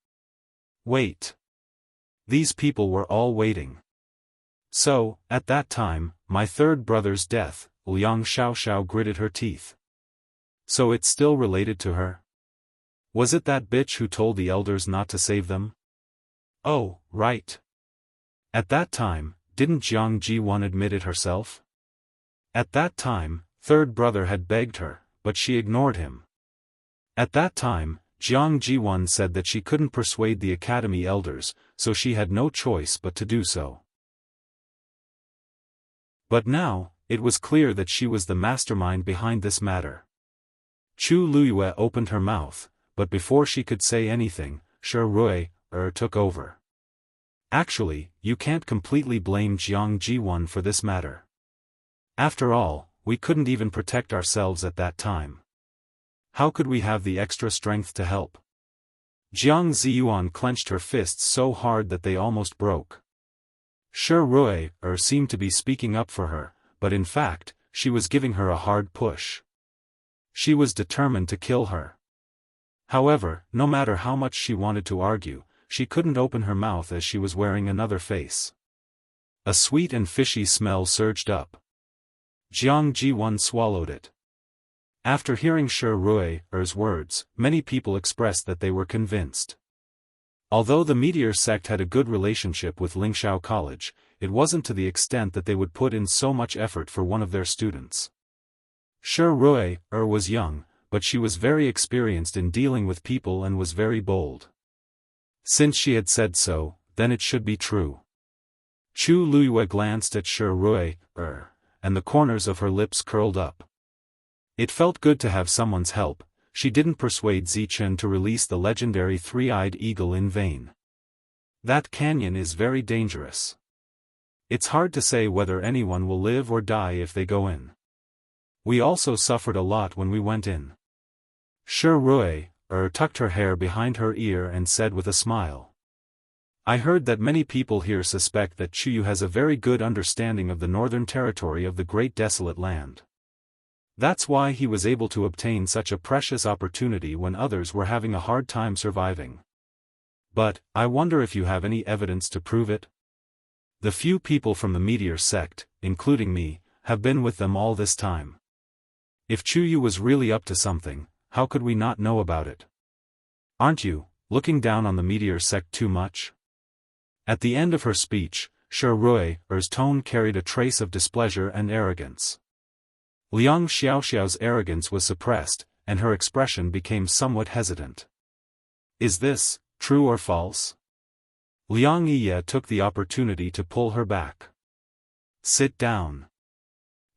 Wait. These people were all waiting. So, at that time, my third brother's death, Liang Xiaoxiao gritted her teeth. So it's still related to her? Was it that bitch who told the elders not to save them? Oh, right. At that time, didn't Jiang Jiwan admit it herself? At that time, third brother had begged her, but she ignored him. At that time, Jiang Jiwan said that she couldn't persuade the academy elders, so she had no choice but to do so. But now, it was clear that she was the mastermind behind this matter. Chu Luyue opened her mouth, but before she could say anything, Shi Rui took over. Actually, you can't completely blame Jiang Jiwan for this matter. After all, we couldn't even protect ourselves at that time. How could we have the extra strength to help? Jiang Ziyuan clenched her fists so hard that they almost broke. Shi Rui seemed to be speaking up for her, but in fact, she was giving her a hard push. She was determined to kill her. However, no matter how much she wanted to argue, she couldn't open her mouth as she was wearing another face. A sweet and fishy smell surged up. Jiang Jiwan swallowed it. After hearing Shi Rui's words, many people expressed that they were convinced. Although the Meteor sect had a good relationship with Lingxiao College, it wasn't to the extent that they would put in so much effort for one of their students. Shi Rui was young, but she was very experienced in dealing with people and was very bold. Since she had said so, then it should be true. Chu Luyue glanced at Shi Rui, and the corners of her lips curled up. It felt good to have someone's help. She didn't persuade Zichen to release the legendary three-eyed eagle in vain. That canyon is very dangerous. It's hard to say whether anyone will live or die if they go in. We also suffered a lot when we went in. Shi Rui tucked her hair behind her ear and said with a smile. I heard that many people here suspect that Chuyu has a very good understanding of the northern territory of the Great Desolate Land. That's why he was able to obtain such a precious opportunity when others were having a hard time surviving. But, I wonder if you have any evidence to prove it? The few people from the Meteor sect, including me, have been with them all this time. If Chuyu was really up to something, how could we not know about it? Aren't you looking down on the Meteor sect too much? At the end of her speech, Shi Rui's tone carried a trace of displeasure and arrogance. Liang Xiaoxiao's arrogance was suppressed, and her expression became somewhat hesitant. Is this true or false? Liang Yiye took the opportunity to pull her back. Sit down.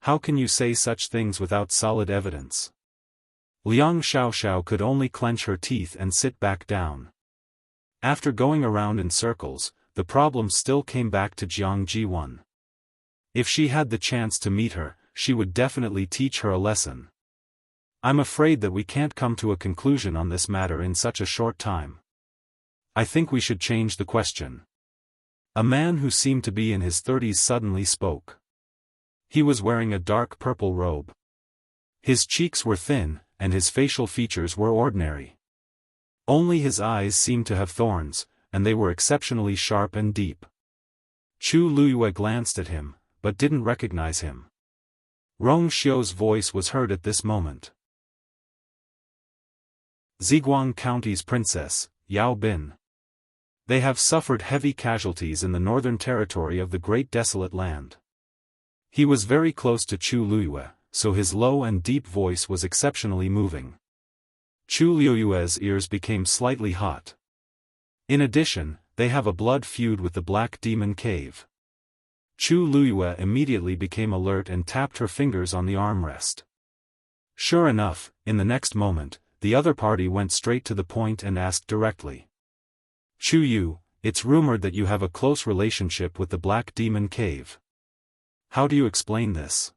How can you say such things without solid evidence? Liang Xiaoxiao could only clench her teeth and sit back down. After going around in circles, the problem still came back to Jiang Jiwan. If she had the chance to meet her, she would definitely teach her a lesson. I'm afraid that we can't come to a conclusion on this matter in such a short time. I think we should change the question. A man who seemed to be in his 30s suddenly spoke. He was wearing a dark purple robe. His cheeks were thin, and his facial features were ordinary. Only his eyes seemed to have thorns, and they were exceptionally sharp and deep. Chu Luyue glanced at him, but didn't recognize him. Rong Xiu's voice was heard at this moment. Ziguang County's princess, Yao Bin. They have suffered heavy casualties in the northern territory of the Great Desolate Land. He was very close to Chu Luyue, so his low and deep voice was exceptionally moving. Chu Luyue's ears became slightly hot. In addition, they have a blood feud with the Black Demon Cave. Chu Luyue immediately became alert and tapped her fingers on the armrest. Sure enough, in the next moment, the other party went straight to the point and asked directly. Chu Yu, it's rumored that you have a close relationship with the Black Demon Cave. How do you explain this?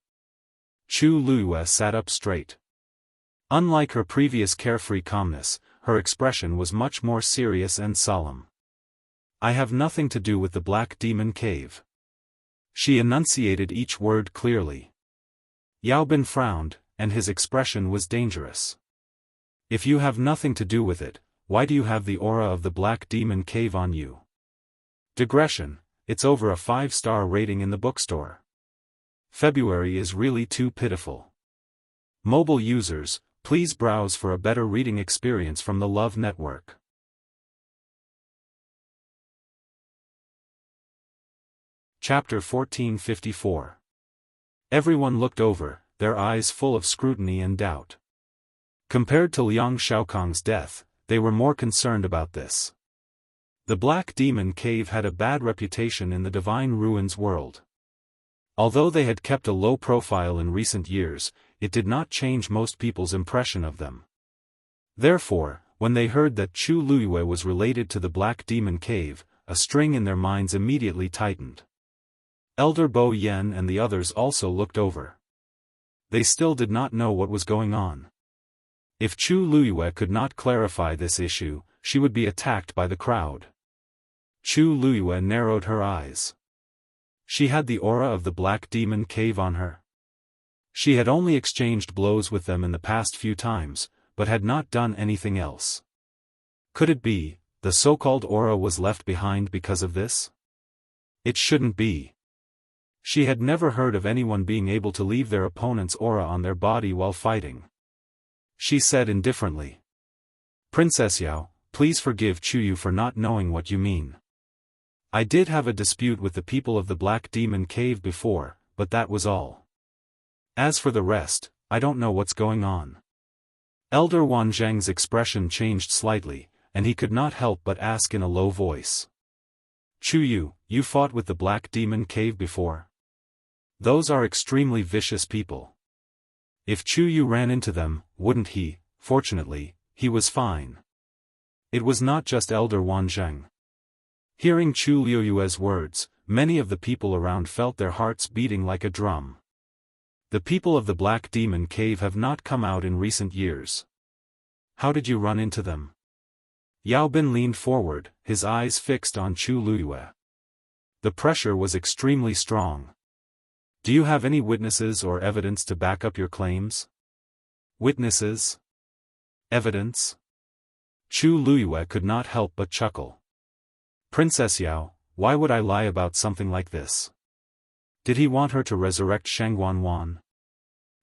Chu Luyue sat up straight. Unlike her previous carefree calmness, her expression was much more serious and solemn. I have nothing to do with the Black Demon Cave. She enunciated each word clearly. Yao Bin frowned, and his expression was dangerous. If you have nothing to do with it, why do you have the aura of the Black Demon Cave on you? Digression, it's over a 5-star rating in the bookstore. February is really too pitiful. Mobile users, please browse for a better reading experience from the Love Network. Chapter 1454. Everyone looked over, their eyes full of scrutiny and doubt. Compared to Liang Xiaokang's death, they were more concerned about this. The Black Demon Cave had a bad reputation in the Divine Ruins world. Although they had kept a low profile in recent years, it did not change most people's impression of them. Therefore, when they heard that Chu Luiyue was related to the Black Demon Cave, a string in their minds immediately tightened. Elder Bo Yen and the others also looked over. They still did not know what was going on. If Chu Luiyue could not clarify this issue, she would be attacked by the crowd. Chu Luiyue narrowed her eyes. She had the aura of the Black Demon Cave on her. She had only exchanged blows with them in the past few times, but had not done anything else. Could it be, the so-called aura was left behind because of this? It shouldn't be. She had never heard of anyone being able to leave their opponent's aura on their body while fighting. She said indifferently. Princess Yao, please forgive Chuyu for not knowing what you mean. I did have a dispute with the people of the Black Demon Cave before, but that was all. As for the rest, I don't know what's going on. Elder Wan Zheng's expression changed slightly, and he could not help but ask in a low voice. Chuyu, you fought with the Black Demon Cave before? Those are extremely vicious people. If Chuyu ran into them, wouldn't he? Fortunately, he was fine. It was not just Elder Wan Zheng. Hearing Chu Luiyue's words, many of the people around felt their hearts beating like a drum. The people of the Black Demon Cave have not come out in recent years. How did you run into them? Yao Bin leaned forward, his eyes fixed on Chu Luiyue. The pressure was extremely strong. Do you have any witnesses or evidence to back up your claims? Witnesses? Evidence? Chu Luiyue could not help but chuckle. Princess Yao, why would I lie about something like this? Did he want her to resurrect Shangguan Wan?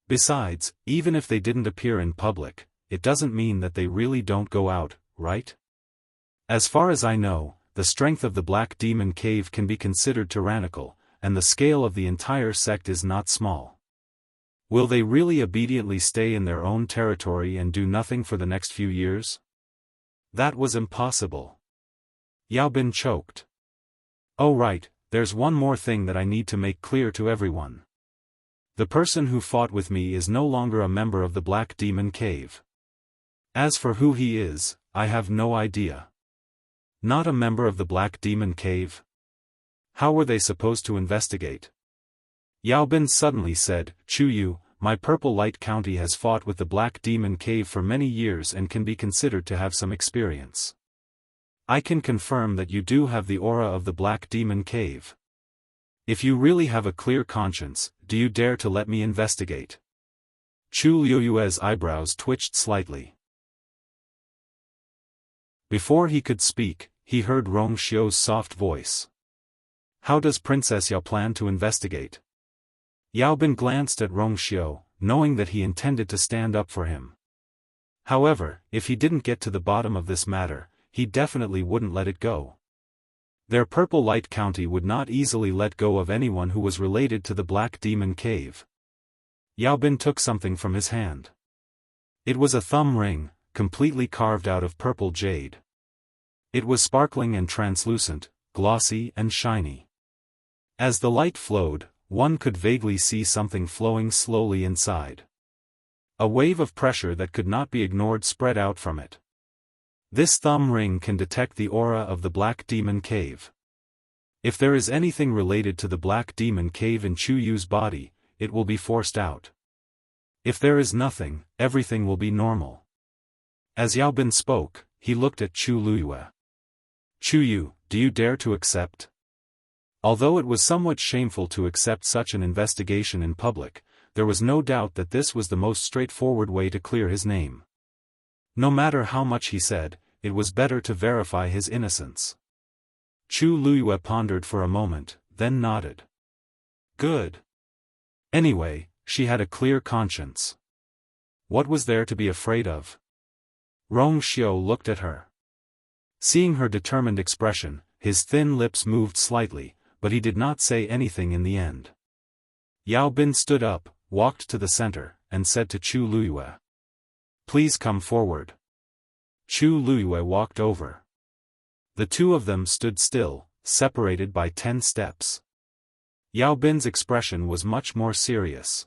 Besides, even if they didn't appear in public, it doesn't mean that they really don't go out, right? As far as I know, the strength of the Black Demon Cave can be considered tyrannical, and the scale of the entire sect is not small. Will they really obediently stay in their own territory and do nothing for the next few years? That was impossible. Yao Bin choked. Oh right, there's one more thing that I need to make clear to everyone. The person who fought with me is no longer a member of the Black Demon Cave. As for who he is, I have no idea. Not a member of the Black Demon Cave? How were they supposed to investigate? Yao Bin suddenly said, Chuyu, my Purple Light County has fought with the Black Demon Cave for many years and can be considered to have some experience. I can confirm that you do have the aura of the Black Demon Cave. If you really have a clear conscience, do you dare to let me investigate? Chu Luiyue's eyebrows twitched slightly. Before he could speak, he heard Rong Xiu's soft voice. How does Princess Yao plan to investigate? Yao Bin glanced at Rong Xiu, knowing that he intended to stand up for him. However, if he didn't get to the bottom of this matter, he definitely wouldn't let it go. Their Purple Light County would not easily let go of anyone who was related to the Black Demon Cave. Yao Bin took something from his hand. It was a thumb ring, completely carved out of purple jade. It was sparkling and translucent, glossy and shiny. As the light flowed, one could vaguely see something flowing slowly inside. A wave of pressure that could not be ignored spread out from it. This thumb ring can detect the aura of the Black Demon Cave. If there is anything related to the Black Demon Cave in Chuyu's body, it will be forced out. If there is nothing, everything will be normal. As Yao Bin spoke, he looked at Chu Luiyue. Chuyu, do you dare to accept? Although it was somewhat shameful to accept such an investigation in public, there was no doubt that this was the most straightforward way to clear his name. No matter how much he said, it was better to verify his innocence. Chu Luiyue pondered for a moment, then nodded. Good. Anyway, she had a clear conscience. What was there to be afraid of? Rong Xiu looked at her. Seeing her determined expression, his thin lips moved slightly, but he did not say anything in the end. Yao Bin stood up, walked to the center, and said to Chu Luiyue. Please come forward. Chu Luiyue walked over. The two of them stood still, separated by 10 steps. Yao Bin's expression was much more serious.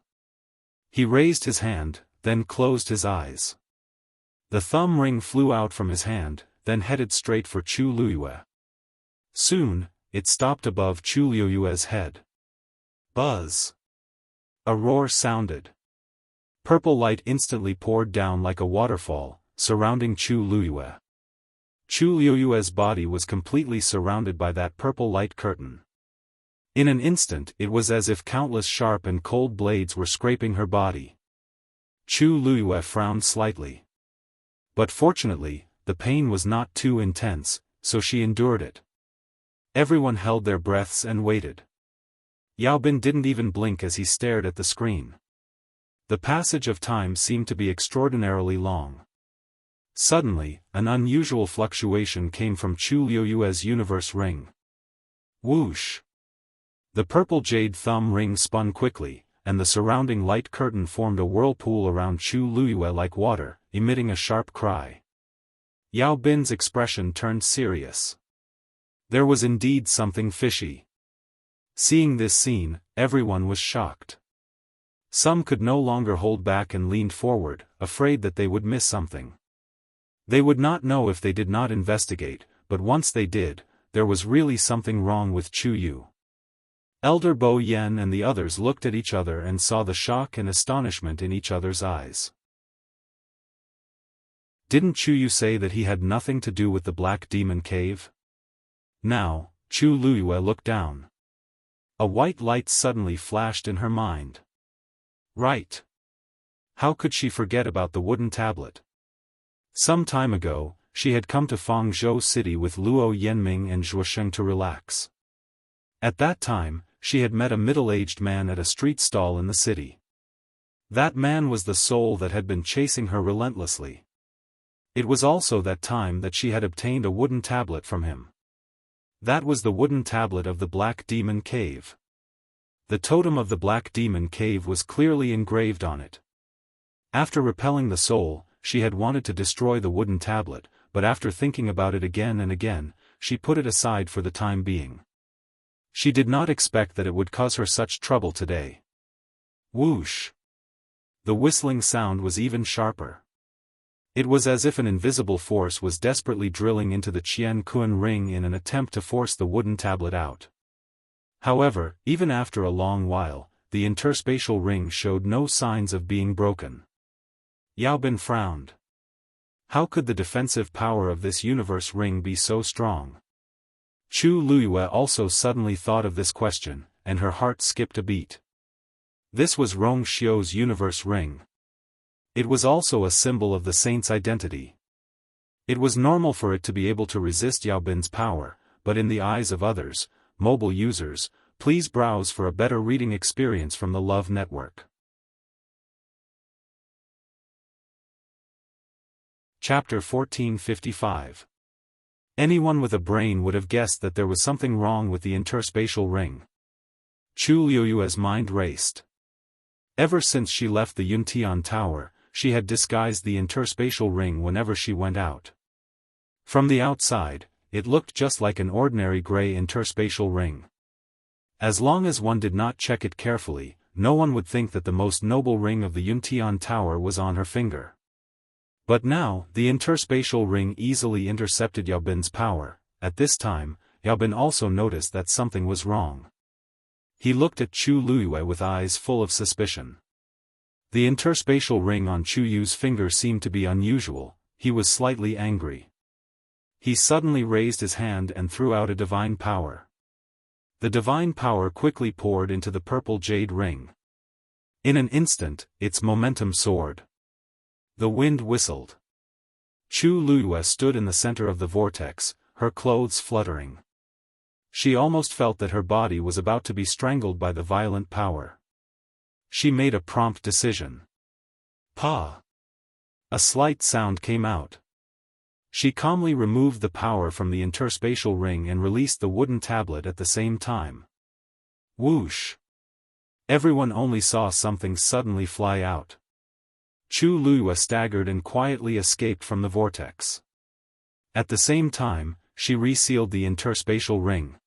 He raised his hand, then closed his eyes. The thumb ring flew out from his hand, then headed straight for Chu Liyue. Soon, it stopped above Chu Liyue's head. Buzz! A roar sounded. Purple light instantly poured down like a waterfall, surrounding Chu Liyue. Chu Liyue's body was completely surrounded by that purple light curtain. In an instant it was as if countless sharp and cold blades were scraping her body. Chu Liyue frowned slightly. But fortunately, the pain was not too intense, so she endured it. Everyone held their breaths and waited. Yao Bin didn't even blink as he stared at the screen. The passage of time seemed to be extraordinarily long. Suddenly, an unusual fluctuation came from Chu Liyue's universe ring. Whoosh! The purple jade thumb ring spun quickly, and the surrounding light curtain formed a whirlpool around Chu Liyue like water, emitting a sharp cry. Yao Bin's expression turned serious. There was indeed something fishy. Seeing this scene, everyone was shocked. Some could no longer hold back and leaned forward, afraid that they would miss something. They would not know if they did not investigate, but once they did, there was really something wrong with Chu Yu. Elder Bo Yen and the others looked at each other and saw the shock and astonishment in each other's eyes. Didn't Chu Yu say that he had nothing to do with the Black Demon Cave? Now, Chu Liyue looked down. A white light suddenly flashed in her mind. Right. How could she forget about the wooden tablet? Some time ago, she had come to Fangzhou City with Luo Yanming and Zhuosheng to relax. At that time, she had met a middle-aged man at a street stall in the city. That man was the soul that had been chasing her relentlessly. It was also that time that she had obtained a wooden tablet from him. That was the wooden tablet of the Black Demon Cave. The totem of the Black Demon Cave was clearly engraved on it. After repelling the soul, she had wanted to destroy the wooden tablet, but after thinking about it again and again, she put it aside for the time being. She did not expect that it would cause her such trouble today. Whoosh! The whistling sound was even sharper. It was as if an invisible force was desperately drilling into the Qian Kun ring in an attempt to force the wooden tablet out. However, even after a long while, the interspatial ring showed no signs of being broken. Yao Bin frowned. How could the defensive power of this universe ring be so strong? Chu Liyue also suddenly thought of this question, and her heart skipped a beat. This was Rong Xiu's universe ring. It was also a symbol of the saint's identity. It was normal for it to be able to resist Yao Bin's power, but in the eyes of others, mobile users, please browse for a better reading experience from the Love Network. Chapter 1455. Anyone with a brain would have guessed that there was something wrong with the interspatial ring. Chu Liyue's mind raced. Ever since she left the Yuntian Tower, she had disguised the interspatial ring whenever she went out. From the outside, it looked just like an ordinary gray interspatial ring. As long as one did not check it carefully, no one would think that the most noble ring of the Yuntian Tower was on her finger. But now, the interspatial ring easily intercepted Yao Bin's power. At this time, Yao Bin also noticed that something was wrong. He looked at Chu Liyue with eyes full of suspicion. The interspatial ring on Chu Yu's finger seemed to be unusual. He was slightly angry. He suddenly raised his hand and threw out a divine power. The divine power quickly poured into the purple jade ring. In an instant, its momentum soared. The wind whistled. Chu Liyue stood in the center of the vortex, her clothes fluttering. She almost felt that her body was about to be strangled by the violent power. She made a prompt decision. Pa! A slight sound came out. She calmly removed the power from the interspatial ring and released the wooden tablet at the same time. Whoosh! Everyone only saw something suddenly fly out. Chu Liyue staggered and quietly escaped from the vortex. At the same time, she resealed the interspatial ring.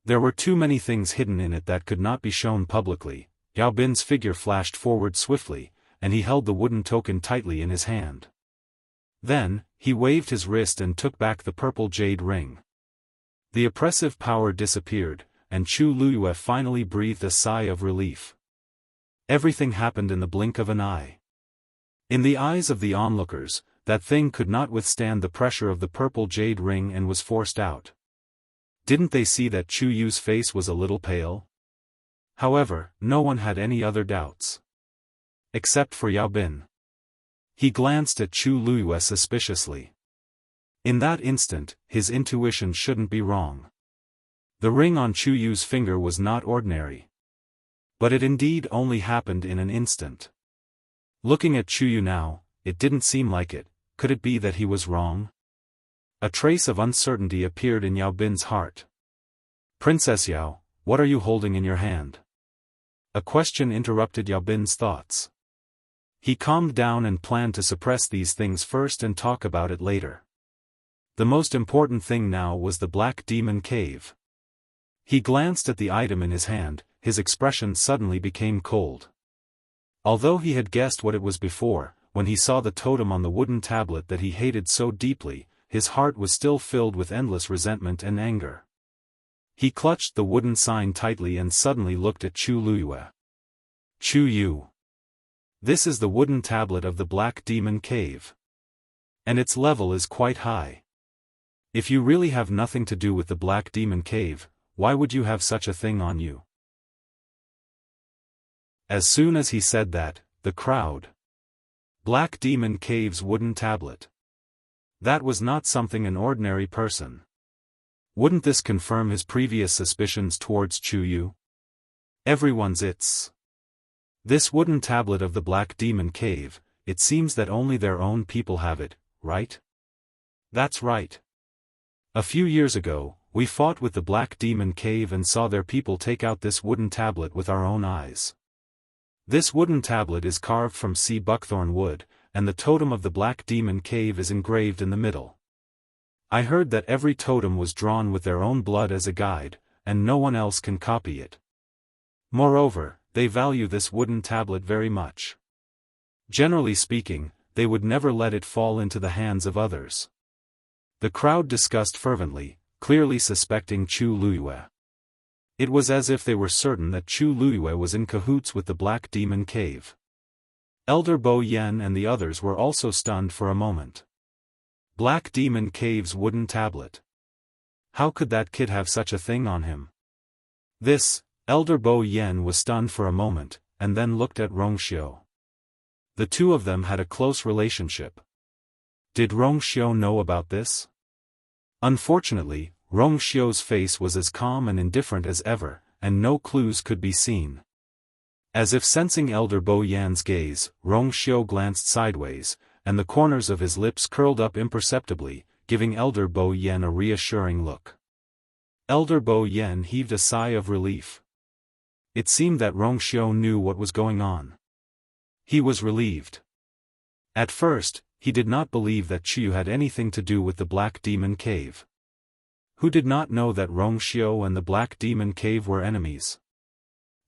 There were too many things hidden in it that could not be shown publicly. Yao Bin's figure flashed forward swiftly, and he held the wooden token tightly in his hand. Then, he waved his wrist and took back the purple jade ring. The oppressive power disappeared, and Chu Luyue finally breathed a sigh of relief. Everything happened in the blink of an eye. In the eyes of the onlookers, that thing could not withstand the pressure of the purple jade ring and was forced out. Didn't they see that Chu Yu's face was a little pale? However, no one had any other doubts. Except for Yao Bin. He glanced at Chu Luyue suspiciously. In that instant, his intuition shouldn't be wrong. The ring on Chu Yu's finger was not ordinary. But it indeed only happened in an instant. Looking at Chu Yu now, it didn't seem like it. Could it be that he was wrong? A trace of uncertainty appeared in Yao Bin's heart. Princess Yao, what are you holding in your hand? A question interrupted Yao Bin's thoughts. He calmed down and planned to suppress these things first and talk about it later. The most important thing now was the Black Demon Cave. He glanced at the item in his hand, his expression suddenly became cold. Although he had guessed what it was before, when he saw the totem on the wooden tablet that he hated so deeply, his heart was still filled with endless resentment and anger. He clutched the wooden sign tightly and suddenly looked at Chu Luyue. Chu Yu. This is the wooden tablet of the Black Demon Cave. And its level is quite high. If you really have nothing to do with the Black Demon Cave, why would you have such a thing on you? As soon as he said that, the crowd. Black Demon Cave's wooden tablet. That was not something an ordinary person. Wouldn't this confirm his previous suspicions towards Chu Yu? Everyone's it's. This wooden tablet of the Black Demon Cave, it seems that only their own people have it, right? That's right. A few years ago, we fought with the Black Demon Cave and saw their people take out this wooden tablet with our own eyes. This wooden tablet is carved from sea buckthorn wood, and the totem of the Black Demon Cave is engraved in the middle. I heard that every totem was drawn with their own blood as a guide, and no one else can copy it. Moreover, they value this wooden tablet very much. Generally speaking, they would never let it fall into the hands of others. The crowd discussed fervently, clearly suspecting Chu Luyue. It was as if they were certain that Chu Luyue was in cahoots with the Black Demon Cave. Elder Bo Yen and the others were also stunned for a moment. Black Demon Cave's wooden tablet. How could that kid have such a thing on him? Elder Bo Yen was stunned for a moment, and then looked at Rongxiu. The two of them had a close relationship. Did Rongxiu know about this? Unfortunately, Rongxiu's face was as calm and indifferent as ever, and no clues could be seen. As if sensing Elder Bo Yan's gaze, Rongxiu glanced sideways, and the corners of his lips curled up imperceptibly, giving Elder Bo Yan a reassuring look. Elder Bo Yan heaved a sigh of relief. It seemed that Rongxiu knew what was going on. He was relieved. At first, he did not believe that Chu had anything to do with the Black Demon Cave. Who did not know that Rongxiu and the Black Demon Cave were enemies?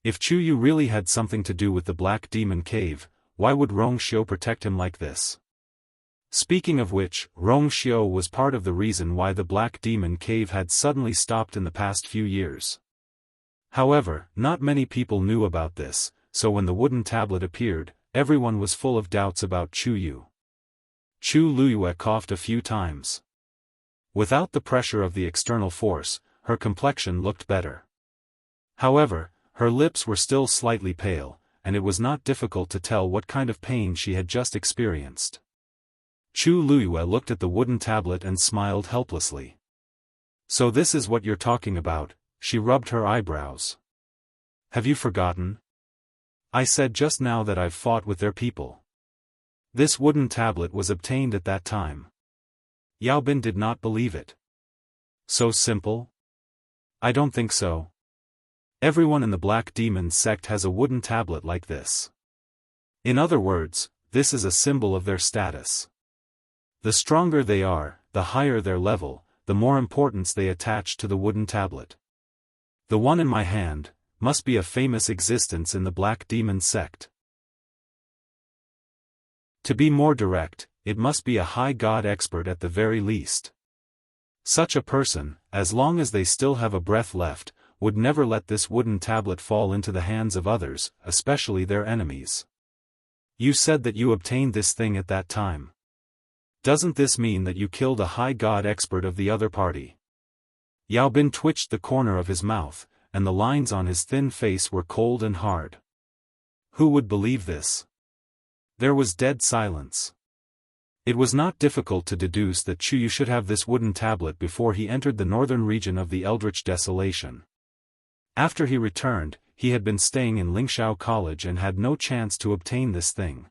If Chu Yu really had something to do with the Black Demon Cave, why would Rongxiu protect him like this? Speaking of which, Rongxiu was part of the reason why the Black Demon Cave had suddenly stopped in the past few years. However, not many people knew about this, so when the wooden tablet appeared, everyone was full of doubts about Chu Yu. Chu Luyue coughed a few times. Without the pressure of the external force, her complexion looked better. However, her lips were still slightly pale, and it was not difficult to tell what kind of pain she had just experienced. Chu Luyue looked at the wooden tablet and smiled helplessly. So this is what you're talking about, she rubbed her eyebrows. Have you forgotten? I said just now that I've fought with their people. This wooden tablet was obtained at that time. Yao Bin did not believe it. So simple? I don't think so. Everyone in the Black Demon sect has a wooden tablet like this. In other words, this is a symbol of their status. The stronger they are, the higher their level, the more importance they attach to the wooden tablet. The one in my hand must be a famous existence in the Black Demon sect. To be more direct, it must be a high god expert at the very least. Such a person, as long as they still have a breath left, would never let this wooden tablet fall into the hands of others, especially their enemies. You said that you obtained this thing at that time. Doesn't this mean that you killed a high god expert of the other party? Yao Bin twitched the corner of his mouth, and the lines on his thin face were cold and hard. Who would believe this? There was dead silence. It was not difficult to deduce that Chu Yu should have this wooden tablet before he entered the northern region of the Eldritch Desolation. After he returned, he had been staying in Lingxiao College and had no chance to obtain this thing.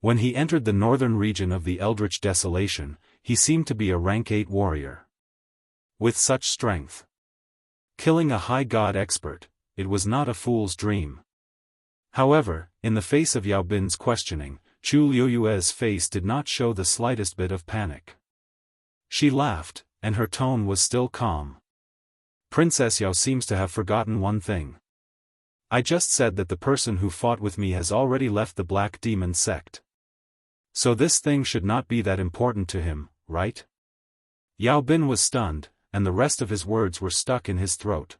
When he entered the northern region of the Eldritch Desolation, he seemed to be a rank 8 warrior. With such strength, killing a high god expert, it was not a fool's dream. However, in the face of Yao Bin's questioning, Chu Liuyue's face did not show the slightest bit of panic. She laughed, and her tone was still calm. Princess Yao seems to have forgotten one thing. I just said that the person who fought with me has already left the Black Demon sect. So this thing should not be that important to him, right? Yao Bin was stunned, and the rest of his words were stuck in his throat.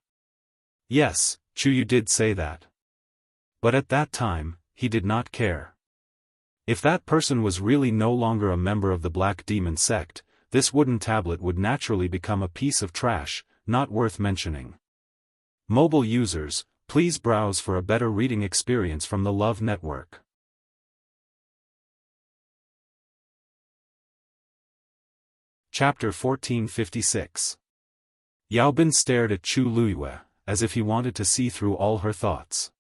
Yes, Chu Yu did say that. But at that time, he did not care. If that person was really no longer a member of the Black Demon sect, this wooden tablet would naturally become a piece of trash, not worth mentioning. Mobile users, please browse for a better reading experience from the Love Network. Chapter 1456. Yao Bin stared at Chu Liyue, as if he wanted to see through all her thoughts.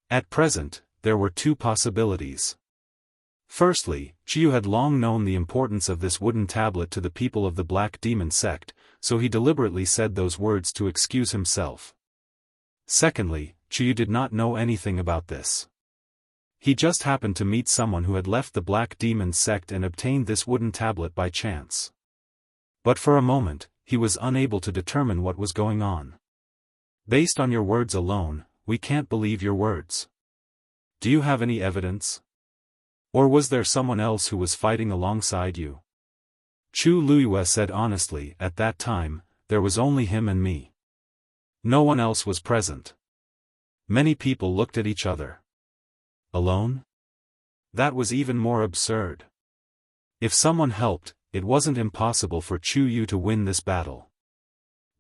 At present, there were two possibilities. Firstly, Chu Yu had long known the importance of this wooden tablet to the people of the Black Demon sect, so he deliberately said those words to excuse himself. Secondly, Chu Yu did not know anything about this. He just happened to meet someone who had left the Black Demon sect and obtained this wooden tablet by chance. But for a moment, he was unable to determine what was going on. Based on your words alone, we can't believe your words. Do you have any evidence? Or was there someone else who was fighting alongside you? Chu Liyue said honestly, at that time, there was only him and me. No one else was present. Many people looked at each other. Alone? That was even more absurd. If someone helped, it wasn't impossible for Chu Yu to win this battle.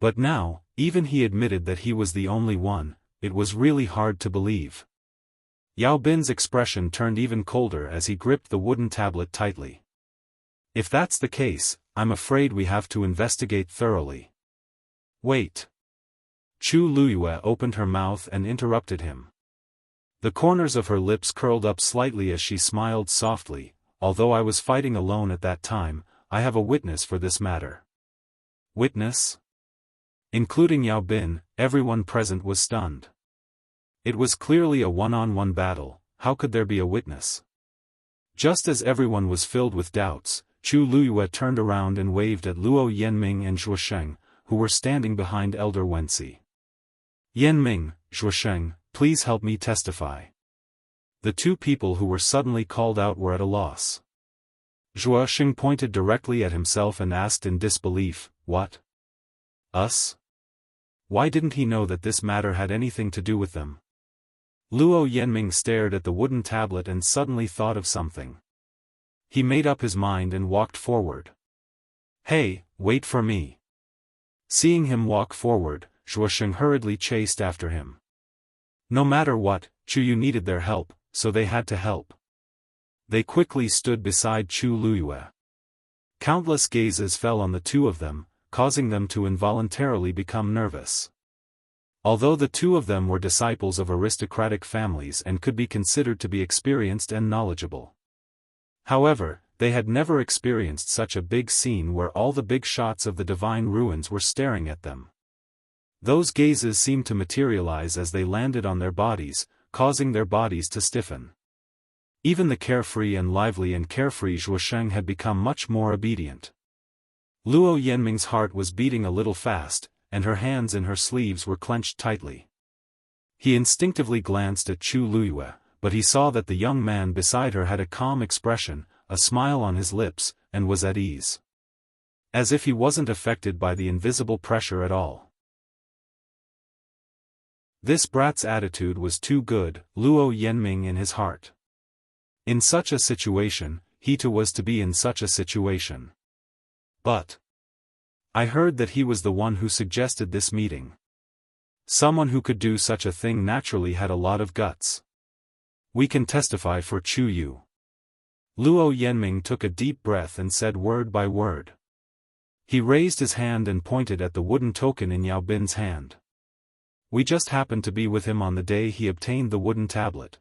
But now, even he admitted that he was the only one, it was really hard to believe. Yao Bin's expression turned even colder as he gripped the wooden tablet tightly. If that's the case, I'm afraid we have to investigate thoroughly. Wait. Chu Liyue opened her mouth and interrupted him. The corners of her lips curled up slightly as she smiled softly. Although I was fighting alone at that time, I have a witness for this matter. Witness? Including Yao Bin, everyone present was stunned. It was clearly a one-on-one battle, how could there be a witness? Just as everyone was filled with doubts, Chu Liyue turned around and waved at Luo Yanming and Zhuosheng, who were standing behind Elder Wenci. Yanming, Zhuosheng, please help me testify. The two people who were suddenly called out were at a loss. Zhuosheng pointed directly at himself and asked in disbelief, "What? Us? Why didn't he know that this matter had anything to do with them?" Luo Yanming stared at the wooden tablet and suddenly thought of something. He made up his mind and walked forward. "Hey, wait for me." Seeing him walk forward, Zhuosheng hurriedly chased after him. No matter what, Chu Yu needed their help, so they had to help. They quickly stood beside Chu Liyue. Countless gazes fell on the two of them, causing them to involuntarily become nervous. Although the two of them were disciples of aristocratic families and could be considered to be experienced and knowledgeable. However, they had never experienced such a big scene where all the big shots of the divine ruins were staring at them. Those gazes seemed to materialize as they landed on their bodies, causing their bodies to stiffen. Even the carefree and lively and carefree Zhuosheng had become much more obedient. Luo Yanming's heart was beating a little fast, and her hands in her sleeves were clenched tightly. He instinctively glanced at Chu Luyue, but he saw that the young man beside her had a calm expression, a smile on his lips, and was at ease. As if he wasn't affected by the invisible pressure at all. This brat's attitude was too good, Luo Yanming in his heart. In such a situation, he too was to be in such a situation. But I heard that he was the one who suggested this meeting. Someone who could do such a thing naturally had a lot of guts. We can testify for Chu Yu. Luo Yanming took a deep breath and said word by word. He raised his hand and pointed at the wooden token in Yao Bin's hand. We just happened to be with him on the day he obtained the wooden tablet.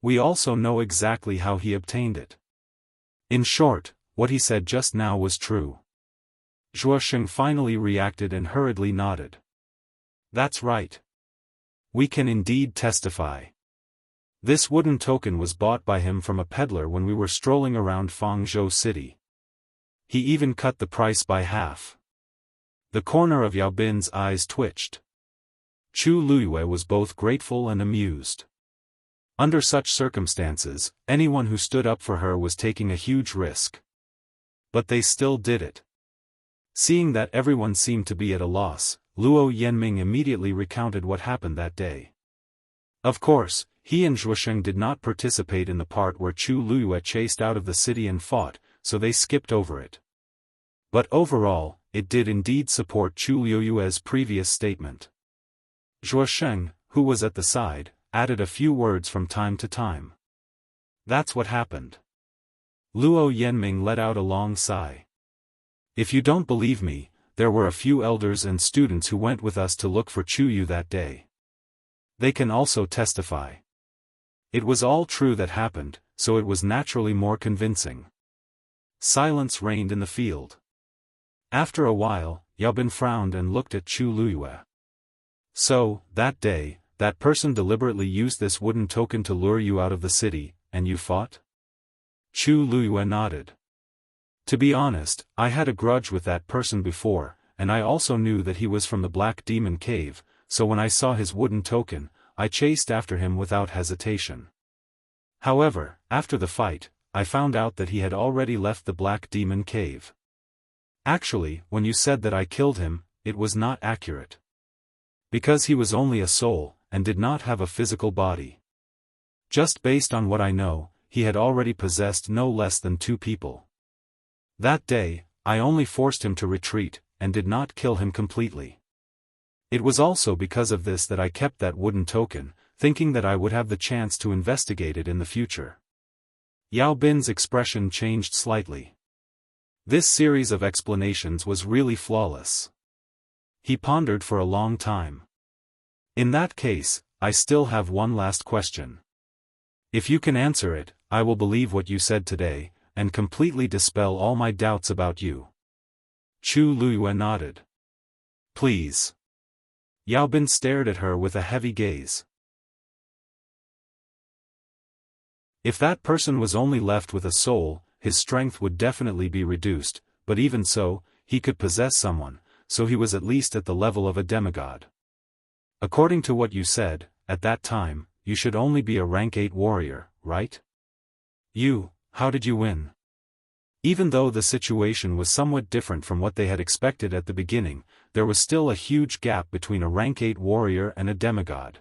We also know exactly how he obtained it. In short, what he said just now was true. Zhuosheng finally reacted and hurriedly nodded. That's right. We can indeed testify. This wooden token was bought by him from a peddler when we were strolling around Fangzhou City. He even cut the price by half. The corner of Yao Bin's eyes twitched. Chu Luyue was both grateful and amused. Under such circumstances, anyone who stood up for her was taking a huge risk. But they still did it. Seeing that everyone seemed to be at a loss, Luo Yanming immediately recounted what happened that day. Of course, he and Zhuosheng did not participate in the part where Chu Luyue chased out of the city and fought, so they skipped over it. But overall, it did indeed support Chu Luyue's previous statement. Zhuosheng, who was at the side, added a few words from time to time. That's what happened. Luo Yanming let out a long sigh. If you don't believe me, there were a few elders and students who went with us to look for Chu Yu that day. They can also testify. It was all true that happened, so it was naturally more convincing. Silence reigned in the field. After a while, Yao Bin frowned and looked at Chu Luyue. So, that day, that person deliberately used this wooden token to lure you out of the city, and you fought? Chu Luyue nodded. To be honest, I had a grudge with that person before, and I also knew that he was from the Black Demon Cave, so when I saw his wooden token, I chased after him without hesitation. However, after the fight, I found out that he had already left the Black Demon Cave. Actually, when you said that I killed him, it was not accurate. Because he was only a soul, and did not have a physical body. Just based on what I know, he had already possessed no less than 2 people. That day, I only forced him to retreat, and did not kill him completely. It was also because of this that I kept that wooden token, thinking that I would have the chance to investigate it in the future. Yao Bin's expression changed slightly. This series of explanations was really flawless. He pondered for a long time. In that case, I still have one last question. If you can answer it, I will believe what you said today, and completely dispel all my doubts about you. Chu Luyue nodded. Please. Yao Bin stared at her with a heavy gaze. If that person was only left with a soul, his strength would definitely be reduced, but even so, he could possess someone, so he was at least at the level of a demigod. According to what you said, at that time, you should only be a rank 8 warrior, right? How did you win? Even though the situation was somewhat different from what they had expected at the beginning, there was still a huge gap between a rank 8 warrior and a demigod.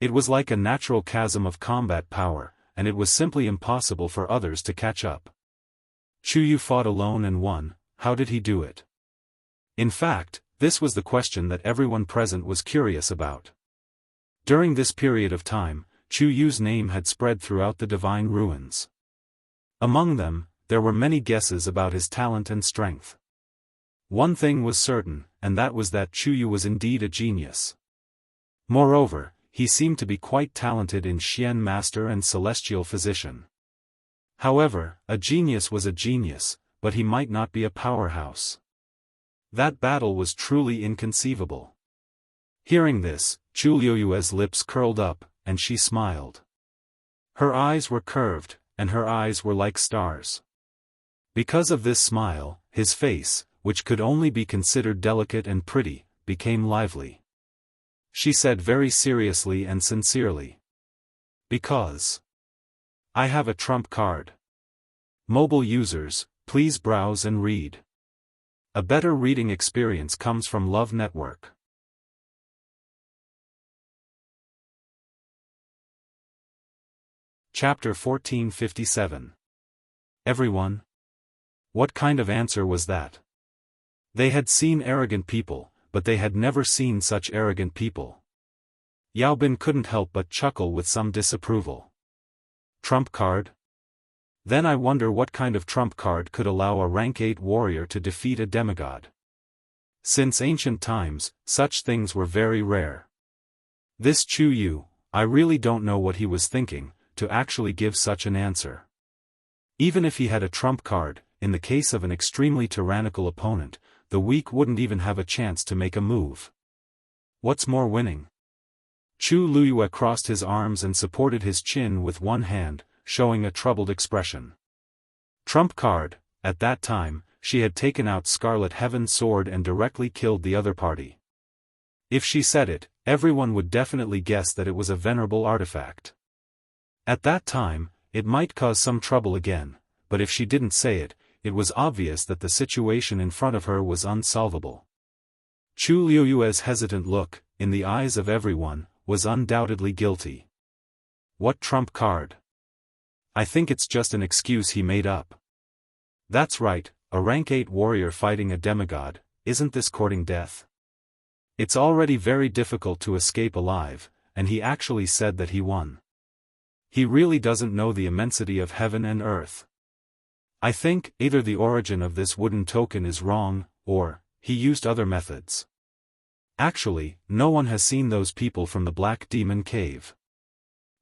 It was like a natural chasm of combat power, and it was simply impossible for others to catch up. Chu Yu fought alone and won. How did he do it? In fact, this was the question that everyone present was curious about. During this period of time, Chu Yu's name had spread throughout the divine ruins. Among them, there were many guesses about his talent and strength. One thing was certain, and that was that Chu Yu was indeed a genius. Moreover, he seemed to be quite talented in Xian Master and Celestial Physician. However, a genius was a genius, but he might not be a powerhouse. That battle was truly inconceivable. Hearing this, Chu Liyue's lips curled up, and she smiled. Her eyes were curved, and her eyes were like stars. Because of this smile, his face, which could only be considered delicate and pretty, became lively. She said very seriously and sincerely. Because I have a trump card. Mobile users, please browse and read. A better reading experience comes from Love Network. Chapter 1457. Everyone? What kind of answer was that? They had seen arrogant people, but they had never seen such arrogant people. Yao Bin couldn't help but chuckle with some disapproval. Trump card? Then I wonder what kind of trump card could allow a rank 8 warrior to defeat a demigod. Since ancient times, such things were very rare. This Chu Yu, I really don't know what he was thinking, to actually give such an answer. Even if he had a trump card, in the case of an extremely tyrannical opponent, the weak wouldn't even have a chance to make a move. What's more winning? Chu Luyue crossed his arms and supported his chin with one hand, showing a troubled expression. Trump card, at that time, she had taken out Scarlet Heaven's sword and directly killed the other party. If she said it, everyone would definitely guess that it was a venerable artifact. At that time, it might cause some trouble again, but if she didn't say it, it was obvious that the situation in front of her was unsolvable. Chu Liyue's hesitant look, in the eyes of everyone, was undoubtedly guilty. What trump card? I think it's just an excuse he made up. That's right, a rank 8 warrior fighting a demigod, isn't this courting death? It's already very difficult to escape alive, and he actually said that he won. He really doesn't know the immensity of heaven and earth. I think, either the origin of this wooden token is wrong, or, he used other methods. Actually, no one has seen those people from the Black Demon Cave.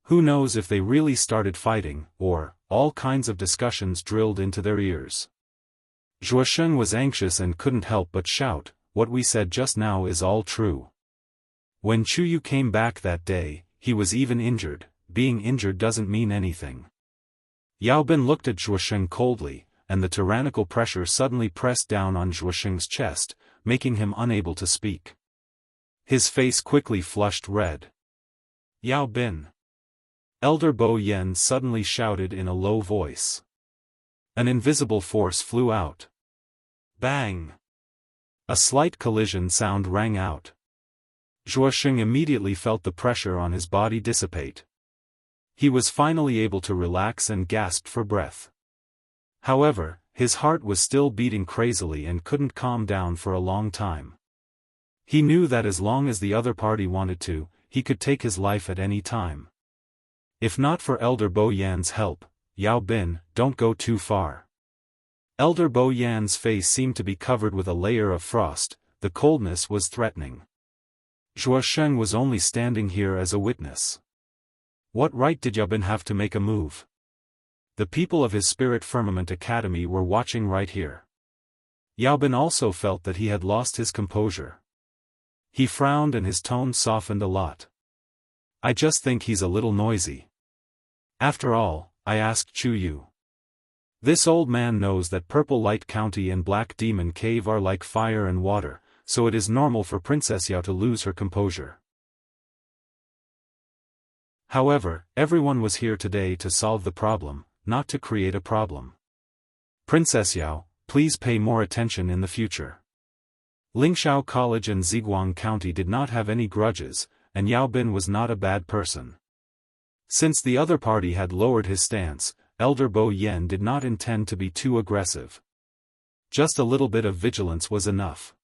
Who knows if they really started fighting, or, all kinds of discussions drilled into their ears. Zhuosheng was anxious and couldn't help but shout, what we said just now is all true. When Chu Yu came back that day, he was even injured. Being injured doesn't mean anything. Yao Bin looked at Zhuosheng coldly, and the tyrannical pressure suddenly pressed down on Zhuosheng's chest, making him unable to speak. His face quickly flushed red. Yao Bin. Elder Bo Yen suddenly shouted in a low voice. An invisible force flew out. Bang! A slight collision sound rang out. Zhuosheng immediately felt the pressure on his body dissipate. He was finally able to relax and gasped for breath. However, his heart was still beating crazily and couldn't calm down for a long time. He knew that as long as the other party wanted to, he could take his life at any time. If not for Elder Bo Yan's help, Yao Bin, don't go too far. Elder Bo Yan's face seemed to be covered with a layer of frost, the coldness was threatening. Zhuosheng was only standing here as a witness. What right did Yao Bin have to make a move? The people of his Spirit Firmament Academy were watching right here. Yao Bin also felt that he had lost his composure. He frowned and his tone softened a lot. I just think he's a little noisy. After all, I asked Chu Yu. This old man knows that Purple Light County and Black Demon Cave are like fire and water, so it is normal for Princess Yao to lose her composure. However, everyone was here today to solve the problem, not to create a problem. Princess Yao, please pay more attention in the future. Lingshao College and Ziguang County did not have any grudges, and Yao Bin was not a bad person. Since the other party had lowered his stance, Elder Bo Yen did not intend to be too aggressive. Just a little bit of vigilance was enough.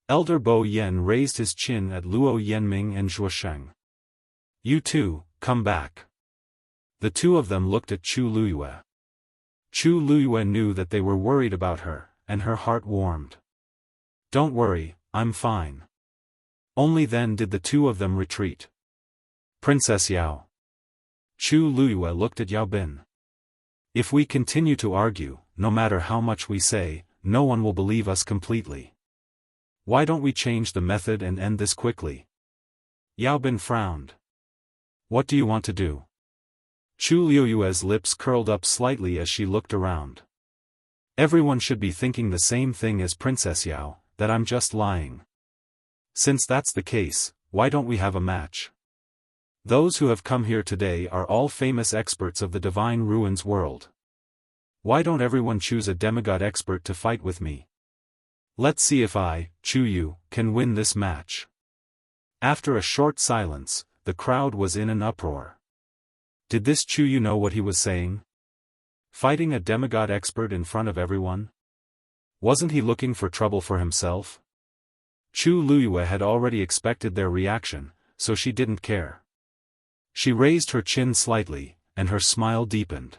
Elder Bo Yen raised his chin at Luo Yanming and Zhuosheng. You two, come back. The two of them looked at Chu Luyue. Chu Luyue knew that they were worried about her, and her heart warmed. Don't worry, I'm fine. Only then did the two of them retreat. Princess Yao. Chu Luyue looked at Yao Bin. If we continue to argue, no matter how much we say, no one will believe us completely. Why don't we change the method and end this quickly? Yao Bin frowned. What do you want to do? Chu Liyue's lips curled up slightly as she looked around. Everyone should be thinking the same thing as Princess Yao, that I'm just lying. Since that's the case, why don't we have a match? Those who have come here today are all famous experts of the Divine Ruins world. Why don't everyone choose a demigod expert to fight with me? Let's see if I, Chuyu, can win this match. After a short silence, the crowd was in an uproar. Did this Chuyu know what he was saying? Fighting a demigod expert in front of everyone? Wasn't he looking for trouble for himself? Chu Luyue had already expected their reaction, so she didn't care. She raised her chin slightly, and her smile deepened.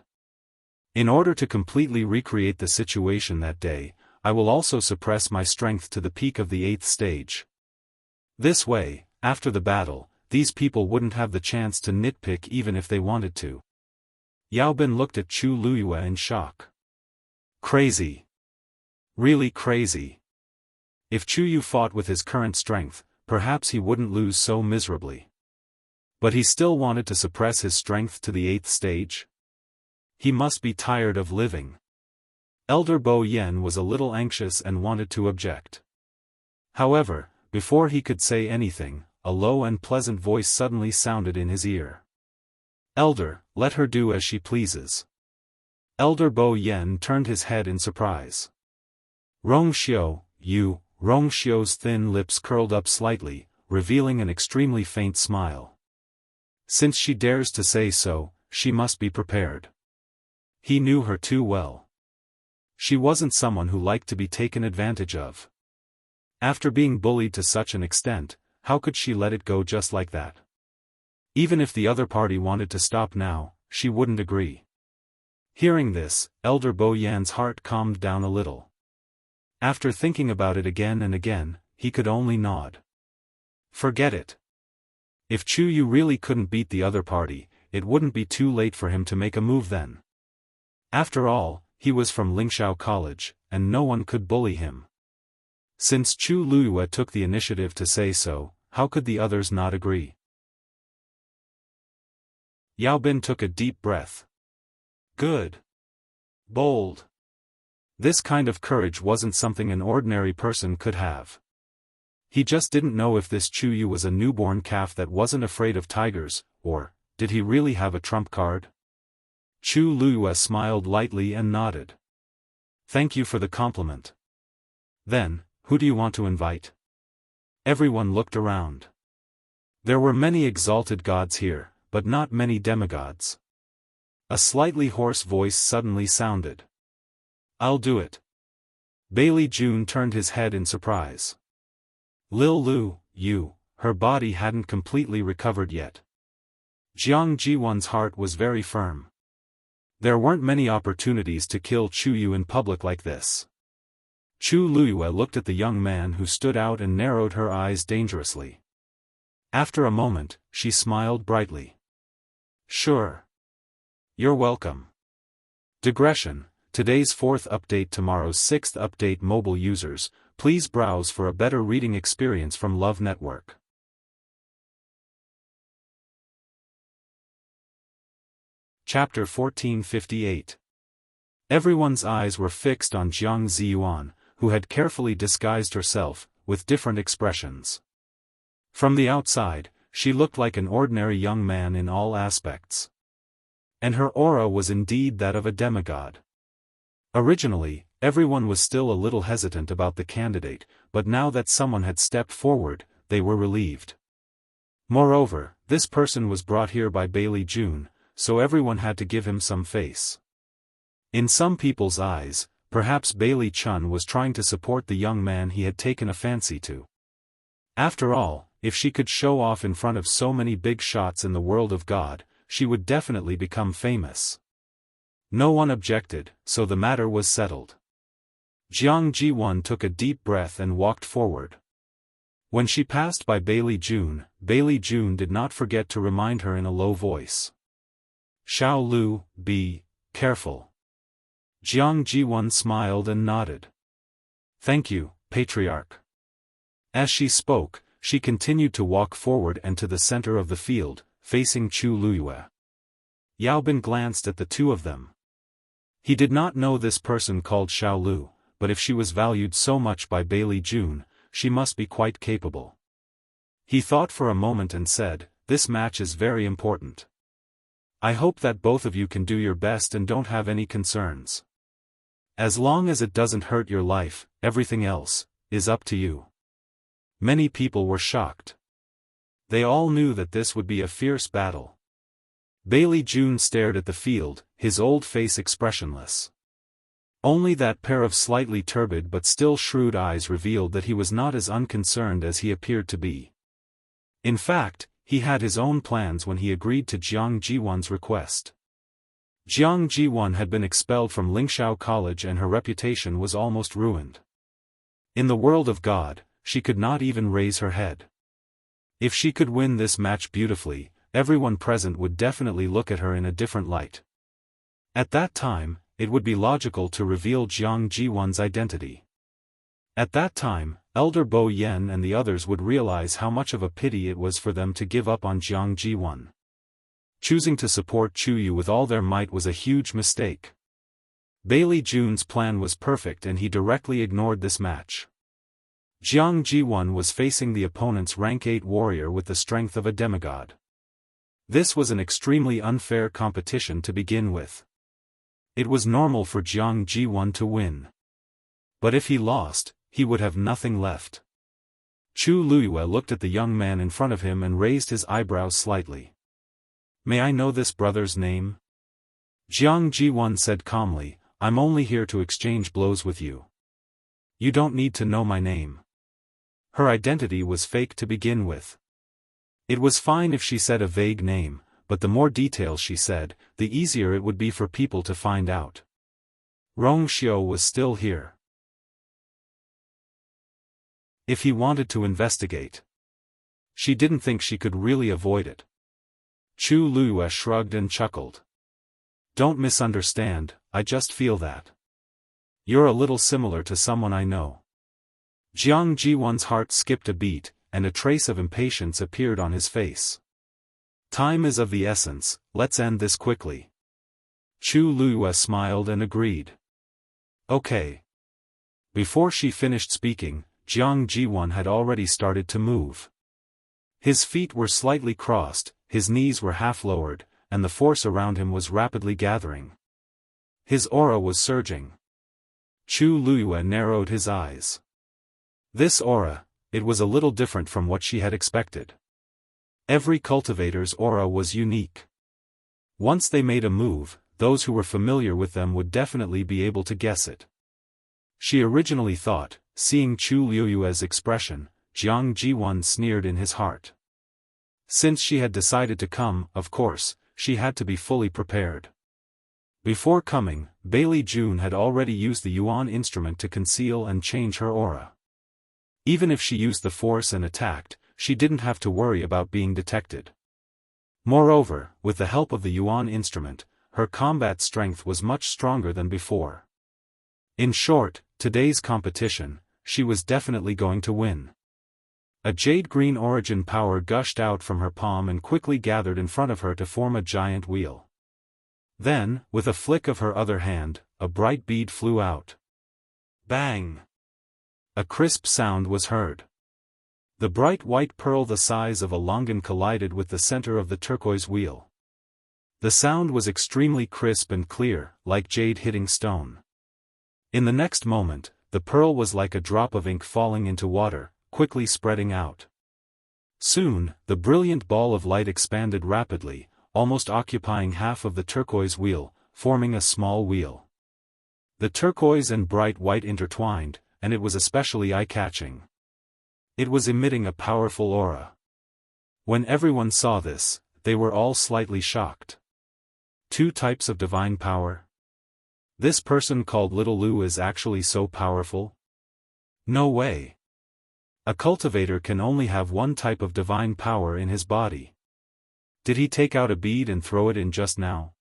In order to completely recreate the situation that day, I will also suppress my strength to the peak of the 8th stage. This way, after the battle, these people wouldn't have the chance to nitpick even if they wanted to. Yao Bin looked at Chu Luyue in shock. Crazy. Really crazy. If Chuyu fought with his current strength, perhaps he wouldn't lose so miserably. But he still wanted to suppress his strength to the 8th stage? He must be tired of living. Elder Bo Yen was a little anxious and wanted to object. However, before he could say anything, a low and pleasant voice suddenly sounded in his ear. Elder, let her do as she pleases. Elder Bo Yen turned his head in surprise. Rongxiu, you. Rongxiu's thin lips curled up slightly, revealing an extremely faint smile. Since she dares to say so, she must be prepared. He knew her too well. She wasn't someone who liked to be taken advantage of. After being bullied to such an extent, how could she let it go just like that? Even if the other party wanted to stop now, she wouldn't agree. Hearing this, Elder Bo Yan's heart calmed down a little. After thinking about it again and again, he could only nod. Forget it. If Chuyu really couldn't beat the other party, it wouldn't be too late for him to make a move then. After all, he was from Lingxiao College, and no one could bully him. Since Chu Luyue took the initiative to say so, how could the others not agree? Yao Bin took a deep breath. Good. Bold. This kind of courage wasn't something an ordinary person could have. He just didn't know if this Chuyu was a newborn calf that wasn't afraid of tigers, or, did he really have a trump card? Chu Luyue smiled lightly and nodded. Thank you for the compliment. Then, who do you want to invite? Everyone looked around. There were many exalted gods here, but not many demigods. A slightly hoarse voice suddenly sounded. I'll do it. Bailey Jun turned his head in surprise. Lil Lu, you, her body hadn't completely recovered yet. Jiang Jiwan's heart was very firm. There weren't many opportunities to kill Chuyu in public like this. Chu Luyue looked at the young man who stood out and narrowed her eyes dangerously. After a moment, she smiled brightly. Sure. You're welcome. Digression. Today's 4th update, tomorrow's 6th update. Mobile users, please browse for a better reading experience from Love Network. Chapter 1458. Everyone's eyes were fixed on Jiang Ziyuan, who had carefully disguised herself, with different expressions. From the outside, she looked like an ordinary young man in all aspects. And her aura was indeed that of a demigod. Originally, everyone was still a little hesitant about the candidate, but now that someone had stepped forward, they were relieved. Moreover, this person was brought here by Bailey Jun, so everyone had to give him some face. In some people's eyes, perhaps Bailey Chun was trying to support the young man he had taken a fancy to. After all, if she could show off in front of so many big shots in the world of God, she would definitely become famous. No one objected, so the matter was settled. Jiang Jiwan took a deep breath and walked forward. When she passed by Bailey Jun did not forget to remind her in a low voice. Xiao Lu, be careful. Jiang Jiwan smiled and nodded. Thank you, Patriarch. As she spoke, she continued to walk forward and to the center of the field, facing Chu Luyue. Yao Bin glanced at the two of them. He did not know this person called Xiao Lu, but if she was valued so much by Bailey June, she must be quite capable. He thought for a moment and said, "This match is very important. I hope that both of you can do your best and don't have any concerns. As long as it doesn't hurt your life, everything else is up to you." Many people were shocked. They all knew that this would be a fierce battle. Bailey June stared at the field, his old face expressionless. Only that pair of slightly turbid but still shrewd eyes revealed that he was not as unconcerned as he appeared to be. In fact, he had his own plans when he agreed to Jiang Jiwan's request. Jiang Jiwan had been expelled from Lingxiao College and her reputation was almost ruined. In the world of God, she could not even raise her head. If she could win this match beautifully, everyone present would definitely look at her in a different light. At that time, it would be logical to reveal Jiang Jiwan's identity. At that time, Elder Bo Yen and the others would realize how much of a pity it was for them to give up on Jiang Jiwan. Choosing to support Chu Yu with all their might was a huge mistake. Bailey June's plan was perfect and he directly ignored this match. Jiang Jiwan was facing the opponent's rank 8 warrior with the strength of a demigod. This was an extremely unfair competition to begin with. It was normal for Jiang Jiwan to win. But if he lost, he would have nothing left. Chu Luyue looked at the young man in front of him and raised his eyebrows slightly. "May I know this brother's name?" Jiang Jiwan said calmly, "I'm only here to exchange blows with you. You don't need to know my name." Her identity was fake to begin with. It was fine if she said a vague name, but the more details she said, the easier it would be for people to find out. Rong Xiao was still here. If he wanted to investigate. She didn't think she could really avoid it. Chu Luyue shrugged and chuckled. "Don't misunderstand, I just feel that you're a little similar to someone I know." Jiang Jiwan's heart skipped a beat, and a trace of impatience appeared on his face. "Time is of the essence, let's end this quickly." Chu Luyue smiled and agreed. "Okay." Before she finished speaking, Jiang Jiwan had already started to move. His feet were slightly crossed, his knees were half lowered, and the force around him was rapidly gathering. His aura was surging. Chu Luyue narrowed his eyes. This aura, it was a little different from what she had expected. Every cultivator's aura was unique. Once they made a move, those who were familiar with them would definitely be able to guess it. She originally thought, seeing Chu Luyue's expression, Jiang Jiwan sneered in his heart. Since she had decided to come, of course, she had to be fully prepared. Before coming, Bailey June had already used the Yuan instrument to conceal and change her aura. Even if she used the force and attacked, she didn't have to worry about being detected. Moreover, with the help of the Yuan instrument, her combat strength was much stronger than before. In short, today's competition, she was definitely going to win. A jade-green origin power gushed out from her palm and quickly gathered in front of her to form a giant wheel. Then, with a flick of her other hand, a bright bead flew out. Bang! A crisp sound was heard. The bright white pearl the size of a longan collided with the center of the turquoise wheel. The sound was extremely crisp and clear, like jade hitting stone. In the next moment, the pearl was like a drop of ink falling into water, quickly spreading out. Soon, the brilliant ball of light expanded rapidly, almost occupying half of the turquoise wheel, forming a small wheel. The turquoise and bright white intertwined, and it was especially eye-catching. It was emitting a powerful aura. When everyone saw this, they were all slightly shocked. 2 types of divine power? This person called Little Lu is actually so powerful? No way. A cultivator can only have 1 type of divine power in his body. Did he take out a bead and throw it in just now?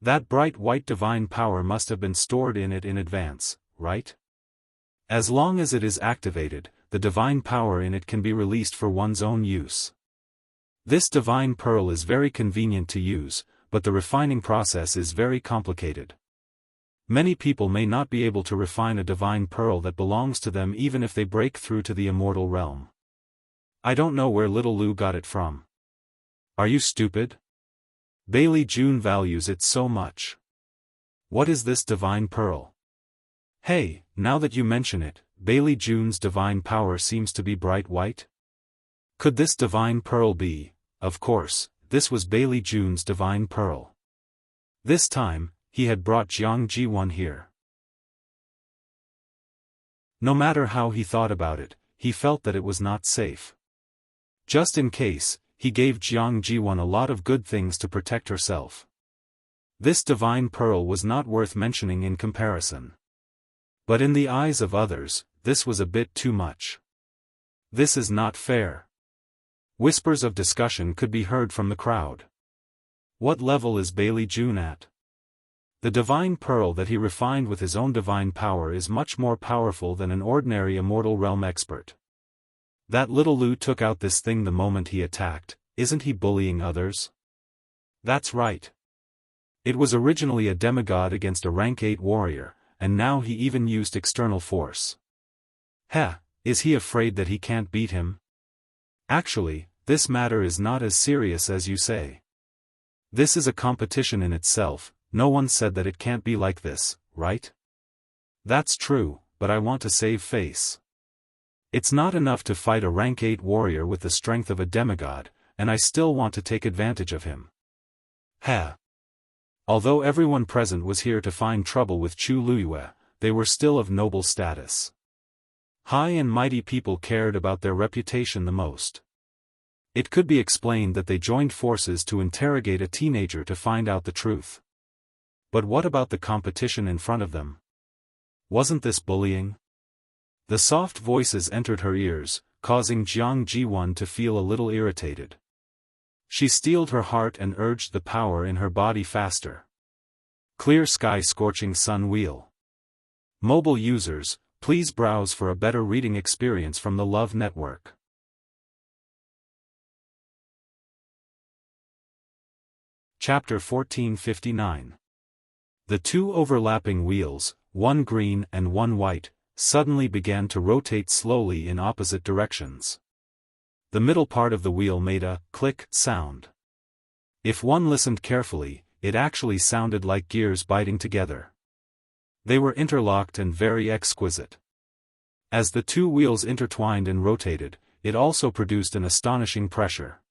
That bright white divine power must have been stored in it in advance, right? As long as it is activated, the divine power in it can be released for one's own use. This divine pearl is very convenient to use, but the refining process is very complicated. Many people may not be able to refine a divine pearl that belongs to them even if they break through to the immortal realm. I don't know where little Lu got it from. Are you stupid? Bailey June values it so much. What is this divine pearl? Hey, now that you mention it, Bailey June's divine power seems to be bright white? Could this divine pearl be? Of course, this was Bailey June's divine pearl. This time, he had brought Jiang Ji1 here. No matter how he thought about it, he felt that it was not safe. Just in case, he gave Jiang Ji1 a lot of good things to protect herself. This divine pearl was not worth mentioning in comparison. But in the eyes of others, this was a bit too much. This is not fair. Whispers of discussion could be heard from the crowd. What level is Bailey June at? The divine pearl that he refined with his own divine power is much more powerful than an ordinary immortal realm expert. That little Lu took out this thing the moment he attacked, isn't he bullying others? That's right. It was originally a demigod against a rank 8 warrior, and now he even used external force. Heh, is he afraid that he can't beat him? Actually, this matter is not as serious as you say. This is a competition in itself. No one said that it can't be like this, right? That's true, but I want to save face. It's not enough to fight a rank 8 warrior with the strength of a demigod, and I still want to take advantage of him. Heh. Although everyone present was here to find trouble with Chu Luyue, they were still of noble status. High and mighty people cared about their reputation the most. It could be explained that they joined forces to interrogate a teenager to find out the truth. But what about the competition in front of them? Wasn't this bullying? The soft voices entered her ears, causing Jiang Ji1 to feel a little irritated. She steeled her heart and urged the power in her body faster. Clear sky scorching sun wheel. Mobile users, please browse for a better reading experience from the Love Network. Chapter 1459. The two overlapping wheels, one green and one white, suddenly began to rotate slowly in opposite directions. The middle part of the wheel made a click sound. If one listened carefully, it actually sounded like gears biting together. They were interlocked and very exquisite. As the two wheels intertwined and rotated, it also produced an astonishing pressure.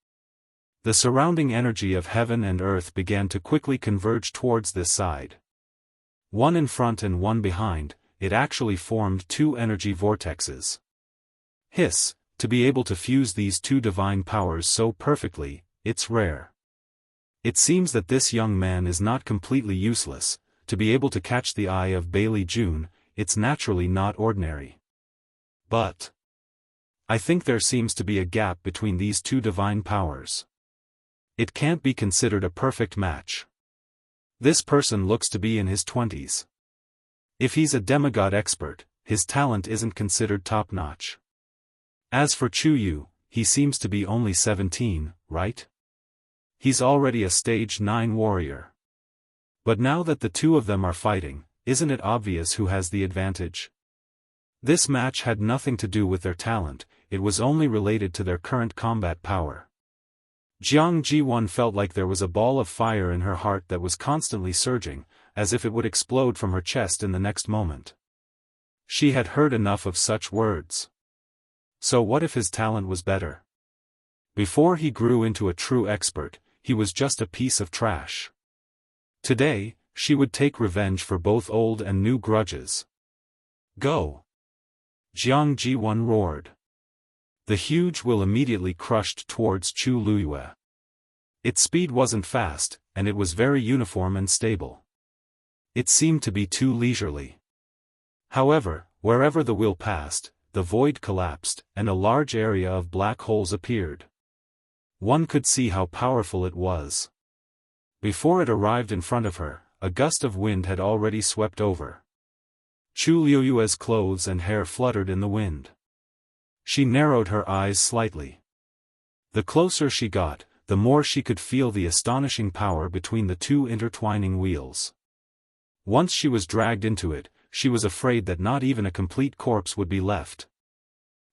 The surrounding energy of heaven and earth began to quickly converge towards this side. One in front and one behind, it actually formed two energy vortexes. Hiss, to be able to fuse these two divine powers so perfectly, it's rare. It seems that this young man is not completely useless. To be able to catch the eye of Bailey June, it's naturally not ordinary. But I think there seems to be a gap between these two divine powers. It can't be considered a perfect match. This person looks to be in his 20s. If he's a demigod expert, his talent isn't considered top-notch. As for Chu Yu, he seems to be only 17, right? He's already a stage 9 warrior. But now that the two of them are fighting, isn't it obvious who has the advantage? This match had nothing to do with their talent, it was only related to their current combat power. Jiang Ji1 felt like there was a ball of fire in her heart that was constantly surging, as if it would explode from her chest in the next moment. She had heard enough of such words. So what if his talent was better? Before he grew into a true expert, he was just a piece of trash. Today, she would take revenge for both old and new grudges. Go! Jiang Ji1 roared. The huge will immediately crushed towards Chu Luyue. Its speed wasn't fast, and it was very uniform and stable. It seemed to be too leisurely. However, wherever the will passed, the void collapsed, and a large area of black holes appeared. One could see how powerful it was. Before it arrived in front of her, a gust of wind had already swept over. Chu Luyue's clothes and hair fluttered in the wind. She narrowed her eyes slightly. The closer she got, the more she could feel the astonishing power between the two intertwining wheels. Once she was dragged into it, she was afraid that not even a complete corpse would be left.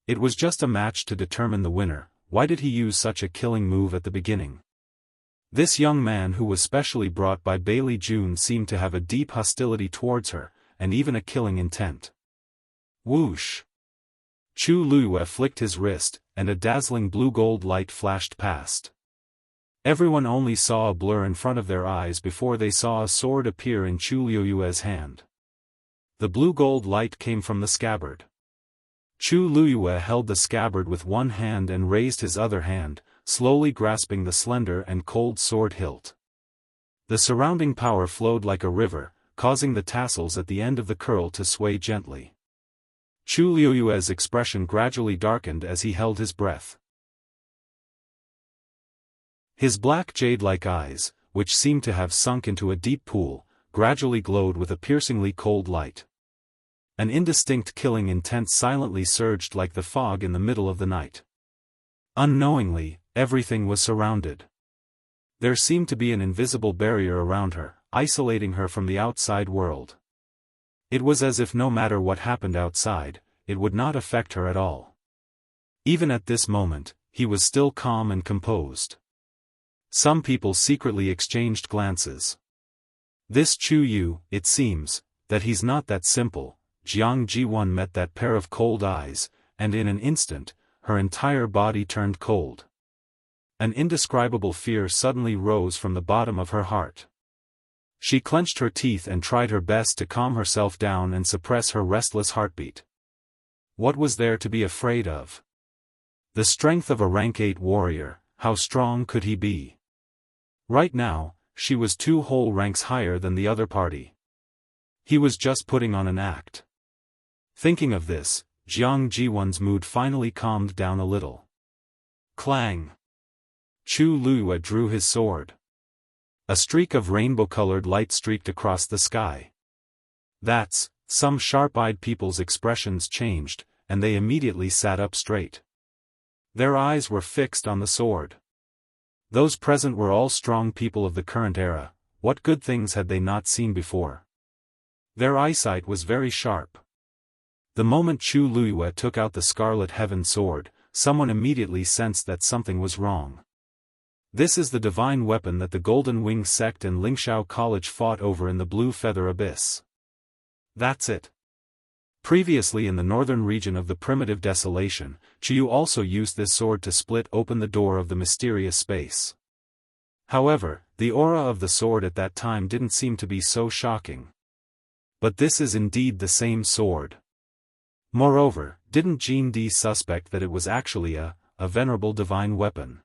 It was just a match to determine the winner. Why did he use such a killing move at the beginning? This young man who was specially brought by Bailey June seemed to have a deep hostility towards her, and even a killing intent. Whoosh! Chu Luyue flicked his wrist, and a dazzling blue-gold light flashed past. Everyone only saw a blur in front of their eyes before they saw a sword appear in Chu Luyue's hand. The blue-gold light came from the scabbard. Chu Luyue held the scabbard with one hand and raised his other hand, slowly grasping the slender and cold sword hilt. The surrounding power flowed like a river, causing the tassels at the end of the curl to sway gently. Chu Luyue's expression gradually darkened as he held his breath. His black jade-like eyes, which seemed to have sunk into a deep pool, gradually glowed with a piercingly cold light. An indistinct killing intent silently surged like the fog in the middle of the night. Unknowingly, everything was surrounded. There seemed to be an invisible barrier around her, isolating her from the outside world. It was as if no matter what happened outside, it would not affect her at all. Even at this moment, he was still calm and composed. Some people secretly exchanged glances. This Chu Yu, it seems, that he's not that simple. Jiang Jiwan met that pair of cold eyes, and in an instant, her entire body turned cold. An indescribable fear suddenly rose from the bottom of her heart. She clenched her teeth and tried her best to calm herself down and suppress her restless heartbeat. What was there to be afraid of? The strength of a rank 8 warrior, how strong could he be? Right now, she was 2 whole ranks higher than the other party. He was just putting on an act. Thinking of this, Jiang Jiwan's mood finally calmed down a little. Clang! Chu Luyue drew his sword. A streak of rainbow-colored light streaked across the sky. Some sharp-eyed people's expressions changed, and they immediately sat up straight. Their eyes were fixed on the sword. Those present were all strong people of the current era. What good things had they not seen before? Their eyesight was very sharp. The moment Chu Luyue took out the Scarlet Heaven sword, someone immediately sensed that something was wrong. This is the divine weapon that the Golden Wing sect and Lingxiao College fought over in the Blue Feather Abyss. That's it. Previously in the northern region of the primitive desolation, Chu also used this sword to split open the door of the mysterious space. However, the aura of the sword at that time didn't seem to be so shocking. But this is indeed the same sword. Moreover, didn't Jin Di suspect that it was actually a venerable divine weapon?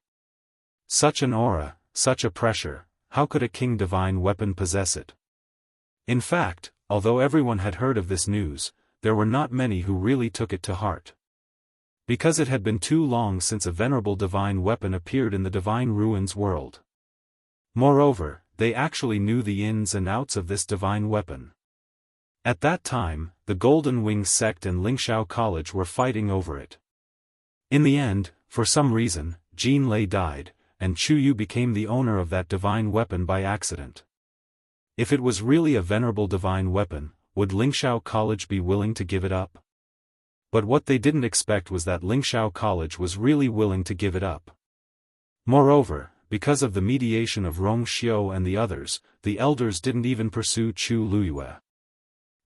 Such an aura, such a pressure, how could a king divine weapon possess it? In fact, although everyone had heard of this news, there were not many who really took it to heart. Because it had been too long since a venerable divine weapon appeared in the Divine Ruins world. Moreover, they actually knew the ins and outs of this divine weapon. At that time, the Golden Wing sect and Lingxiao College were fighting over it. In the end, for some reason, Jin Lei died, and Chu Yu became the owner of that divine weapon by accident. If it was really a venerable divine weapon, would Lingxiao College be willing to give it up? But what they didn't expect was that Lingxiao College was really willing to give it up. Moreover, because of the mediation of Rong Xiu and the others, the elders didn't even pursue Chu Luyue.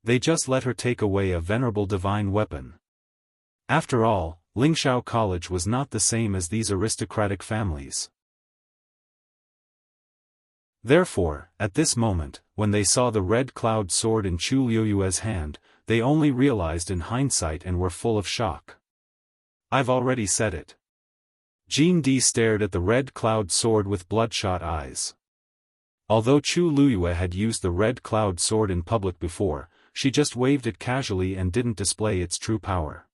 They just let her take away a venerable divine weapon. After all, Lingxiao College was not the same as these aristocratic families. Therefore, at this moment, when they saw the red cloud sword in Chu Luyue's hand, they only realized in hindsight and were full of shock. I've already said it. Jin Di stared at the red cloud sword with bloodshot eyes. Although Chu Luyue had used the red cloud sword in public before, she just waved it casually and didn't display its true power.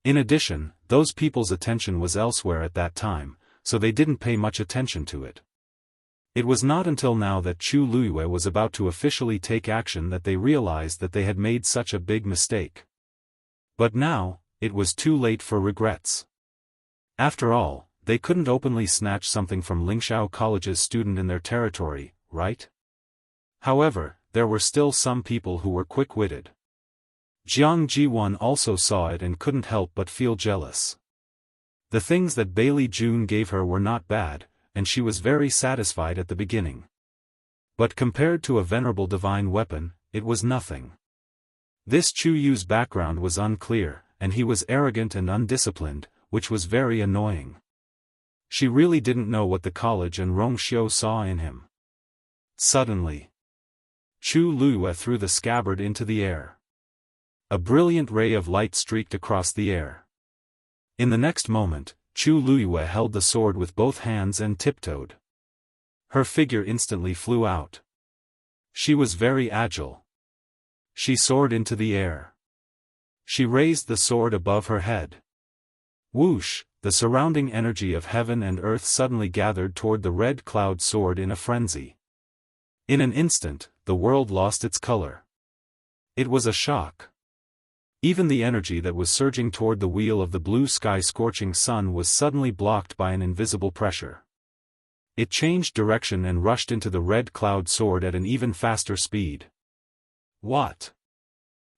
In addition, those people's attention was elsewhere at that time, so they didn't pay much attention to it. It was not until now that Chu Luyue was about to officially take action that they realized that they had made such a big mistake. But now, it was too late for regrets. After all, they couldn't openly snatch something from Lingxiao College's student in their territory, right? However, there were still some people who were quick-witted. Jiang Jiwon also saw it and couldn't help but feel jealous. The things that Bailey June gave her were not bad, and she was very satisfied at the beginning. But compared to a venerable divine weapon, it was nothing. This Chu Yu's background was unclear, and he was arrogant and undisciplined, which was very annoying. She really didn't know what the college and Rongxiu saw in him. Suddenly, Chu Luiyue threw the scabbard into the air. A brilliant ray of light streaked across the air. In the next moment, Chu Luiyue held the sword with both hands and tiptoed. Her figure instantly flew out. She was very agile. She soared into the air. She raised the sword above her head. Whoosh! The surrounding energy of heaven and earth suddenly gathered toward the red cloud sword in a frenzy. In an instant, the world lost its color. It was a shock. Even the energy that was surging toward the wheel of the blue sky scorching sun was suddenly blocked by an invisible pressure. It changed direction and rushed into the red cloud sword at an even faster speed. What?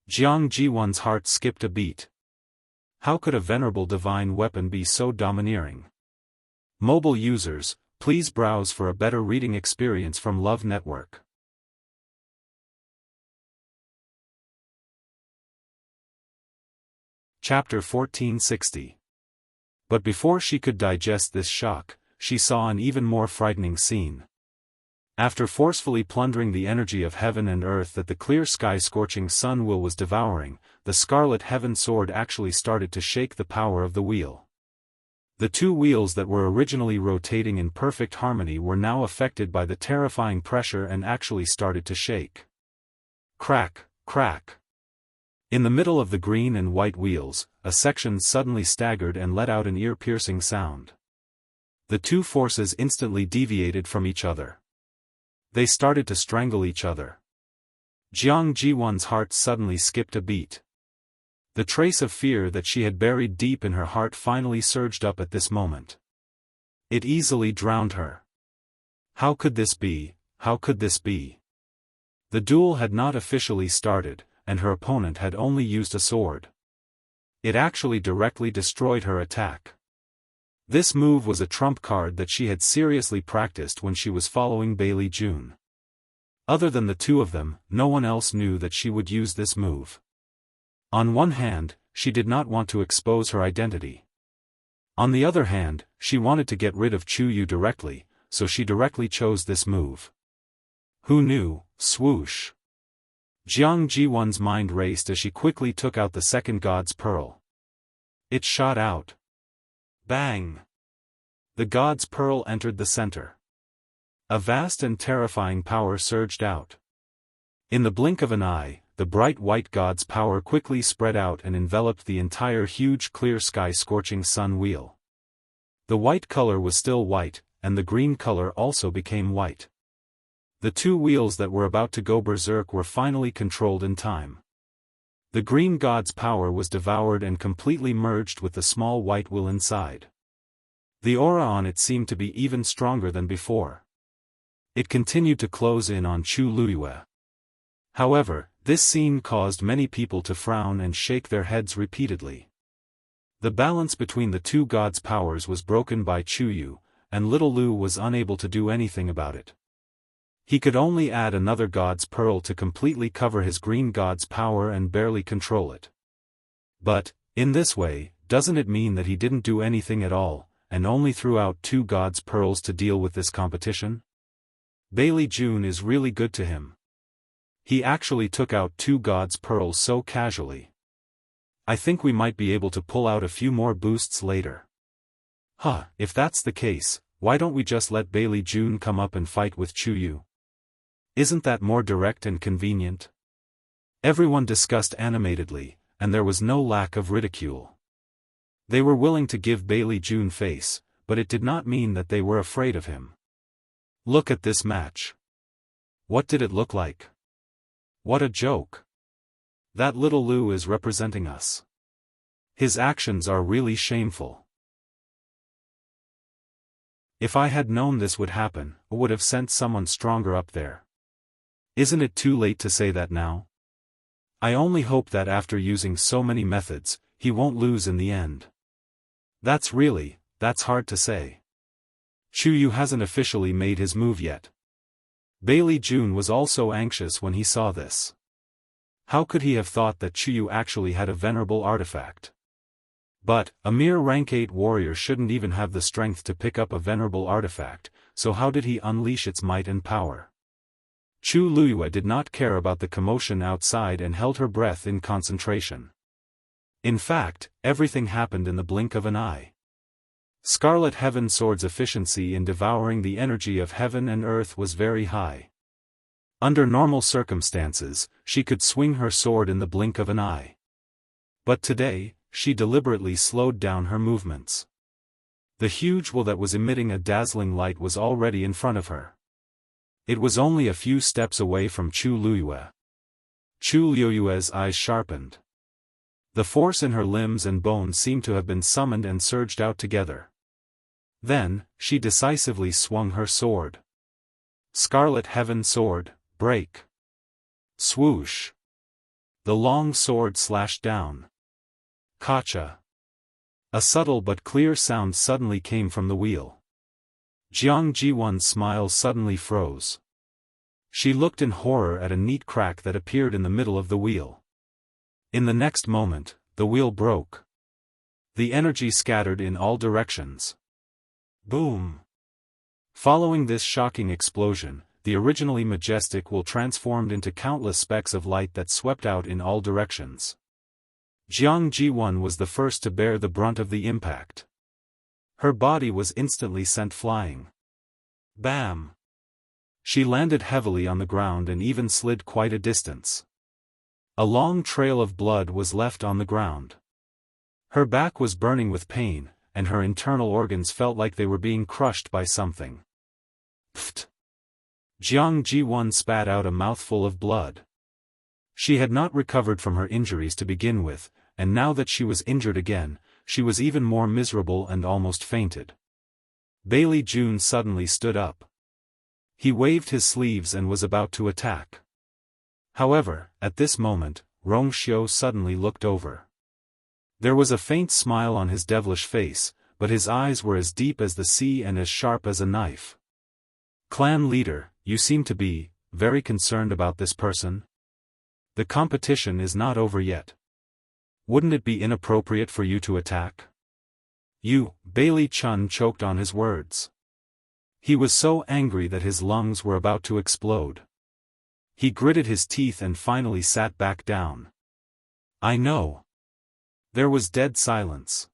Jiang Jiwon's heart skipped a beat. How could a venerable divine weapon be so domineering? Mobile users, please browse for a better reading experience from Love Network. Chapter 1460. But before she could digest this shock, she saw an even more frightening scene. After forcefully plundering the energy of heaven and earth that the clear sky-scorching sun will was devouring, the scarlet heaven sword actually started to shake the power of the wheel. The two wheels that were originally rotating in perfect harmony were now affected by the terrifying pressure and actually started to shake. Crack, crack. In the middle of the green and white wheels, a section suddenly staggered and let out an ear-piercing sound. The two forces instantly deviated from each other. They started to strangle each other. Jiang Jiwon's heart suddenly skipped a beat. The trace of fear that she had buried deep in her heart finally surged up at this moment. It easily drowned her. How could this be? How could this be? The duel had not officially started, and her opponent had only used a sword. It actually directly destroyed her attack. This move was a trump card that she had seriously practiced when she was following Bailey June. Other than the two of them, no one else knew that she would use this move. On one hand, she did not want to expose her identity. On the other hand, she wanted to get rid of Chu Yu directly, so she directly chose this move. Who knew? Swoosh! Jiang Jiwon's mind raced as she quickly took out the second God's Pearl. It shot out. Bang! The God's Pearl entered the center. A vast and terrifying power surged out. In the blink of an eye, the bright white God's power quickly spread out and enveloped the entire huge clear sky scorching sun wheel. The white color was still white, and the green color also became white. The two wheels that were about to go berserk were finally controlled in time. The green God's power was devoured and completely merged with the small white wheel inside. The aura on it seemed to be even stronger than before. It continued to close in on Chu Luiyue. However, this scene caused many people to frown and shake their heads repeatedly. The balance between the two gods' powers was broken by Chu Yu, and little Lu was unable to do anything about it. He could only add another God's Pearl to completely cover his green God's power and barely control it. But, in this way, doesn't it mean that he didn't do anything at all, and only threw out two God's Pearls to deal with this competition? Bailey June is really good to him. He actually took out two God's Pearls so casually. I think we might be able to pull out a few more boosts later. If that's the case, why don't we just let Bailey June come up and fight with Chu Yu? Isn't that more direct and convenient? Everyone discussed animatedly, and there was no lack of ridicule. They were willing to give Bailey June face, but it did not mean that they were afraid of him. Look at this match. What did it look like? What a joke. That little Lu is representing us. His actions are really shameful. If I had known this would happen, I would have sent someone stronger up there. Isn't it too late to say that now? I only hope that after using so many methods, he won't lose in the end. That's hard to say. Chu Yu hasn't officially made his move yet. Bailey Jun was also anxious when he saw this. How could he have thought that Chu Yu actually had a venerable artifact? But, a mere rank 8 warrior shouldn't even have the strength to pick up a venerable artifact, so how did he unleash its might and power? Chu Luyue did not care about the commotion outside and held her breath in concentration. In fact, everything happened in the blink of an eye. Scarlet Heaven Sword's efficiency in devouring the energy of heaven and earth was very high. Under normal circumstances, she could swing her sword in the blink of an eye. But today, she deliberately slowed down her movements. The huge wall that was emitting a dazzling light was already in front of her. It was only a few steps away from Chu Luyue. Chu Luyue's eyes sharpened. The force in her limbs and bones seemed to have been summoned and surged out together. Then, she decisively swung her sword. Scarlet Heaven Sword, break. Swoosh. The long sword slashed down. Kacha. A subtle but clear sound suddenly came from the wheel. Jiang Jiwan's smile suddenly froze. She looked in horror at a neat crack that appeared in the middle of the wheel. In the next moment, the wheel broke. The energy scattered in all directions. Boom! Following this shocking explosion, the originally majestic wheel transformed into countless specks of light that swept out in all directions. Jiang Jiwan was the first to bear the brunt of the impact. Her body was instantly sent flying. Bam! She landed heavily on the ground and even slid quite a distance. A long trail of blood was left on the ground. Her back was burning with pain, and her internal organs felt like they were being crushed by something. Pfft! Jiang Jiwan spat out a mouthful of blood. She had not recovered from her injuries to begin with, and now that she was injured again, she was even more miserable and almost fainted. Bailey Jun suddenly stood up. He waved his sleeves and was about to attack. However, at this moment, Rong Xiu suddenly looked over. There was a faint smile on his devilish face, but his eyes were as deep as the sea and as sharp as a knife. Clan leader, you seem to be very concerned about this person? The competition is not over yet. Wouldn't it be inappropriate for you to attack? You, Bailey Chun choked on his words. He was so angry that his lungs were about to explode. He gritted his teeth and finally sat back down. I know. There was dead silence.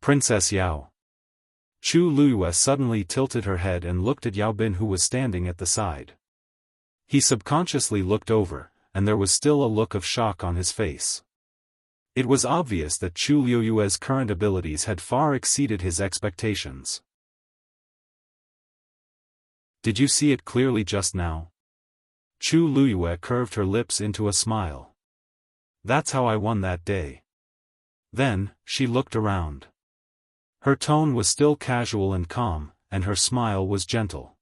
Princess Yao. Chu Luyue suddenly tilted her head and looked at Yao Bin, who was standing at the side. He subconsciously looked over, and there was still a look of shock on his face. It was obvious that Chu Luyue's current abilities had far exceeded his expectations. Did you see it clearly just now? Chu Luyue curved her lips into a smile. That's how I won that day. Then, she looked around. Her tone was still casual and calm, and her smile was gentle.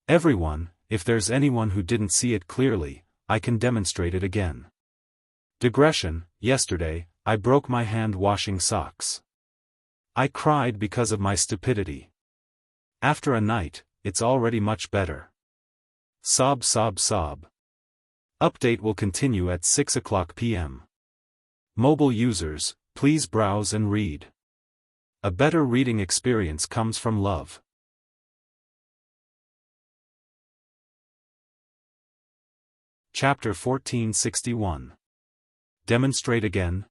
Everyone, if there's anyone who didn't see it clearly, I can demonstrate it again. Digression, yesterday, I broke my hand washing socks. I cried because of my stupidity. After a night, it's already much better. Sob sob sob. Update will continue at 6:00 p.m. Mobile users, please browse and read. A better reading experience comes from love. Chapter 1461. Demonstrate again?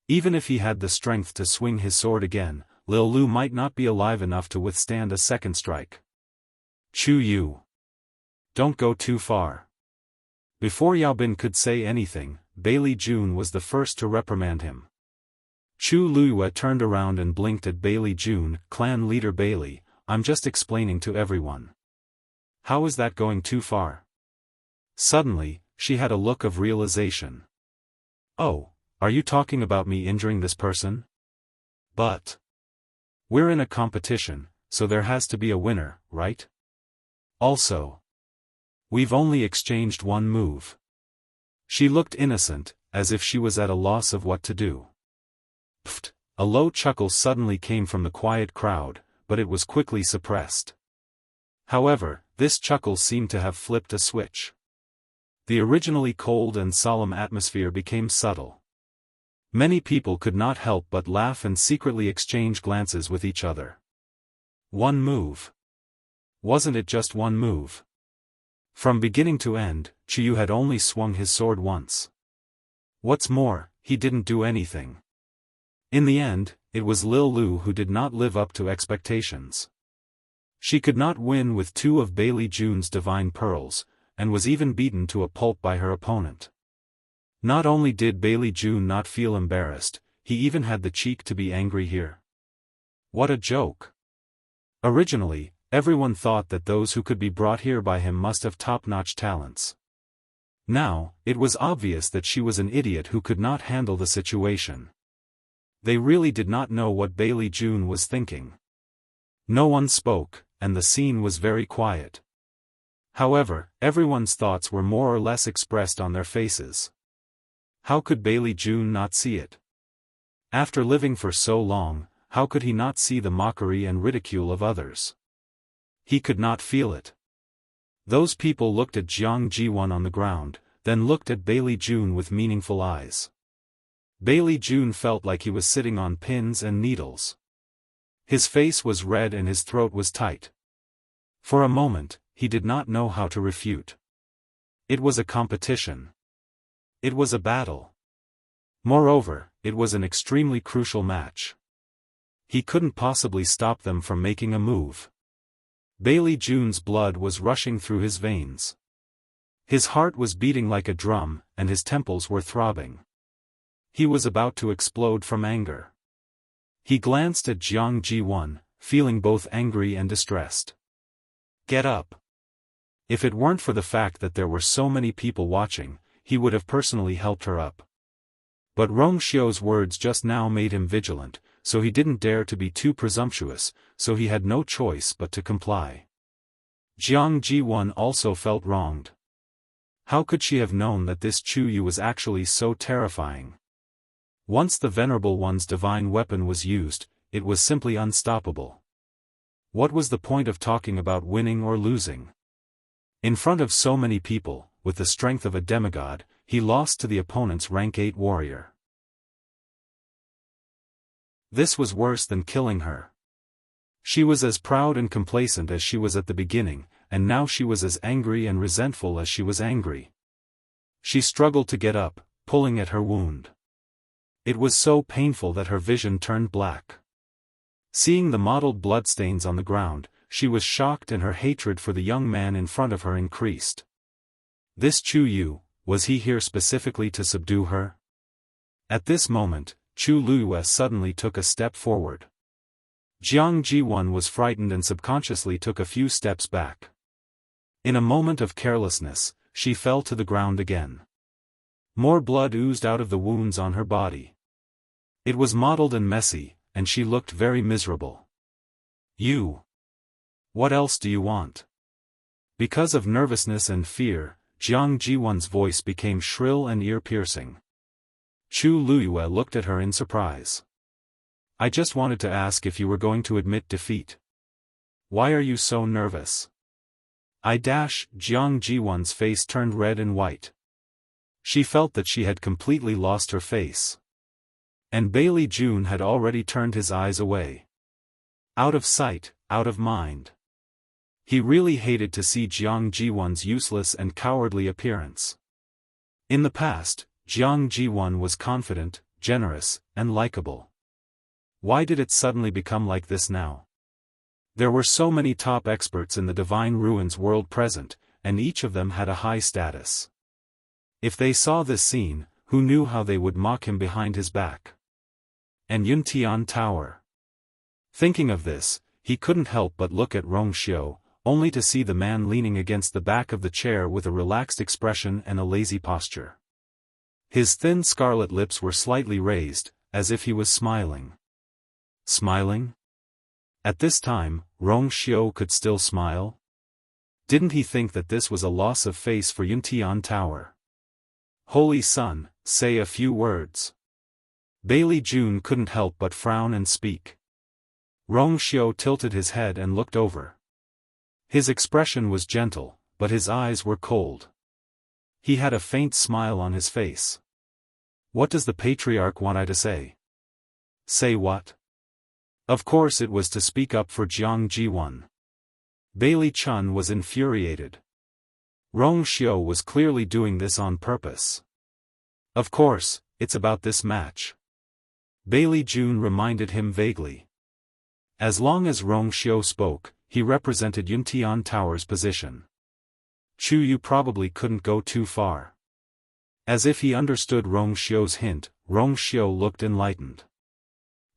Even if he had the strength to swing his sword again, Lil Lu might not be alive enough to withstand a second strike. Chu Yu. Don't go too far. Before Yao Bin could say anything, Bailey Jun was the first to reprimand him. Chu Luyue turned around and blinked at Bailey Jun. Clan leader Bailey, I'm just explaining to everyone. How is that going too far? Suddenly, she had a look of realization. Oh, are you talking about me injuring this person? But we're in a competition, so there has to be a winner, right? Also, We've only exchanged one move. She looked innocent, as if she was at a loss of what to do. Pfft! A low chuckle suddenly came from the quiet crowd, but it was quickly suppressed. However, this chuckle seemed to have flipped a switch. The originally cold and solemn atmosphere became subtle. Many people could not help but laugh and secretly exchange glances with each other. One move. Wasn't it just one move? From beginning to end, Qiyu had only swung his sword once. What's more, he didn't do anything. In the end, it was Lil Lu who did not live up to expectations. She could not win with 2 of Bailey June's divine pearls, and was even beaten to a pulp by her opponent. Not only did Bailey June not feel embarrassed, he even had the cheek to be angry here. What a joke. Originally, everyone thought that those who could be brought here by him must have top-notch talents. Now, it was obvious that she was an idiot who could not handle the situation. They really did not know what Bailey June was thinking. No one spoke, and the scene was very quiet. However, everyone's thoughts were more or less expressed on their faces. How could Bailey June not see it? After living for so long, how could he not see the mockery and ridicule of others? He could not feel it. Those people looked at Jiang Jiwon on the ground, then looked at Bailey June with meaningful eyes. Bailey June felt like he was sitting on pins and needles. His face was red and his throat was tight. For a moment, he did not know how to refute. It was a competition. It was a battle. Moreover, it was an extremely crucial match. He couldn't possibly stop them from making a move. Bailey June's blood was rushing through his veins. His heart was beating like a drum, and his temples were throbbing. He was about to explode from anger. He glanced at Jiang Jiwon, feeling both angry and distressed. Get up. If it weren't for the fact that there were so many people watching, he would have personally helped her up. But Rong Xiu's words just now made him vigilant, so he didn't dare to be too presumptuous, so he had no choice but to comply. Jiang Jiwon also felt wronged. How could she have known that this Chu Yu was actually so terrifying? Once the Venerable One's divine weapon was used, it was simply unstoppable. What was the point of talking about winning or losing? In front of so many people, with the strength of a demigod, he lost to the opponent's rank 8 warrior. This was worse than killing her. She was as proud and complacent as she was at the beginning, and now she was as angry and resentful as she was angry. She struggled to get up, pulling at her wound. It was so painful that her vision turned black. Seeing the mottled bloodstains on the ground, she was shocked and her hatred for the young man in front of her increased. This Chu Yu, was he here specifically to subdue her? At this moment, Chu Luyue suddenly took a step forward. Jiang Jiwon was frightened and subconsciously took a few steps back. In a moment of carelessness, she fell to the ground again. More blood oozed out of the wounds on her body. It was mottled and messy, and she looked very miserable. You. What else do you want? Because of nervousness and fear, Jiang Jiwon's voice became shrill and ear-piercing. Chu Luyue looked at her in surprise. I just wanted to ask if you were going to admit defeat. Why are you so nervous? Jiang Jiwon's face turned red and white. She felt that she had completely lost her face. And Bailey June had already turned his eyes away. Out of sight, out of mind. He really hated to see Jiang Jiwon's useless and cowardly appearance. In the past, Jiang Jiwon was confident, generous, and likable. Why did it suddenly become like this now? There were so many top experts in the Divine Ruins world present, and each of them had a high status. If they saw this scene, who knew how they would mock him behind his back? And Yuntian Tower. Thinking of this, he couldn't help but look at Rong Xiu, only to see the man leaning against the back of the chair with a relaxed expression and a lazy posture. His thin scarlet lips were slightly raised, as if he was smiling. Smiling? At this time, Rong Xiu could still smile? Didn't he think that this was a loss of face for Yuntian Tower? Holy Sun, say a few words. Bailey Jun couldn't help but frown and speak. Rong Xiao tilted his head and looked over. His expression was gentle, but his eyes were cold. He had a faint smile on his face. What does the patriarch want I to say? Say what? Of course it was to speak up for Jiang Jiwan. Bailey Chun was infuriated. Rong Xiao was clearly doing this on purpose. Of course, it's about this match. Bailey Jun reminded him vaguely. As long as Rong Xiao spoke, he represented Yuntian Tower's position. Chu Yu probably couldn't go too far. As if he understood Rong Xiao's hint, Rong Xiao looked enlightened.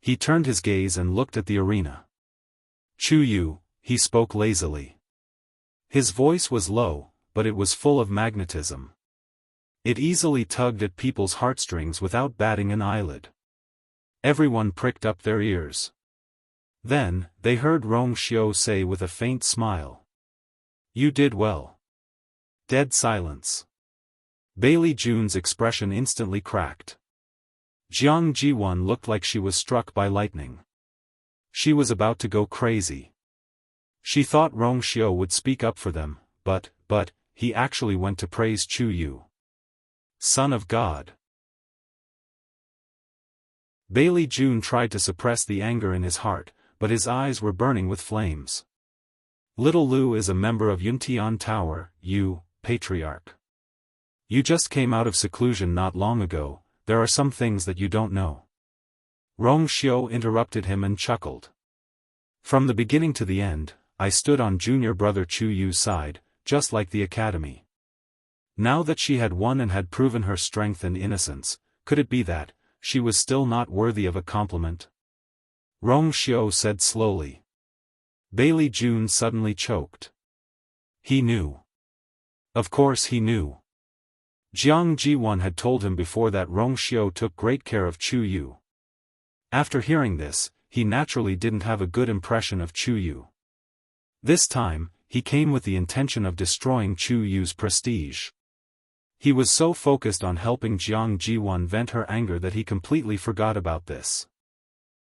He turned his gaze and looked at the arena. Chu Yu, he spoke lazily. His voice was low, but it was full of magnetism. It easily tugged at people's heartstrings without batting an eyelid. Everyone pricked up their ears. Then, they heard Rong Xiao say with a faint smile. You did well. Dead silence. Bailey Jun's expression instantly cracked. Jiang Jiwan looked like she was struck by lightning. She was about to go crazy. She thought Rong Xiao would speak up for them, but, he actually went to praise Chu Yu. Son of God. Bailey Jun tried to suppress the anger in his heart, but his eyes were burning with flames. Little Lu is a member of Yuntian Tower, you, patriarch. You just came out of seclusion not long ago, there are some things that you don't know. Rong Xiao interrupted him and chuckled. From the beginning to the end, I stood on junior brother Chu Yu's side, just like the academy. Now that she had won and had proven her strength and innocence, could it be that she was still not worthy of a compliment? Rong Xiao said slowly. Bailey Jun suddenly choked. He knew. Of course he knew. Jiang Jiwan had told him before that Rong Xiao took great care of Chu Yu. After hearing this, he naturally didn't have a good impression of Chu Yu. This time, he came with the intention of destroying Chu Yu's prestige. He was so focused on helping Jiang Jiwan vent her anger that he completely forgot about this.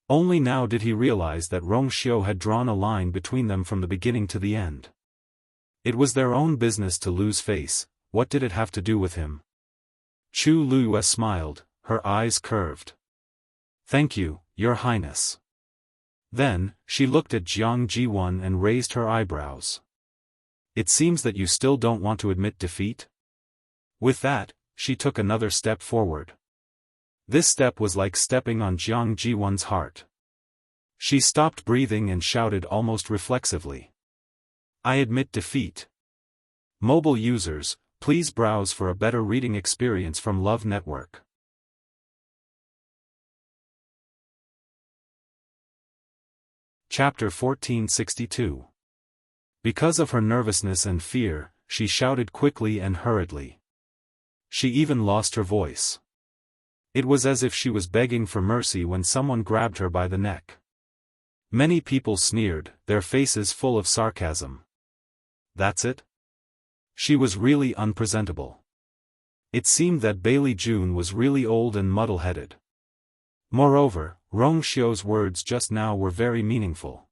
Only now did he realize that Rong Xiao had drawn a line between them from the beginning to the end. It was their own business to lose face, what did it have to do with him? Chu Luyue smiled, her eyes curved. Thank you, Your Highness. Then, she looked at Jiang Jiwan and raised her eyebrows. It seems that you still don't want to admit defeat? With that, she took another step forward. This step was like stepping on Jiang Jiwan's heart. She stopped breathing and shouted almost reflexively. I admit defeat. Mobile users, please browse for a better reading experience from Love Network. Chapter 1462. Because of her nervousness and fear, she shouted quickly and hurriedly. She even lost her voice. It was as if she was begging for mercy when someone grabbed her by the neck. Many people sneered, their faces full of sarcasm. That's it? She was really unpresentable. It seemed that Bailey Jun was really old and muddle-headed. Moreover, Rong Xiao's words just now were very meaningful.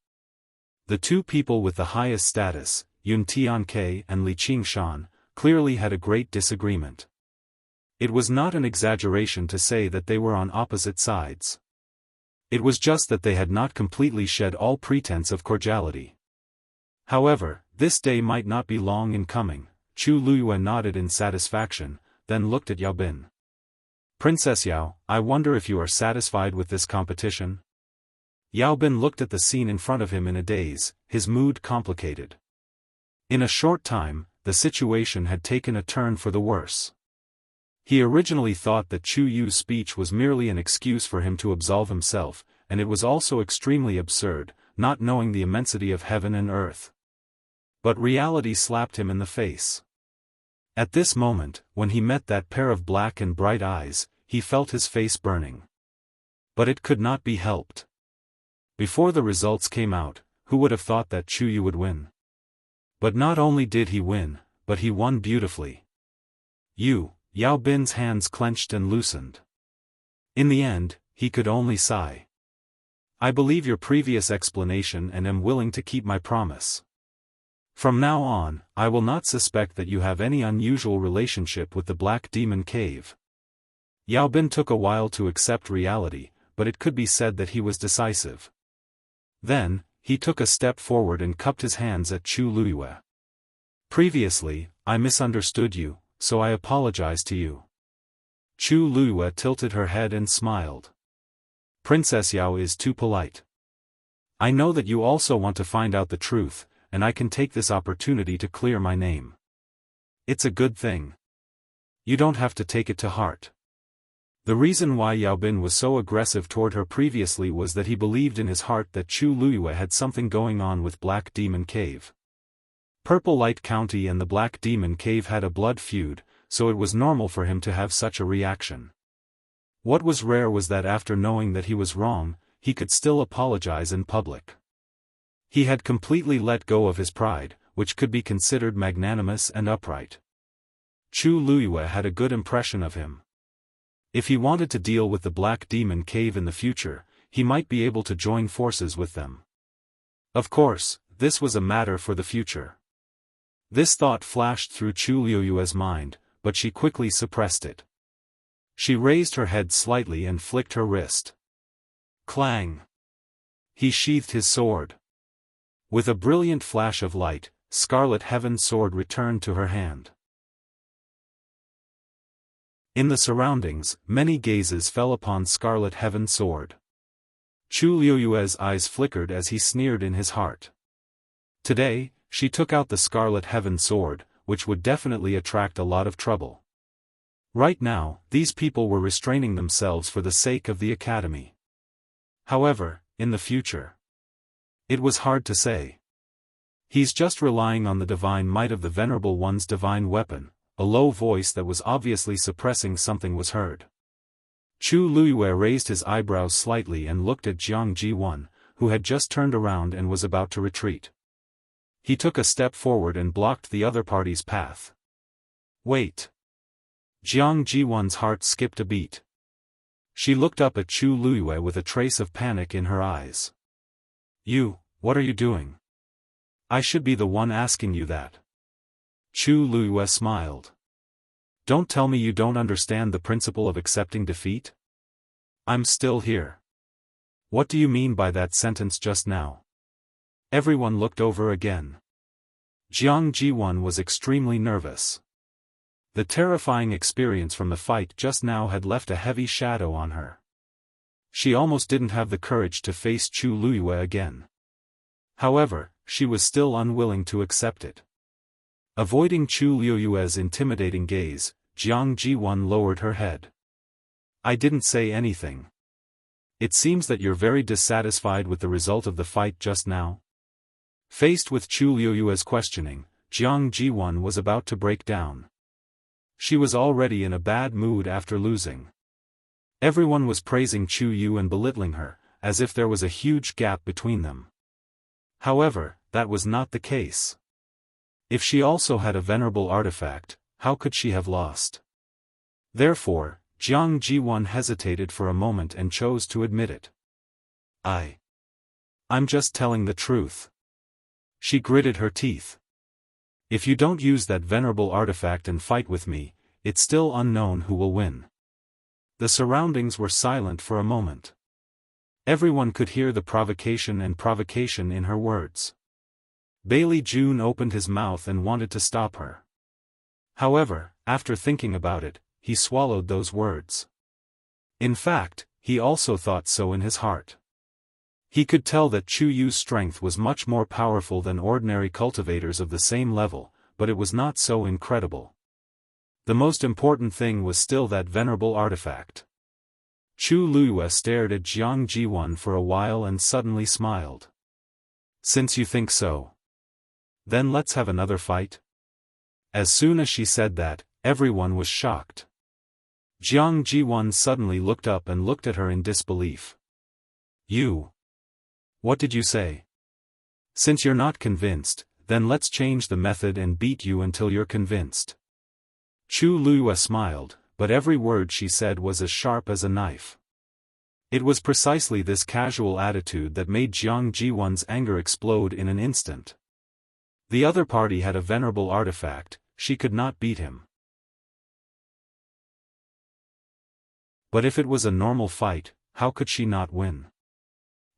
The two people with the highest status, Yun Tianke and Li Qingshan, clearly had a great disagreement. It was not an exaggeration to say that they were on opposite sides. It was just that they had not completely shed all pretense of cordiality. However, this day might not be long in coming. Chu Luyue nodded in satisfaction, then looked at Yao Bin. Princess Yao, I wonder if you are satisfied with this competition? Yao Bin looked at the scene in front of him in a daze, his mood complicated. In a short time, the situation had taken a turn for the worse. He originally thought that Chu Yu's speech was merely an excuse for him to absolve himself, and it was also extremely absurd, not knowing the immensity of heaven and earth. But reality slapped him in the face. At this moment, when he met that pair of black and bright eyes, he felt his face burning. But it could not be helped. Before the results came out, who would have thought that Chu Yu would win? But not only did he win, but he won beautifully. Yao Bin's hands clenched and loosened. In the end, he could only sigh. I believe your previous explanation and am willing to keep my promise. From now on, I will not suspect that you have any unusual relationship with the Black Demon Cave. Yao Bin took a while to accept reality, but it could be said that he was decisive. Then, he took a step forward and cupped his hands at Chu Luyue. Previously, I misunderstood you, so I apologize to you. Chu Luyue tilted her head and smiled. Princess Yao is too polite. I know that you also want to find out the truth, and I can take this opportunity to clear my name. It's a good thing. You don't have to take it to heart. The reason why Yao Bin was so aggressive toward her previously was that he believed in his heart that Chu Luyue had something going on with Black Demon Cave. Purple Light County and the Black Demon Cave had a blood feud, so it was normal for him to have such a reaction. What was rare was that after knowing that he was wrong, he could still apologize in public. He had completely let go of his pride, which could be considered magnanimous and upright. Chu Luyue had a good impression of him. If he wanted to deal with the Black Demon Cave in the future, he might be able to join forces with them. Of course, this was a matter for the future. This thought flashed through Chu Luyue's mind, but she quickly suppressed it. She raised her head slightly and flicked her wrist. Clang! He sheathed his sword. With a brilliant flash of light, Scarlet Heaven's sword returned to her hand. In the surroundings, many gazes fell upon Scarlet Heaven's sword. Chu Luyue's eyes flickered as he sneered in his heart. Today, she took out the Scarlet Heaven sword, which would definitely attract a lot of trouble. Right now, these people were restraining themselves for the sake of the academy. However, in the future, it was hard to say. He's just relying on the divine might of the Venerable One's divine weapon. A low voice that was obviously suppressing something was heard. Chu Luyue raised his eyebrows slightly and looked at Jiang Ji-won, who had just turned around and was about to retreat. He took a step forward and blocked the other party's path. Wait! Jiang Ji-won's heart skipped a beat. She looked up at Chu Luyue with a trace of panic in her eyes. What are you doing? I should be the one asking you that. Chu Luyue smiled. Don't tell me you don't understand the principle of accepting defeat? I'm still here. What do you mean by that sentence just now? Everyone looked over again. Jiang Ji-won was extremely nervous. The terrifying experience from the fight just now had left a heavy shadow on her. She almost didn't have the courage to face Chu Luyue again. However, she was still unwilling to accept it. Avoiding Chu Luyue's intimidating gaze, Jiang Ji-won lowered her head. I didn't say anything. It seems that you're very dissatisfied with the result of the fight just now. Faced with Chu Luyue's questioning, Jiang Ji-won was about to break down. She was already in a bad mood after losing. Everyone was praising Chu Yu and belittling her, as if there was a huge gap between them. However, that was not the case. If she also had a venerable artifact, how could she have lost? Therefore, Jiang Ji-won hesitated for a moment and chose to admit it. I'm just telling the truth. She gritted her teeth. If you don't use that venerable artifact and fight with me, it's still unknown who will win. The surroundings were silent for a moment. Everyone could hear the provocation in her words. Bailey June opened his mouth and wanted to stop her. However, after thinking about it, he swallowed those words. In fact, he also thought so in his heart. He could tell that Chu Yu's strength was much more powerful than ordinary cultivators of the same level, but it was not so incredible. The most important thing was still that venerable artifact. Chu Luyue stared at Jiang Ji-won for a while and suddenly smiled. Since you think so, then let's have another fight? As soon as she said that, everyone was shocked. Jiang Ji-won suddenly looked up and looked at her in disbelief. What did you say? Since you're not convinced, then let's change the method and beat you until you're convinced. Chu Liyue smiled, but every word she said was as sharp as a knife. It was precisely this casual attitude that made Jiang Jiwan's anger explode in an instant. The other party had a venerable artifact, she could not beat him. But if it was a normal fight, how could she not win?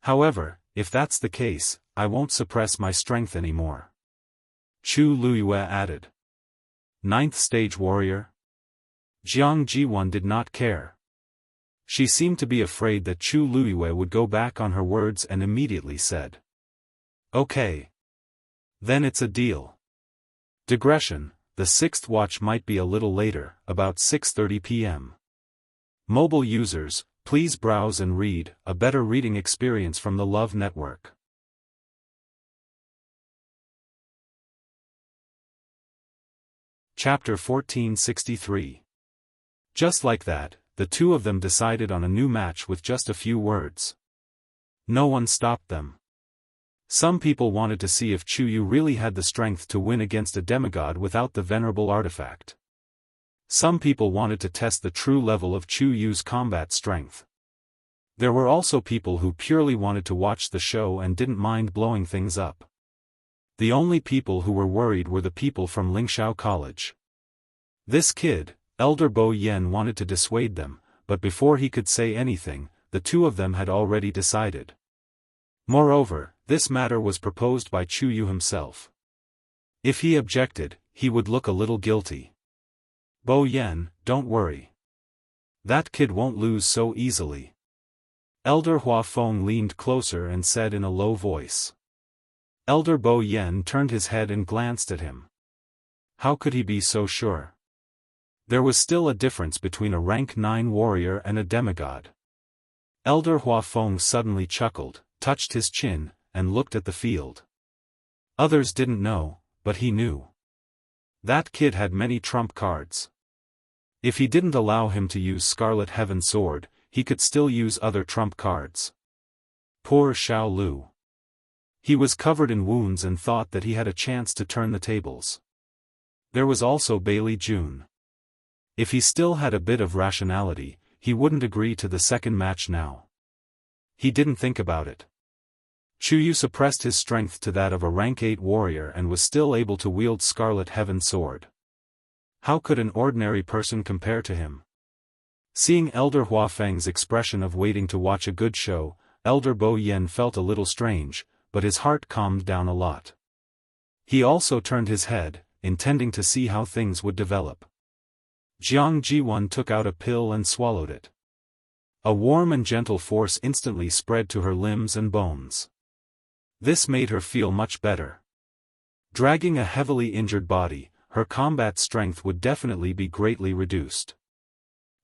However, if that's the case, I won't suppress my strength anymore. Chu Liyue added. 9th stage warrior? Jiang Jiwan did not care. She seemed to be afraid that Chu Liyue would go back on her words and immediately said. Okay. Then it's a deal. Digression, the 6th watch might be a little later, about 6:30 p.m. Mobile users, please browse and read, a better reading experience from the Love Network. Chapter 1463. Just like that, the two of them decided on a new match with just a few words. No one stopped them. Some people wanted to see if Chu Yu really had the strength to win against a demigod without the venerable artifact. Some people wanted to test the true level of Chu Yu's combat strength. There were also people who purely wanted to watch the show and didn't mind blowing things up. The only people who were worried were the people from Lingxiao College. This kid, Elder Bo Yen, wanted to dissuade them, but before he could say anything, the two of them had already decided. Moreover, this matter was proposed by Chu Yu himself. If he objected, he would look a little guilty. Bo Yen, don't worry. That kid won't lose so easily. Elder Hua Feng leaned closer and said in a low voice. Elder Bo Yen turned his head and glanced at him. How could he be so sure? There was still a difference between a rank 9 warrior and a demigod. Elder Hua Feng suddenly chuckled, touched his chin, and looked at the field. Others didn't know, but he knew. That kid had many trump cards. If he didn't allow him to use Scarlet Heaven Sword, he could still use other trump cards. Poor Xiao Lu. He was covered in wounds and thought that he had a chance to turn the tables. There was also Bailey Jun. If he still had a bit of rationality, he wouldn't agree to the second match now. He didn't think about it. Chu Yu suppressed his strength to that of a rank 8 warrior and was still able to wield Scarlet Heaven Sword. How could an ordinary person compare to him? Seeing Elder Hua Feng's expression of waiting to watch a good show, Elder Bo Yen felt a little strange, but his heart calmed down a lot. He also turned his head, intending to see how things would develop. Jiang Jiwan took out a pill and swallowed it. A warm and gentle force instantly spread to her limbs and bones. This made her feel much better. Dragging a heavily injured body, her combat strength would definitely be greatly reduced.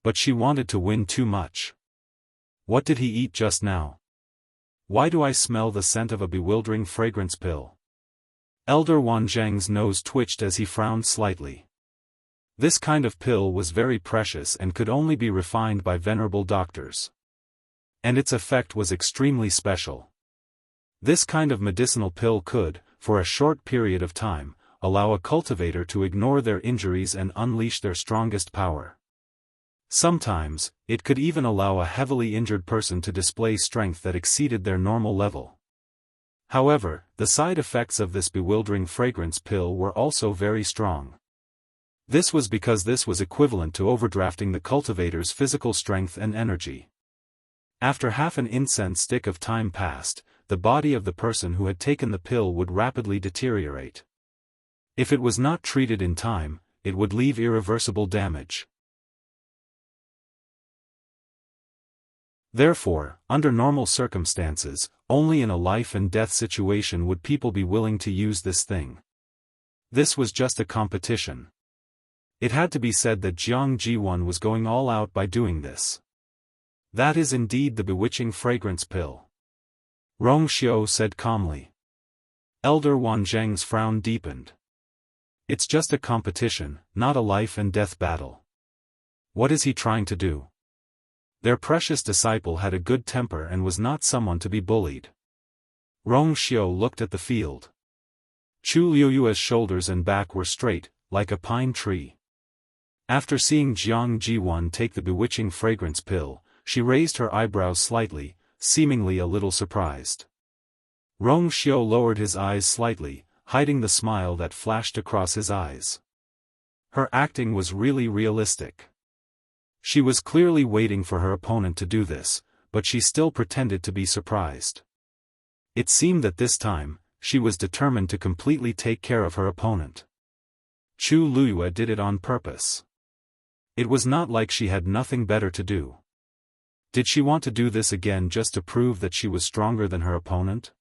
But she wanted to win too much. What did he eat just now? Why do I smell the scent of a bewildering fragrance pill? Elder Wan Zheng's nose twitched as he frowned slightly. This kind of pill was very precious and could only be refined by venerable doctors. And its effect was extremely special. This kind of medicinal pill could, for a short period of time, allow a cultivator to ignore their injuries and unleash their strongest power. Sometimes, it could even allow a heavily injured person to display strength that exceeded their normal level. However, the side effects of this bewildering fragrance pill were also very strong. This was because this was equivalent to overdrafting the cultivator's physical strength and energy. After half an incense stick of time passed, the body of the person who had taken the pill would rapidly deteriorate. If it was not treated in time, it would leave irreversible damage. Therefore, under normal circumstances, only in a life and death situation would people be willing to use this thing. This was just a competition. It had to be said that Jiang Jiwan was going all out by doing this. That is indeed the bewitching fragrance pill. Rong Xiao said calmly. Elder Wan Zheng's frown deepened. It's just a competition, not a life and death battle. What is he trying to do? Their precious disciple had a good temper and was not someone to be bullied. Rong Xiao looked at the field. Chu Liuyue's shoulders and back were straight, like a pine tree. After seeing Jiang Jiwan take the bewitching fragrance pill, she raised her eyebrows slightly, seemingly a little surprised. Rong Xiao lowered his eyes slightly, hiding the smile that flashed across his eyes. Her acting was really realistic. She was clearly waiting for her opponent to do this, but she still pretended to be surprised. It seemed that this time, she was determined to completely take care of her opponent. Chu Liyue did it on purpose. It was not like she had nothing better to do. Did she want to do this again just to prove that she was stronger than her opponent?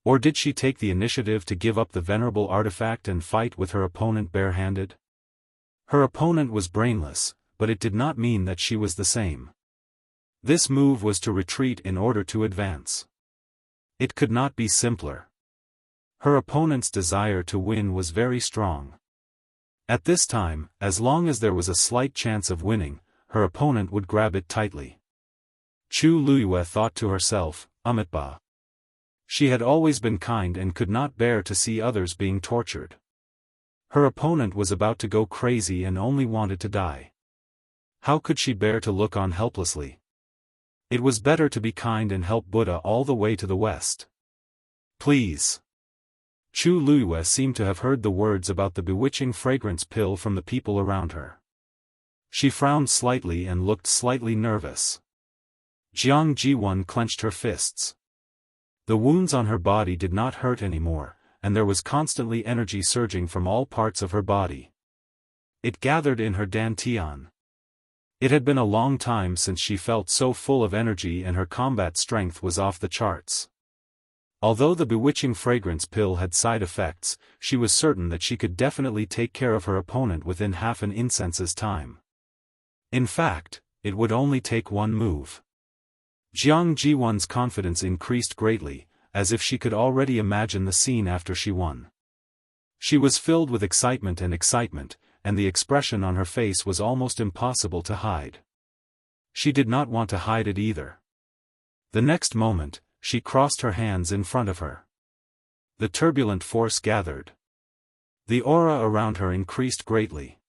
Or did she take the initiative to give up the venerable artifact and fight with her opponent barehanded? Her opponent was brainless, but it did not mean that she was the same. This move was to retreat in order to advance. It could not be simpler. Her opponent's desire to win was very strong. At this time, as long as there was a slight chance of winning, her opponent would grab it tightly. Chu Liyue thought to herself, Amitabha. She had always been kind and could not bear to see others being tortured. Her opponent was about to go crazy and only wanted to die. How could she bear to look on helplessly? It was better to be kind and help Buddha all the way to the west. Please. Chu Liyue seemed to have heard the words about the bewitching fragrance pill from the people around her. She frowned slightly and looked slightly nervous. Jiang Jiwan clenched her fists. The wounds on her body did not hurt anymore, and there was constantly energy surging from all parts of her body. It gathered in her dantian. It had been a long time since she felt so full of energy and her combat strength was off the charts. Although the bewitching fragrance pill had side effects, she was certain that she could definitely take care of her opponent within half an incense's time. In fact, it would only take one move. Jiang Jiwan's confidence increased greatly, as if she could already imagine the scene after she won. She was filled with excitement, and the expression on her face was almost impossible to hide. She did not want to hide it either. The next moment, she crossed her hands in front of her. The turbulent force gathered. The aura around her increased greatly.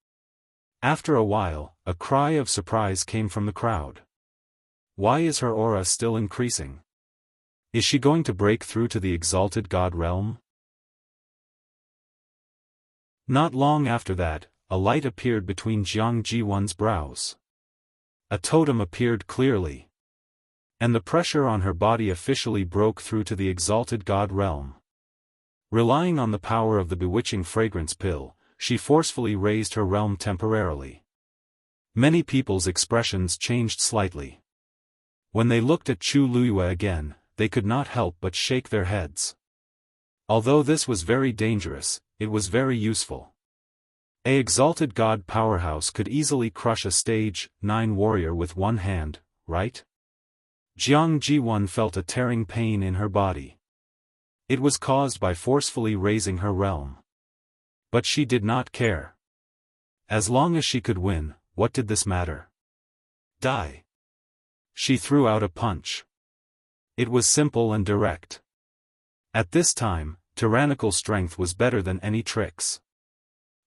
After a while, a cry of surprise came from the crowd. Why is her aura still increasing? Is she going to break through to the exalted God realm? Not long after that, a light appeared between Jiang Jiwan's brows. A totem appeared clearly. And the pressure on her body officially broke through to the exalted God realm. Relying on the power of the bewitching fragrance pill, she forcefully raised her realm temporarily. Many people's expressions changed slightly. When they looked at Chu Liyue again, they could not help but shake their heads. Although this was very dangerous, it was very useful. An exalted God powerhouse could easily crush a stage 9 warrior with one hand, right? Jiang Jiwan felt a tearing pain in her body. It was caused by forcefully raising her realm. But she did not care. As long as she could win, what did this matter? Die. She threw out a punch. It was simple and direct. At this time, tyrannical strength was better than any tricks.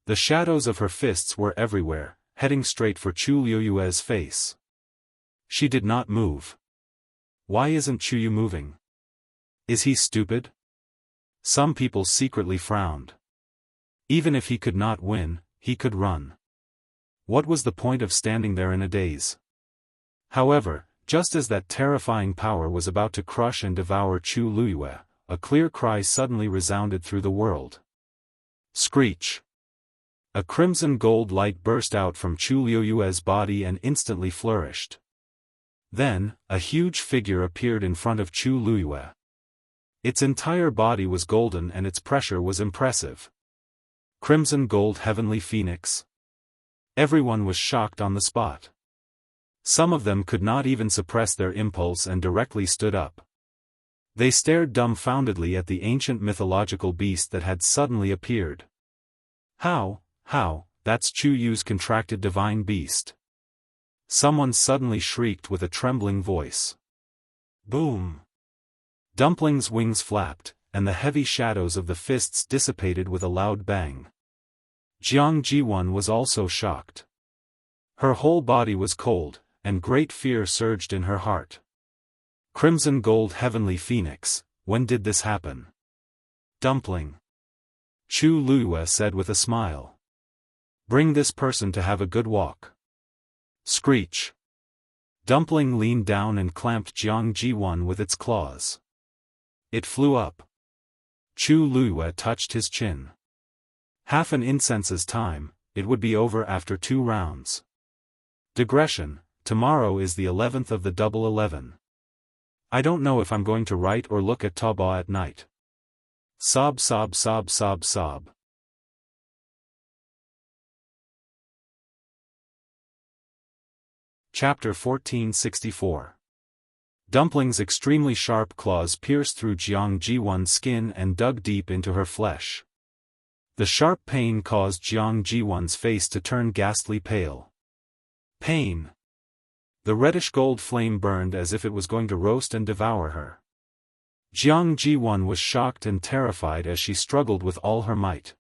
The shadows of her fists were everywhere, heading straight for Chu Liyue's face. She did not move. Why isn't Chu Yu moving? Is he stupid? Some people secretly frowned. Even if he could not win, he could run. What was the point of standing there in a daze? However, just as that terrifying power was about to crush and devour Chu Liyue, a clear cry suddenly resounded through the world. Screech! A crimson gold light burst out from Chu Liyue's body and instantly flourished. Then, a huge figure appeared in front of Chu Liyue. Its entire body was golden and its pressure was impressive. Crimson gold heavenly phoenix. Everyone was shocked on the spot. Some of them could not even suppress their impulse and directly stood up. They stared dumbfoundedly at the ancient mythological beast that had suddenly appeared. How, that's Chu Yu's contracted divine beast. Someone suddenly shrieked with a trembling voice. Boom! Dumpling's wings flapped, and the heavy shadows of the fists dissipated with a loud bang. Jiang Jiwan was also shocked. Her whole body was cold, and great fear surged in her heart. Crimson Gold Heavenly Phoenix, when did this happen? Dumpling. Chu Luiyue said with a smile. Bring this person to have a good walk. Screech. Dumpling leaned down and clamped Jiang Jiwan with its claws. It flew up. Chu Luiyue touched his chin. Half an incense's time, it would be over after 2 rounds. Digression, tomorrow is the 11th of the Double 11. I don't know if I'm going to write or look at Taobao at night. Sob sob sob sob sob. Chapter 1464. Dumpling's extremely sharp claws pierced through Jiang Jiwan's skin and dug deep into her flesh. The sharp pain caused Jiang Jiwan's face to turn ghastly pale. Pain. The reddish-gold flame burned as if it was going to roast and devour her. Jiang Jiwan was shocked and terrified as she struggled with all her might.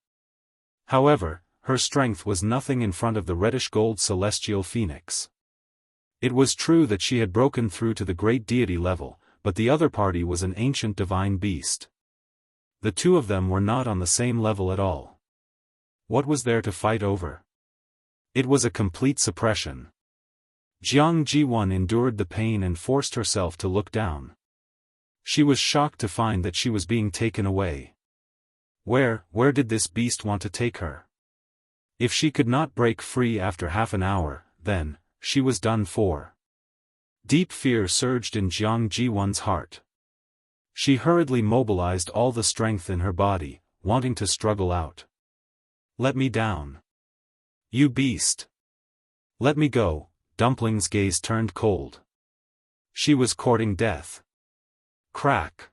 However, her strength was nothing in front of the reddish-gold celestial phoenix. It was true that she had broken through to the great deity level, but the other party was an ancient divine beast. The two of them were not on the same level at all. What was there to fight over? It was a complete suppression. Jiang Jiwan endured the pain and forced herself to look down. She was shocked to find that she was being taken away. Where did this beast want to take her? If she could not break free after half an hour, then she was done for. Deep fear surged in Jiang Jiwan's heart. She hurriedly mobilized all the strength in her body, wanting to struggle out. Let me down. You beast. Let me go. Dumpling's gaze turned cold. She was courting death. Crack.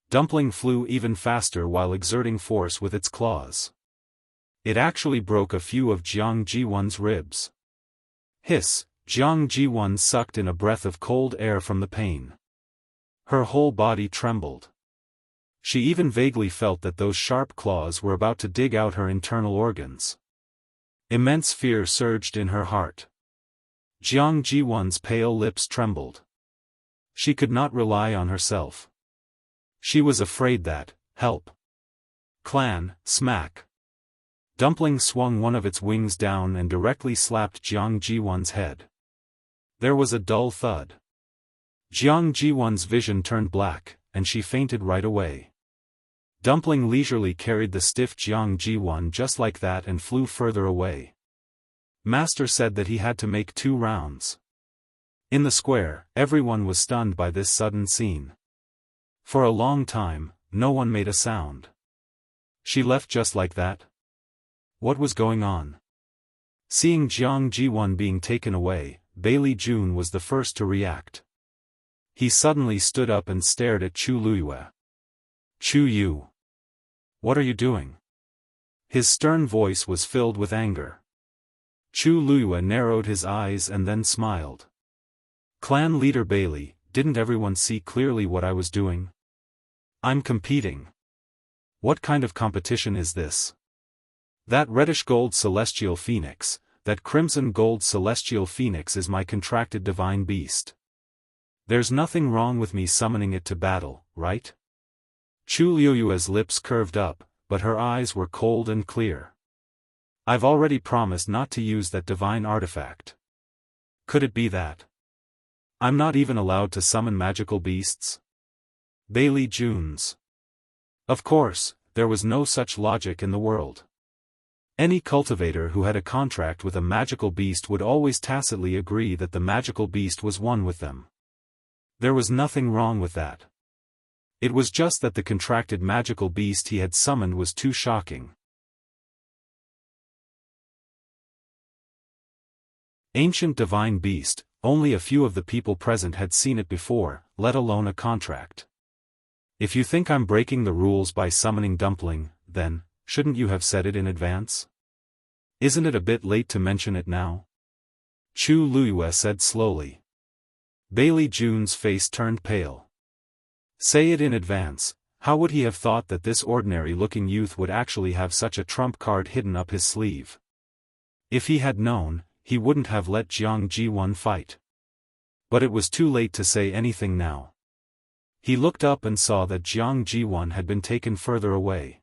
Dumpling flew even faster while exerting force with its claws. It actually broke a few of Jiang Jiwan's ribs. Hiss, Jiang Jiwan sucked in a breath of cold air from the pain. Her whole body trembled. She even vaguely felt that those sharp claws were about to dig out her internal organs. Immense fear surged in her heart. Jiang Jiwan's pale lips trembled. She could not rely on herself. She was afraid that, help. Clan, smack. Dumpling swung one of its wings down and directly slapped Jiang Jiwan's head. There was a dull thud. Jiang Jiwan's vision turned black, and she fainted right away. Dumpling leisurely carried the stiff Jiang Jiwan just like that and flew further away. Master said that he had to make 2 rounds. In the square, everyone was stunned by this sudden scene. For a long time, no one made a sound. She left just like that? What was going on? Seeing Jiang Jiwan being taken away, Bailey Jun was the first to react. He suddenly stood up and stared at Chu Luiyue. Chu Yu. What are you doing? His stern voice was filled with anger. Chu Luiyue narrowed his eyes and then smiled. Clan leader Bailey, didn't everyone see clearly what I was doing? I'm competing. What kind of competition is this? That reddish gold celestial phoenix, that crimson gold celestial phoenix is my contracted divine beast. There's nothing wrong with me summoning it to battle, right? Chu Luiyue's lips curved up, but her eyes were cold and clear. I've already promised not to use that divine artifact. Could it be that I'm not even allowed to summon magical beasts? Bailey Juns. Of course, there was no such logic in the world. Any cultivator who had a contract with a magical beast would always tacitly agree that the magical beast was one with them. There was nothing wrong with that. It was just that the contracted magical beast he had summoned was too shocking. Ancient divine beast, only a few of the people present had seen it before, let alone a contract. If you think I'm breaking the rules by summoning Dumpling, then, shouldn't you have said it in advance? Isn't it a bit late to mention it now? Chu Luiyue said slowly. Bailey Jun's face turned pale. Say it in advance, How would he have thought that this ordinary-looking youth would actually have such a trump card hidden up his sleeve? If he had known, he wouldn't have let Jiang Ji-won fight. But it was too late to say anything now. He looked up and saw that Jiang Ji-won had been taken further away.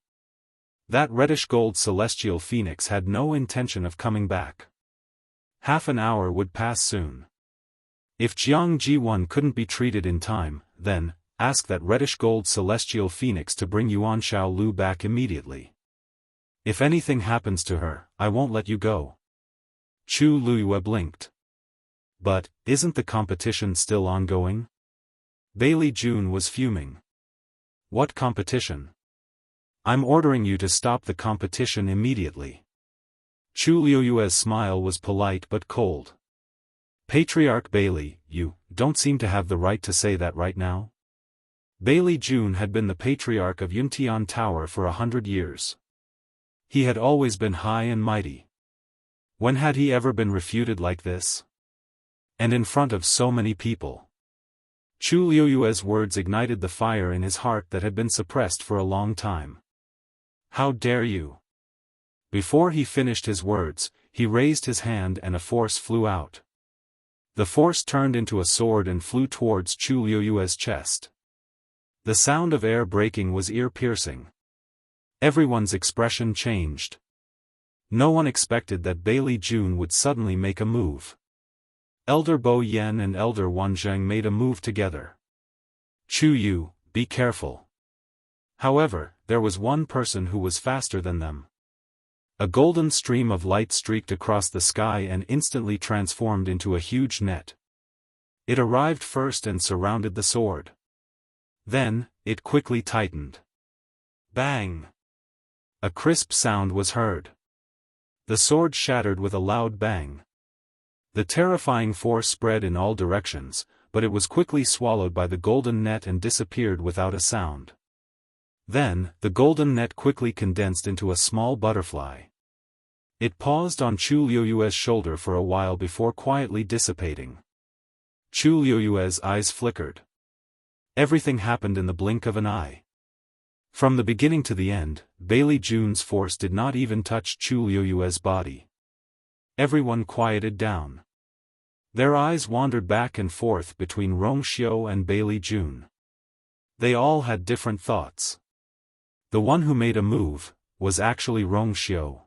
That reddish-gold celestial phoenix had no intention of coming back. Half an hour would pass soon. If Jiang Ji-won couldn't be treated in time, then, ask that reddish-gold celestial phoenix to bring Yuan Xiaolu back immediately. If anything happens to her, I won't let you go. Chu Luyue blinked. But, isn't the competition still ongoing? Bailey June was fuming. What competition? I'm ordering you to stop the competition immediately. Chu Luyue's smile was polite but cold. Patriarch Bailey, you don't seem to have the right to say that right now. Bailey June had been the patriarch of Yuntian Tower for 100 years. He had always been high and mighty. When had he ever been refuted like this? And in front of so many people. Chu Liyue's words ignited the fire in his heart that had been suppressed for a long time. How dare you? Before he finished his words, he raised his hand and a force flew out. The force turned into a sword and flew towards Chu Liyue's chest. The sound of air breaking was ear-piercing. Everyone's expression changed. No one expected that Bailey June would suddenly make a move. Elder Bo Yen and Elder Wan Zheng made a move together. Chu Yu, be careful. However, there was one person who was faster than them. A golden stream of light streaked across the sky and instantly transformed into a huge net. It arrived first and surrounded the sword. Then, it quickly tightened. Bang! A crisp sound was heard. The sword shattered with a loud bang. The terrifying force spread in all directions, but it was quickly swallowed by the golden net and disappeared without a sound. Then, the golden net quickly condensed into a small butterfly. It paused on Chu Liyue's shoulder for a while before quietly dissipating. Chu Liyue's eyes flickered. Everything happened in the blink of an eye. From the beginning to the end, Bailey June's force did not even touch Chu Liyue's body. Everyone quieted down. Their eyes wandered back and forth between Rong Xiu and Bailey June. They all had different thoughts. The one who made a move was actually Rong Xiu.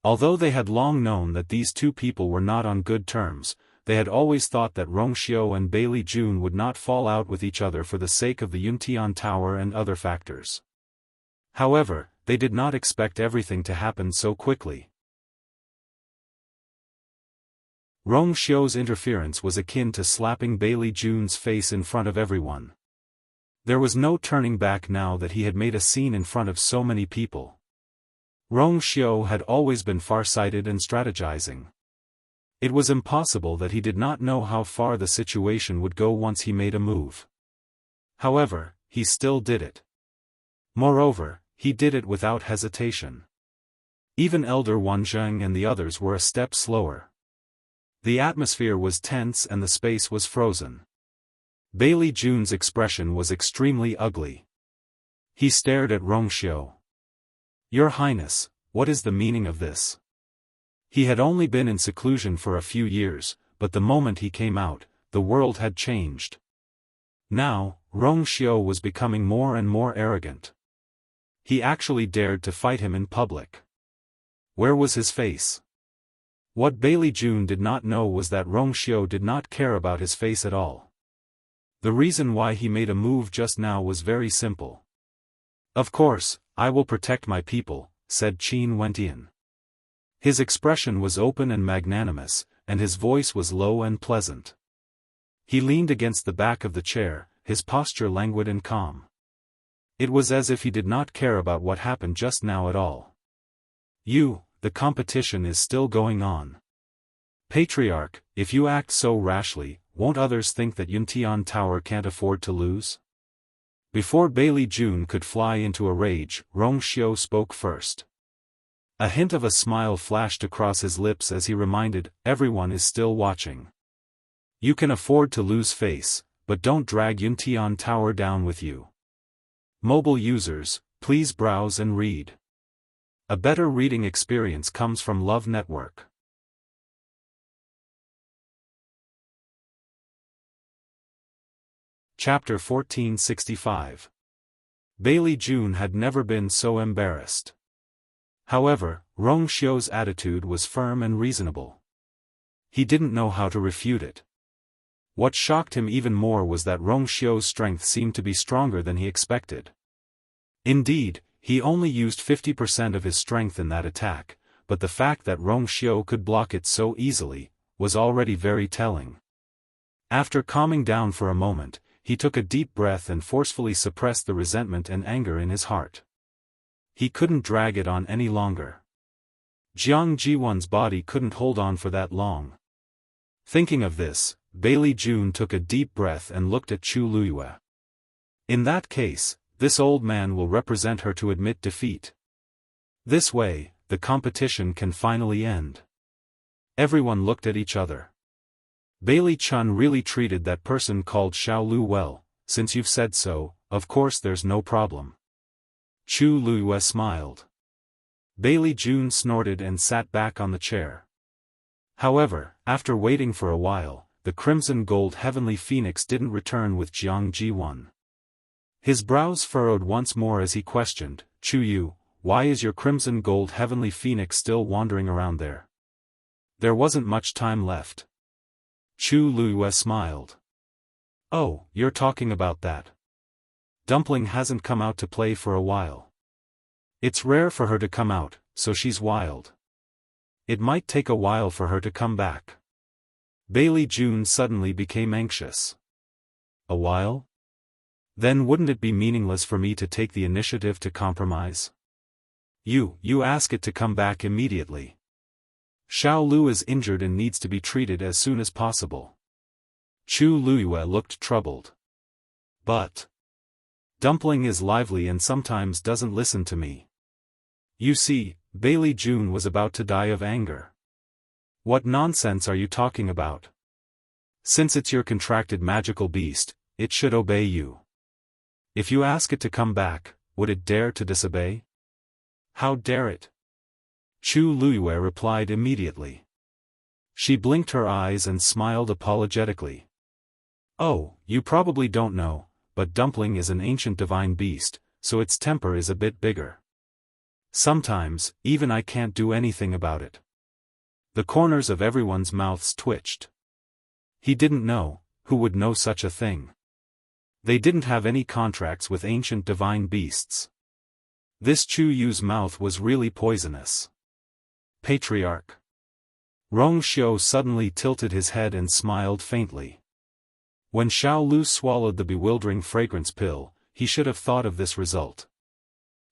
Although they had long known that these two people were not on good terms, they had always thought that Rong Xiu and Bailey June would not fall out with each other for the sake of the Yuntian Tower and other factors. However, they did not expect everything to happen so quickly. Rong Xiu's interference was akin to slapping Bailey June's face in front of everyone. There was no turning back now that he had made a scene in front of so many people. Rong Xiu had always been far-sighted and strategizing. It was impossible that he did not know how far the situation would go once he made a move. However, he still did it. Moreover, he did it without hesitation. Even Elder Wan Zheng and the others were a step slower. The atmosphere was tense and the space was frozen. Bailey June's expression was extremely ugly. He stared at Rong Xiu. Your Highness, what is the meaning of this? He had only been in seclusion for a few years, but the moment he came out, the world had changed. Now, Rong Xiu was becoming more and more arrogant. He actually dared to fight him in public. Where was his face? What Bailey June did not know was that Rong Xiu did not care about his face at all. The reason why he made a move just now was very simple. Of course, I will protect my people, said Qin Wentian. His expression was open and magnanimous, and his voice was low and pleasant. He leaned against the back of the chair, his posture languid and calm. It was as if he did not care about what happened just now at all. The competition is still going on. Patriarch, if you act so rashly, won't others think that Yuntian Tower can't afford to lose? Before Bailey June could fly into a rage, Rong Xiu spoke first. A hint of a smile flashed across his lips as he reminded, everyone is still watching. You can afford to lose face, but don't drag Yuntian Tower down with you. Mobile users, please browse and read. A better reading experience comes from Love Network. Chapter 1465. Bailey June had never been so embarrassed. However, Rong Xiu's attitude was firm and reasonable. He didn't know how to refute it. What shocked him even more was that Rong Xiu's strength seemed to be stronger than he expected. Indeed, he only used 50% of his strength in that attack, but the fact that Rong Xiu could block it so easily was already very telling. After calming down for a moment, he took a deep breath and forcefully suppressed the resentment and anger in his heart. He couldn't drag it on any longer. Jiang Jiwan's body couldn't hold on for that long. Thinking of this, Bailey June took a deep breath and looked at Chu Luyue. In that case, this old man will represent her to admit defeat. This way, the competition can finally end. Everyone looked at each other. Bailey Chun really treated that person called Xiao Lu well. Since you've said so, of course there's no problem. Chu Luyue smiled. Bailey June snorted and sat back on the chair. However, after waiting for a while, the crimson gold heavenly phoenix didn't return with Jiang Jiwan. His brows furrowed once more as he questioned, Chu Yu, why is your crimson gold heavenly phoenix still wandering around there? There wasn't much time left. Chu Luyue smiled. Oh, you're talking about that. Dumpling hasn't come out to play for a while. It's rare for her to come out, so she's wild. It might take a while for her to come back. Bailey June suddenly became anxious. A while? Then wouldn't it be meaningless for me to take the initiative to compromise? You ask it to come back immediately. Xiao Lu is injured and needs to be treated as soon as possible. Chu Luyue looked troubled. But Dumpling is lively and sometimes doesn't listen to me. You see, Bailey June was about to die of anger. What nonsense are you talking about? Since it's your contracted magical beast, it should obey you. If you ask it to come back, would it dare to disobey? How dare it? Chu Luyue replied immediately. She blinked her eyes and smiled apologetically. Oh, you probably don't know, but Dumpling is an ancient divine beast, so its temper is a bit bigger. Sometimes, even I can't do anything about it. The corners of everyone's mouths twitched. He didn't know, who would know such a thing? They didn't have any contracts with ancient divine beasts. This Chu Yu's mouth was really poisonous. Patriarch. Rong Xiu suddenly tilted his head and smiled faintly. When Xiao Lu swallowed the bewildering fragrance pill, he should have thought of this result.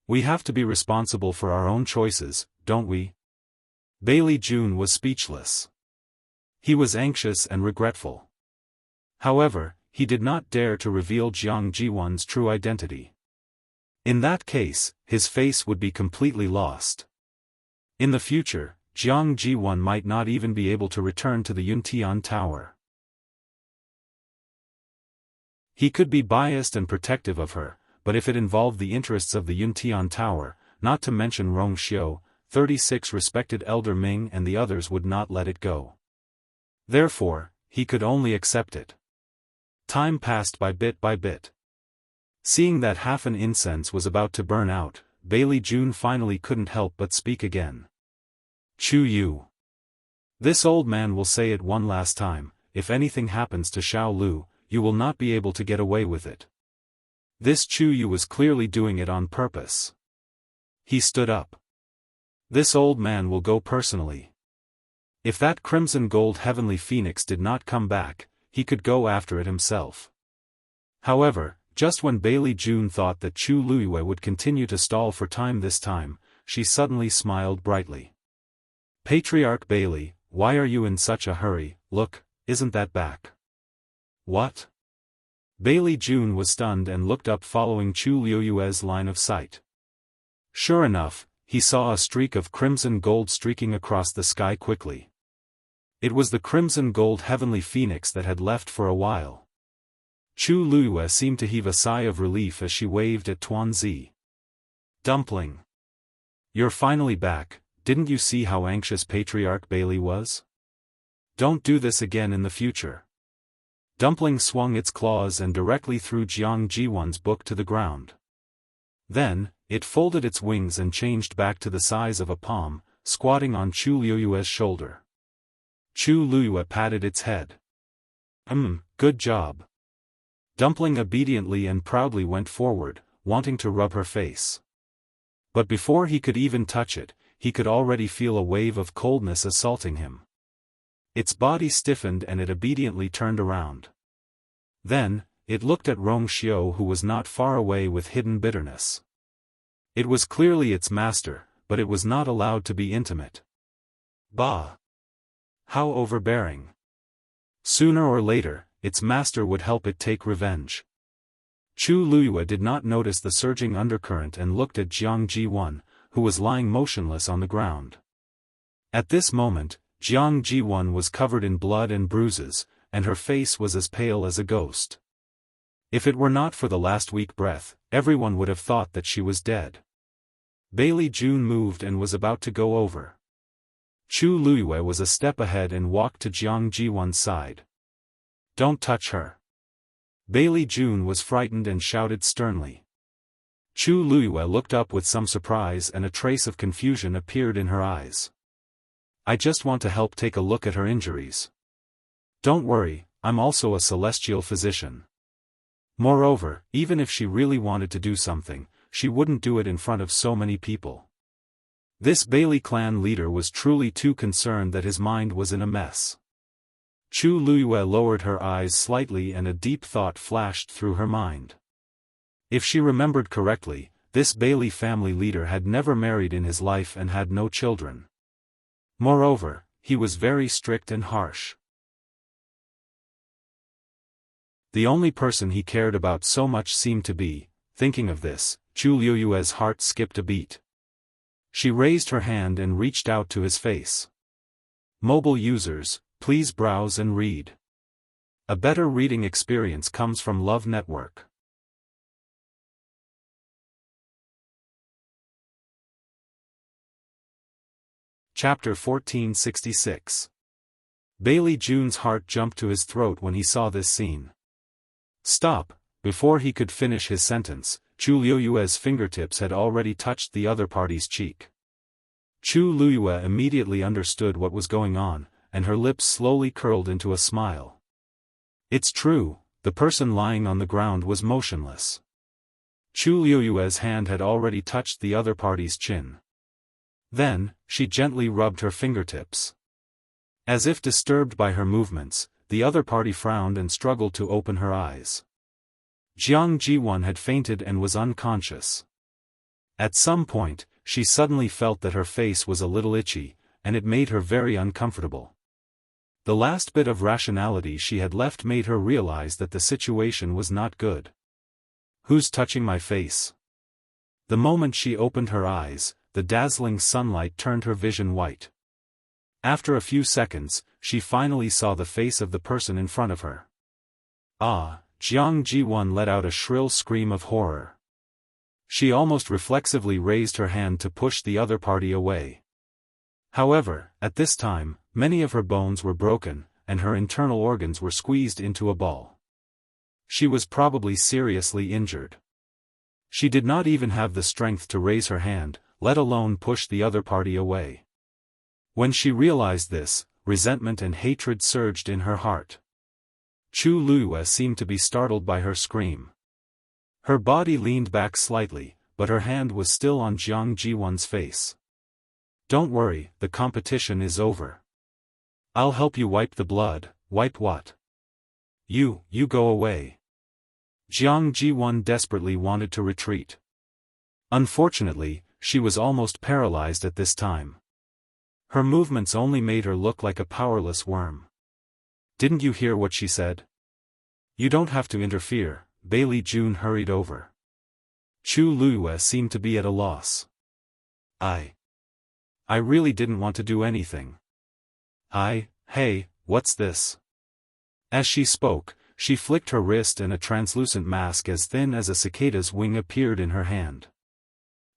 We have to be responsible for our own choices, don't we? Bailey June was speechless. He was anxious and regretful. However, he did not dare to reveal Jiang Jiwan's true identity. In that case, his face would be completely lost. In the future, Jiang Jiwan might not even be able to return to the Yuntian Tower. He could be biased and protective of her, but if it involved the interests of the Yuntian Tower, not to mention Rong Xiu, 36 respected Elder Ming and the others would not let it go. Therefore, he could only accept it. Time passed by bit. Seeing that half an incense was about to burn out, Bailey June finally couldn't help but speak again. Chu Yu. This old man will say it one last time, if anything happens to Xiao Lu, you will not be able to get away with it. This Chu Yu was clearly doing it on purpose. He stood up. This old man will go personally. If that crimson gold heavenly phoenix did not come back, he could go after it himself. However, just when Bailey June thought that Chu Luyue would continue to stall for time this time, she suddenly smiled brightly. Patriarch Bailey, why are you in such a hurry? Look, isn't that back? What? Bailey June was stunned and looked up following Chu Luyue's line of sight. Sure enough, he saw a streak of crimson gold streaking across the sky quickly. It was the crimson gold heavenly phoenix that had left for a while. Chu Luiyue seemed to heave a sigh of relief as she waved at Tuanzi. Dumpling. You're finally back, didn't you see how anxious Patriarch Bailey was? Don't do this again in the future. Dumpling swung its claws and directly threw Jiang Jiwan's book to the ground. Then, it folded its wings and changed back to the size of a palm, squatting on Chu Luiyue's shoulder. Chu Luiyue patted its head. Good job. Dumpling obediently and proudly went forward, wanting to rub her face. But before he could even touch it, he could already feel a wave of coldness assaulting him. Its body stiffened and it obediently turned around. Then, it looked at Rong Xiao, who was not far away, with hidden bitterness. It was clearly its master, but it was not allowed to be intimate. Bah! How overbearing. Sooner or later, its master would help it take revenge. Chu Luiyue did not notice the surging undercurrent and looked at Jiang Jiwan, who was lying motionless on the ground. At this moment, Jiang Jiwan was covered in blood and bruises, and her face was as pale as a ghost. If it were not for the last weak breath, everyone would have thought that she was dead. Bailey Jun moved and was about to go over. Chu Luiyue was a step ahead and walked to Jiang Jiwan's side. Don't touch her. Bailey Jun was frightened and shouted sternly. Chu Luiyue looked up with some surprise and a trace of confusion appeared in her eyes. I just want to help take a look at her injuries. Don't worry, I'm also a celestial physician. Moreover, even if she really wanted to do something, she wouldn't do it in front of so many people. This Bailey clan leader was truly too concerned that his mind was in a mess. Chu Luiyue lowered her eyes slightly and a deep thought flashed through her mind. If she remembered correctly, this Bailey family leader had never married in his life and had no children. Moreover, he was very strict and harsh. The only person he cared about so much seemed to be, thinking of this, Chu Luiyue's heart skipped a beat. She raised her hand and reached out to his face. Mobile users, please browse and read. A better reading experience comes from Love Network. Chapter 1466. Bailey Jun's heart jumped to his throat when he saw this scene. Stop! Before he could finish his sentence, Chu Luiyue's fingertips had already touched the other party's cheek. Chu Luiyue immediately understood what was going on, and her lips slowly curled into a smile. It's true, the person lying on the ground was motionless. Chu Luiyue's hand had already touched the other party's chin. Then, she gently rubbed her fingertips. As if disturbed by her movements, the other party frowned and struggled to open her eyes. Jiang Jiwan had fainted and was unconscious. At some point, she suddenly felt that her face was a little itchy, and it made her very uncomfortable. The last bit of rationality she had left made her realize that the situation was not good. Who's touching my face? The moment she opened her eyes, the dazzling sunlight turned her vision white. After a few seconds, she finally saw the face of the person in front of her. Ah! Jiang Jiwan let out a shrill scream of horror. She almost reflexively raised her hand to push the other party away. However, at this time, many of her bones were broken, and her internal organs were squeezed into a ball. She was probably seriously injured. She did not even have the strength to raise her hand, let alone push the other party away. When she realized this, resentment and hatred surged in her heart. Chu Luiyue seemed to be startled by her scream. Her body leaned back slightly, but her hand was still on Jiang Jiwan's face. Don't worry, the competition is over. I'll help you wipe the blood. Wipe what? You go away. Jiang Jiwan desperately wanted to retreat. Unfortunately, she was almost paralyzed at this time. Her movements only made her look like a powerless worm. Didn't you hear what she said? You don't have to interfere, Bailey Jun hurried over. Chu Luiyue seemed to be at a loss. I really didn't want to do anything. Hey, what's this? As she spoke, She flicked her wrist and a translucent mask as thin as a cicada's wing appeared in her hand.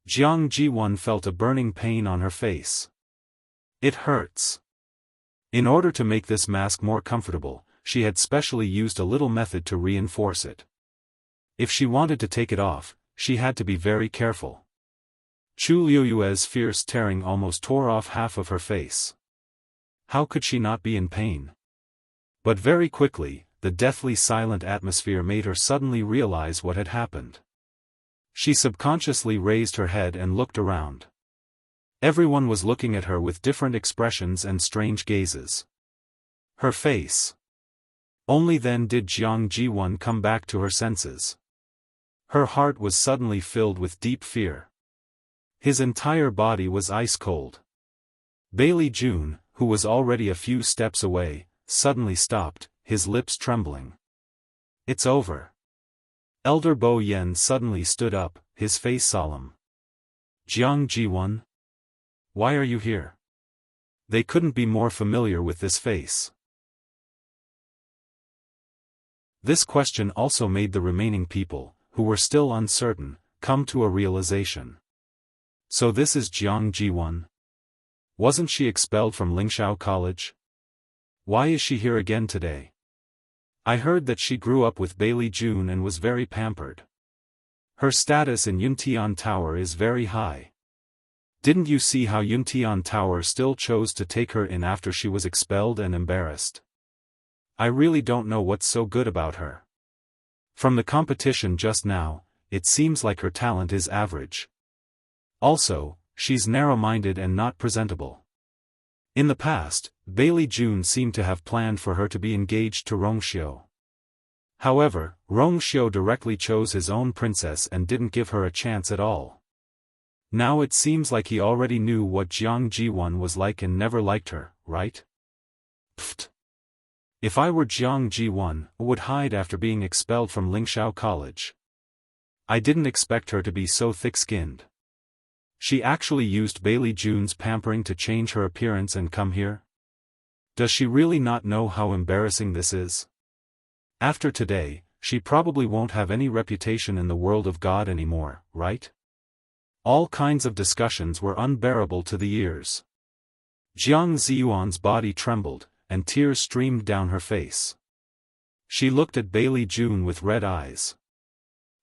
Jiang Ji-won felt a burning pain on her face. It hurts. In order to make this mask more comfortable, she had specially used a little method to reinforce it. If she wanted to take it off, she had to be very careful. Chu Liuyue's fierce tearing almost tore off half of her face. How could she not be in pain? But very quickly, the deathly silent atmosphere made her suddenly realize what had happened. She subconsciously raised her head and looked around. Everyone was looking at her with different expressions and strange gazes. Her face. Only then did Jiang Ji-won come back to her senses. Her heart was suddenly filled with deep fear. His entire body was ice cold. Bailey Jun, who was already a few steps away, suddenly stopped, his lips trembling. It's over. Elder Bo Yen suddenly stood up, his face solemn. Jiang Ji-won? Why are you here? They couldn't be more familiar with this face. This question also made the remaining people, who were still uncertain, come to a realization. So this is Jiang Ji-won? Wasn't she expelled from Lingxiao College? Why is she here again today? I heard that she grew up with Bailey Jun and was very pampered. Her status in Yuntian Tower is very high. Didn't you see how Yuntian Tower still chose to take her in after she was expelled and embarrassed? I really don't know what's so good about her. From the competition just now, it seems like her talent is average. Also, she's narrow-minded and not presentable. In the past, Bailey Jun seemed to have planned for her to be engaged to Rongxiu. However, Rongxiu directly chose his own princess and didn't give her a chance at all. Now it seems like he already knew what Jiang Ji-won was like and never liked her, right? Pfft. If I were Jiang Ji-won, I would hide after being expelled from Lingxiao College. I didn't expect her to be so thick-skinned. She actually used Bailey Jun's pampering to change her appearance and come here? Does she really not know how embarrassing this is? After today, she probably won't have any reputation in the world of God anymore, right? All kinds of discussions were unbearable to the ears. Jiang Ziyuan's body trembled, and tears streamed down her face. She looked at Bailey Jun with red eyes.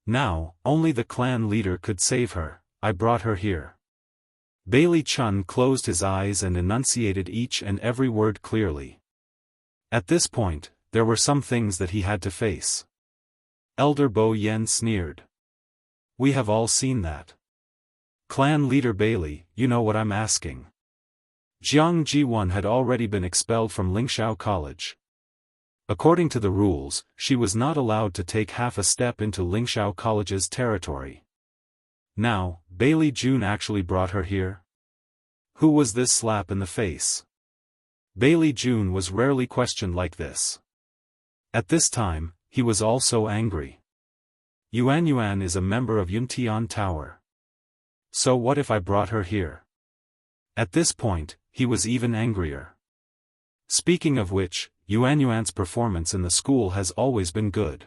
Now, only the clan leader could save her. I brought her here. Bailey Chun closed his eyes and enunciated each and every word clearly. At this point, there were some things that he had to face. Elder Bo Yen sneered. We have all seen that. Clan leader Bailey, you know what I'm asking. Jiang Ji-won had already been expelled from Lingxiao College. According to the rules, she was not allowed to take half a step into Lingxiao College's territory. Now, Bailey Jun actually brought her here? Who was this slap in the face? Bailey Jun was rarely questioned like this. At this time, he was also angry. Yuan is a member of Yuntian Tower. So what if I brought her here? At this point, he was even angrier. Speaking of which, Yuan's performance in the school has always been good.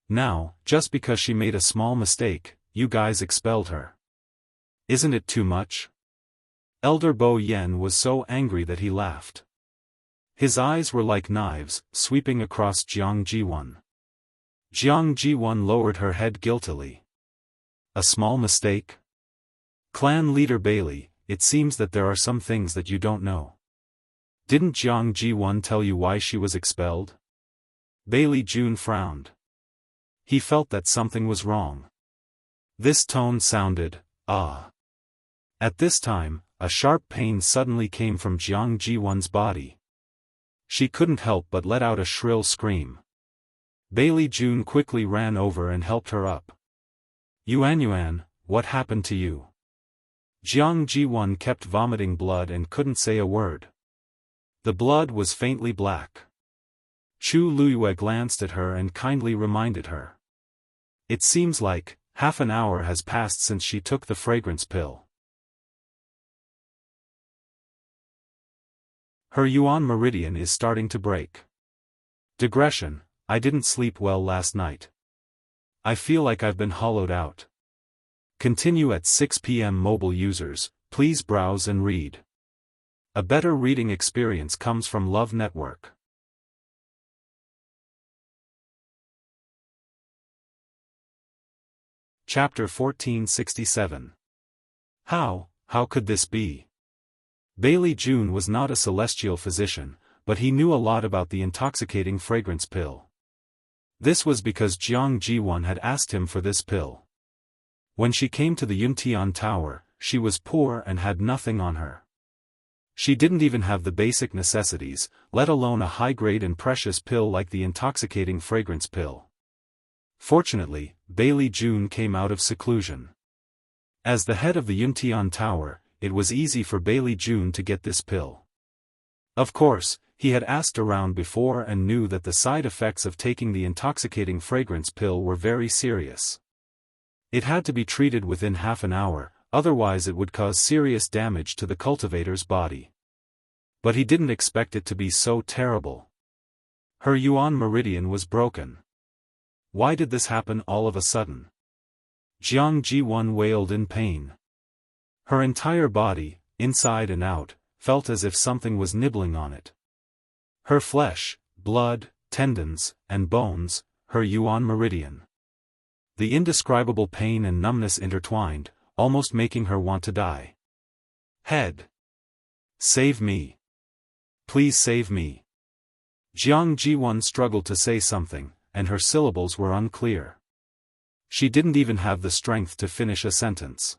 Now, just because she made a small mistake, you guys expelled her. Isn't it too much? Elder Bo Yen was so angry that he laughed. His eyes were like knives, sweeping across Jiang Ji-won. Jiang Ji-won lowered her head guiltily. A small mistake? Clan leader Bailey, it seems that there are some things that you don't know. Didn't Jiang Ji-won tell you why she was expelled? Bailey Jun frowned. He felt that something was wrong. This tone sounded, ah. At this time, a sharp pain suddenly came from Jiang Ji-won's body. She couldn't help but let out a shrill scream. Bailey Jun quickly ran over and helped her up. Yuan, what happened to you? Jiang Ji-won kept vomiting blood and couldn't say a word. The blood was faintly black. Chu Luyue glanced at her and kindly reminded her. It seems like, half an hour has passed since she took the fragrance pill. Her Yuan meridian is starting to break. Digression, I didn't sleep well last night. I feel like I've been hollowed out. Continue at 6 p.m. Mobile users, please browse and read. A better reading experience comes from Love Network. Chapter 1467. How could this be? Bailey June was not a celestial physician, but he knew a lot about the intoxicating fragrance pill. This was because Jiang Jiwon had asked him for this pill. When she came to the Yuntian Tower, she was poor and had nothing on her. She didn't even have the basic necessities, let alone a high-grade and precious pill like the intoxicating fragrance pill. Fortunately, Bailey June came out of seclusion. As the head of the Yuntian Tower, it was easy for Bailey June to get this pill. Of course, he had asked around before and knew that the side effects of taking the intoxicating fragrance pill were very serious. It had to be treated within half an hour, otherwise it would cause serious damage to the cultivator's body. But he didn't expect it to be so terrible. Her yuan meridian was broken. Why did this happen all of a sudden? Jiang Jiwon wailed in pain. Her entire body, inside and out, felt as if something was nibbling on it. Her flesh, blood, tendons, and bones, her yuan meridian. The indescribable pain and numbness intertwined, almost making her want to die. Head. Save me. Please save me. Jiang Jiwon struggled to say something, and her syllables were unclear. She didn't even have the strength to finish a sentence.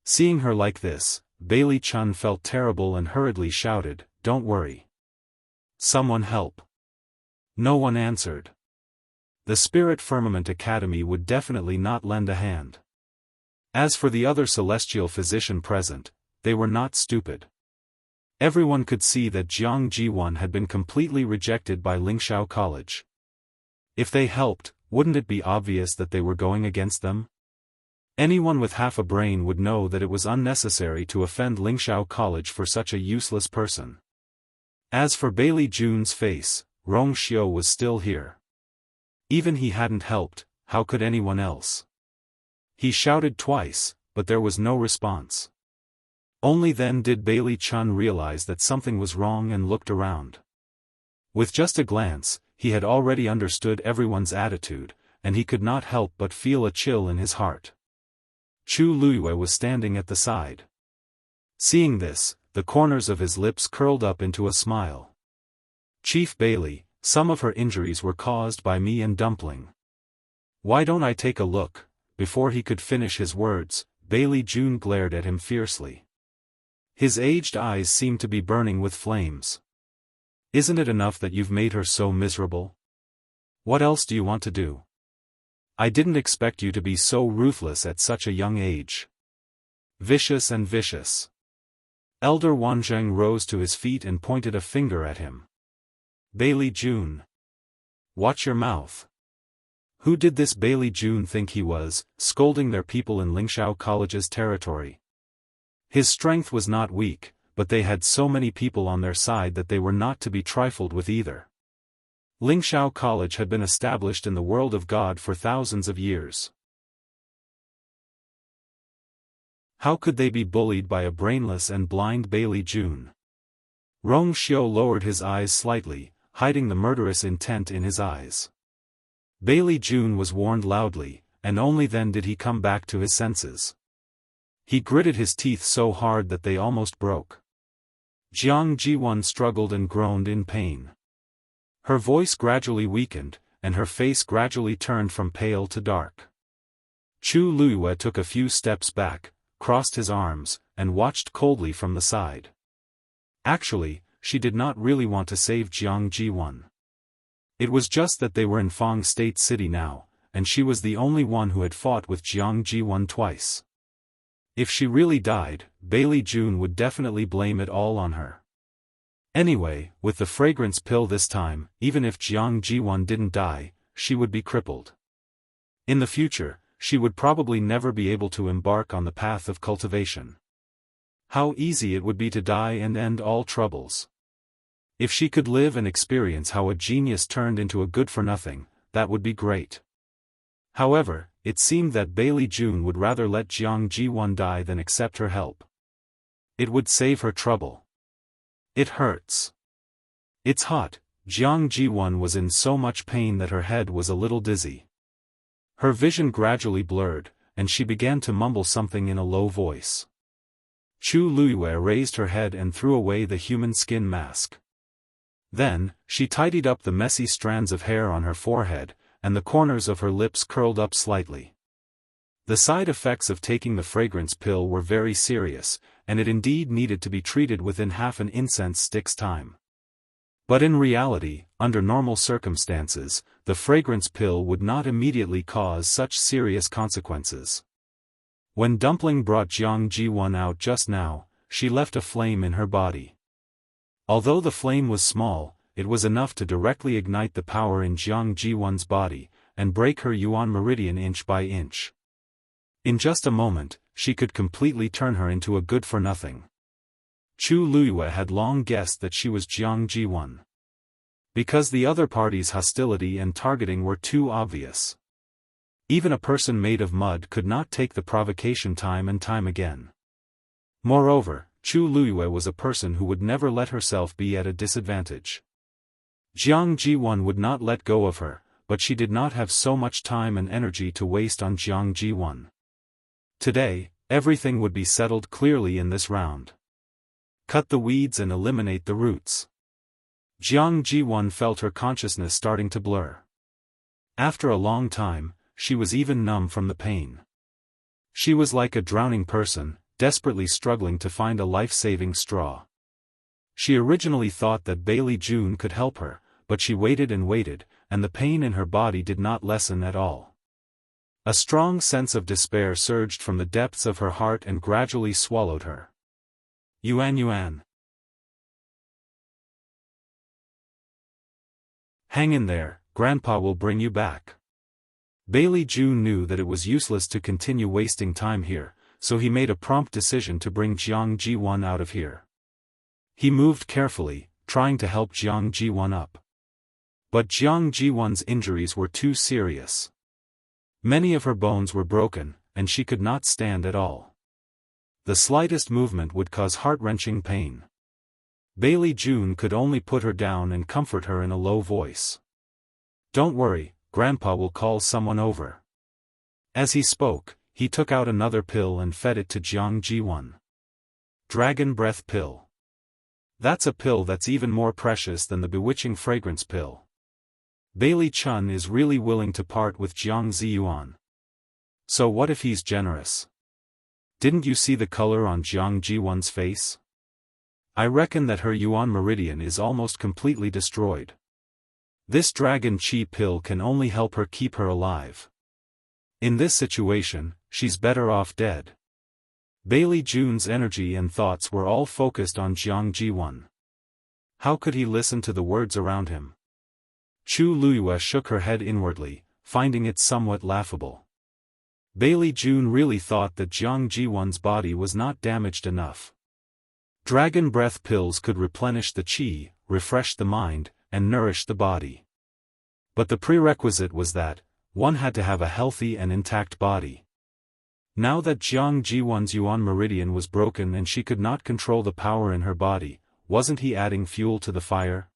Seeing her like this, Bailey Chun felt terrible and hurriedly shouted, "Don't worry. Someone help." No one answered. The Spirit Firmament Academy would definitely not lend a hand. As for the other celestial physician present, they were not stupid. Everyone could see that Jiang Jiwon had been completely rejected by Lingxiao College. If they helped, wouldn't it be obvious that they were going against them? Anyone with half a brain would know that it was unnecessary to offend Lingxiao College for such a useless person. As for Bailey June's face, Rong Xiu was still here. Even he hadn't helped, how could anyone else? He shouted twice, but there was no response. Only then did Bailey Chun realize that something was wrong and looked around. With just a glance, he had already understood everyone's attitude, and he could not help but feel a chill in his heart. Chu Luyue was standing at the side. Seeing this, the corners of his lips curled up into a smile. "Chief Bailey, some of her injuries were caused by me and Dumpling. Why don't I take a look?" Before he could finish his words, Bailey June glared at him fiercely. His aged eyes seemed to be burning with flames. "Isn't it enough that you've made her so miserable? What else do you want to do? I didn't expect you to be so ruthless at such a young age. Vicious and vicious." Elder Wanzheng rose to his feet and pointed a finger at him. "Bailey June. Watch your mouth." Who did this Bailey June think he was, scolding their people in Lingxiao College's territory? His strength was not weak, but they had so many people on their side that they were not to be trifled with either. Lingxiao College had been established in the world of God for thousands of years. How could they be bullied by a brainless and blind Bailey June? Rong Xiu lowered his eyes slightly, hiding the murderous intent in his eyes. Bailey June was warned loudly, and only then did he come back to his senses. He gritted his teeth so hard that they almost broke. Jiang Jiwon struggled and groaned in pain. Her voice gradually weakened, and her face gradually turned from pale to dark. Chu Luyue took a few steps back, crossed his arms, and watched coldly from the side. Actually, she did not really want to save Jiang Jiwon. It was just that they were in Fang State City now, and she was the only one who had fought with Jiang Jiwon twice. If she really died, Bailey June would definitely blame it all on her. Anyway, with the fragrance pill this time, even if Jiang Jiwon didn't die, she would be crippled. In the future, she would probably never be able to embark on the path of cultivation. How easy it would be to die and end all troubles. If she could live and experience how a genius turned into a good-for-nothing, that would be great. However, it seemed that Bailey June would rather let Jiang Ji-won die than accept her help. It would save her trouble. It hurts. It's hot. Jiang Ji-won was in so much pain that her head was a little dizzy. Her vision gradually blurred, and she began to mumble something in a low voice. Chu Luyue raised her head and threw away the human skin mask. Then, she tidied up the messy strands of hair on her forehead, and the corners of her lips curled up slightly. The side effects of taking the fragrance pill were very serious, and it indeed needed to be treated within half an incense stick's time. But in reality, under normal circumstances, the fragrance pill would not immediately cause such serious consequences. When Dumpling brought Jiang Ji-won out just now, she left a flame in her body. Although the flame was small, it was enough to directly ignite the power in Jiang Ji-won's body, and break her yuan meridian inch by inch. In just a moment, she could completely turn her into a good-for-nothing. Chu Luyue had long guessed that she was Jiang Ji-won. Because the other party's hostility and targeting were too obvious. Even a person made of mud could not take the provocation time and time again. Moreover, Chu Luyue was a person who would never let herself be at a disadvantage. Jiang Ji-won would not let go of her, but she did not have so much time and energy to waste on Jiang Ji-won. Today, everything would be settled clearly in this round. Cut the weeds and eliminate the roots. Jiang Ji-won felt her consciousness starting to blur. After a long time, she was even numb from the pain. She was like a drowning person, desperately struggling to find a life-saving straw. She originally thought that Bailey June could help her, but she waited and waited, and the pain in her body did not lessen at all. A strong sense of despair surged from the depths of her heart and gradually swallowed her. Yuan. Hang in there, Grandpa will bring you back. Bailey June knew that it was useless to continue wasting time here, so he made a prompt decision to bring Jiang Ji-won out of here. He moved carefully, trying to help Jiang Ji-won up. But Jiang Ji-won's injuries were too serious. Many of her bones were broken, and she could not stand at all. The slightest movement would cause heart-wrenching pain. Bailey June could only put her down and comfort her in a low voice. Don't worry, Grandpa will call someone over. As he spoke, he took out another pill and fed it to Jiang Ji-won. Dragon Breath Pill. That's a pill that's even more precious than the bewitching fragrance pill. Bailey Chun is really willing to part with Jiang Ziyuan. So what if he's generous? Didn't you see the color on Jiang Ji-won's face? I reckon that her yuan meridian is almost completely destroyed. This dragon chi pill can only help her keep her alive. In this situation, she's better off dead. Bailey June's energy and thoughts were all focused on Jiang Ji-won. How could he listen to the words around him? Chu Luyue shook her head inwardly, finding it somewhat laughable. Bailey June really thought that Jiang Ji-won's body was not damaged enough. Dragon breath pills could replenish the qi, refresh the mind, and nourish the body. But the prerequisite was that one had to have a healthy and intact body. Now that Jiang Ji-won's yuan meridian was broken and she could not control the power in her body, wasn't he adding fuel to the fire?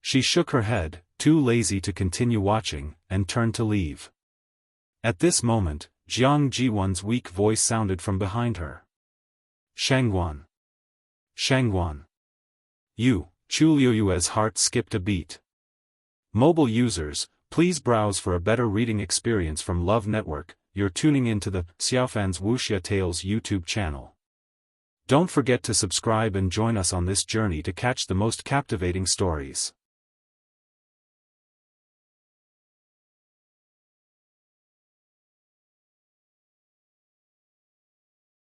She shook her head, too lazy to continue watching, and turned to leave. At this moment, Jiang Ji-won's weak voice sounded from behind her. Shangguan. Shangguan. Chu Luyue's heart skipped a beat. Mobile users, please browse for a better reading experience from Love Network. You're tuning into the Xiaofan's Wuxia Tales YouTube channel. Don't forget to subscribe and join us on this journey to catch the most captivating stories.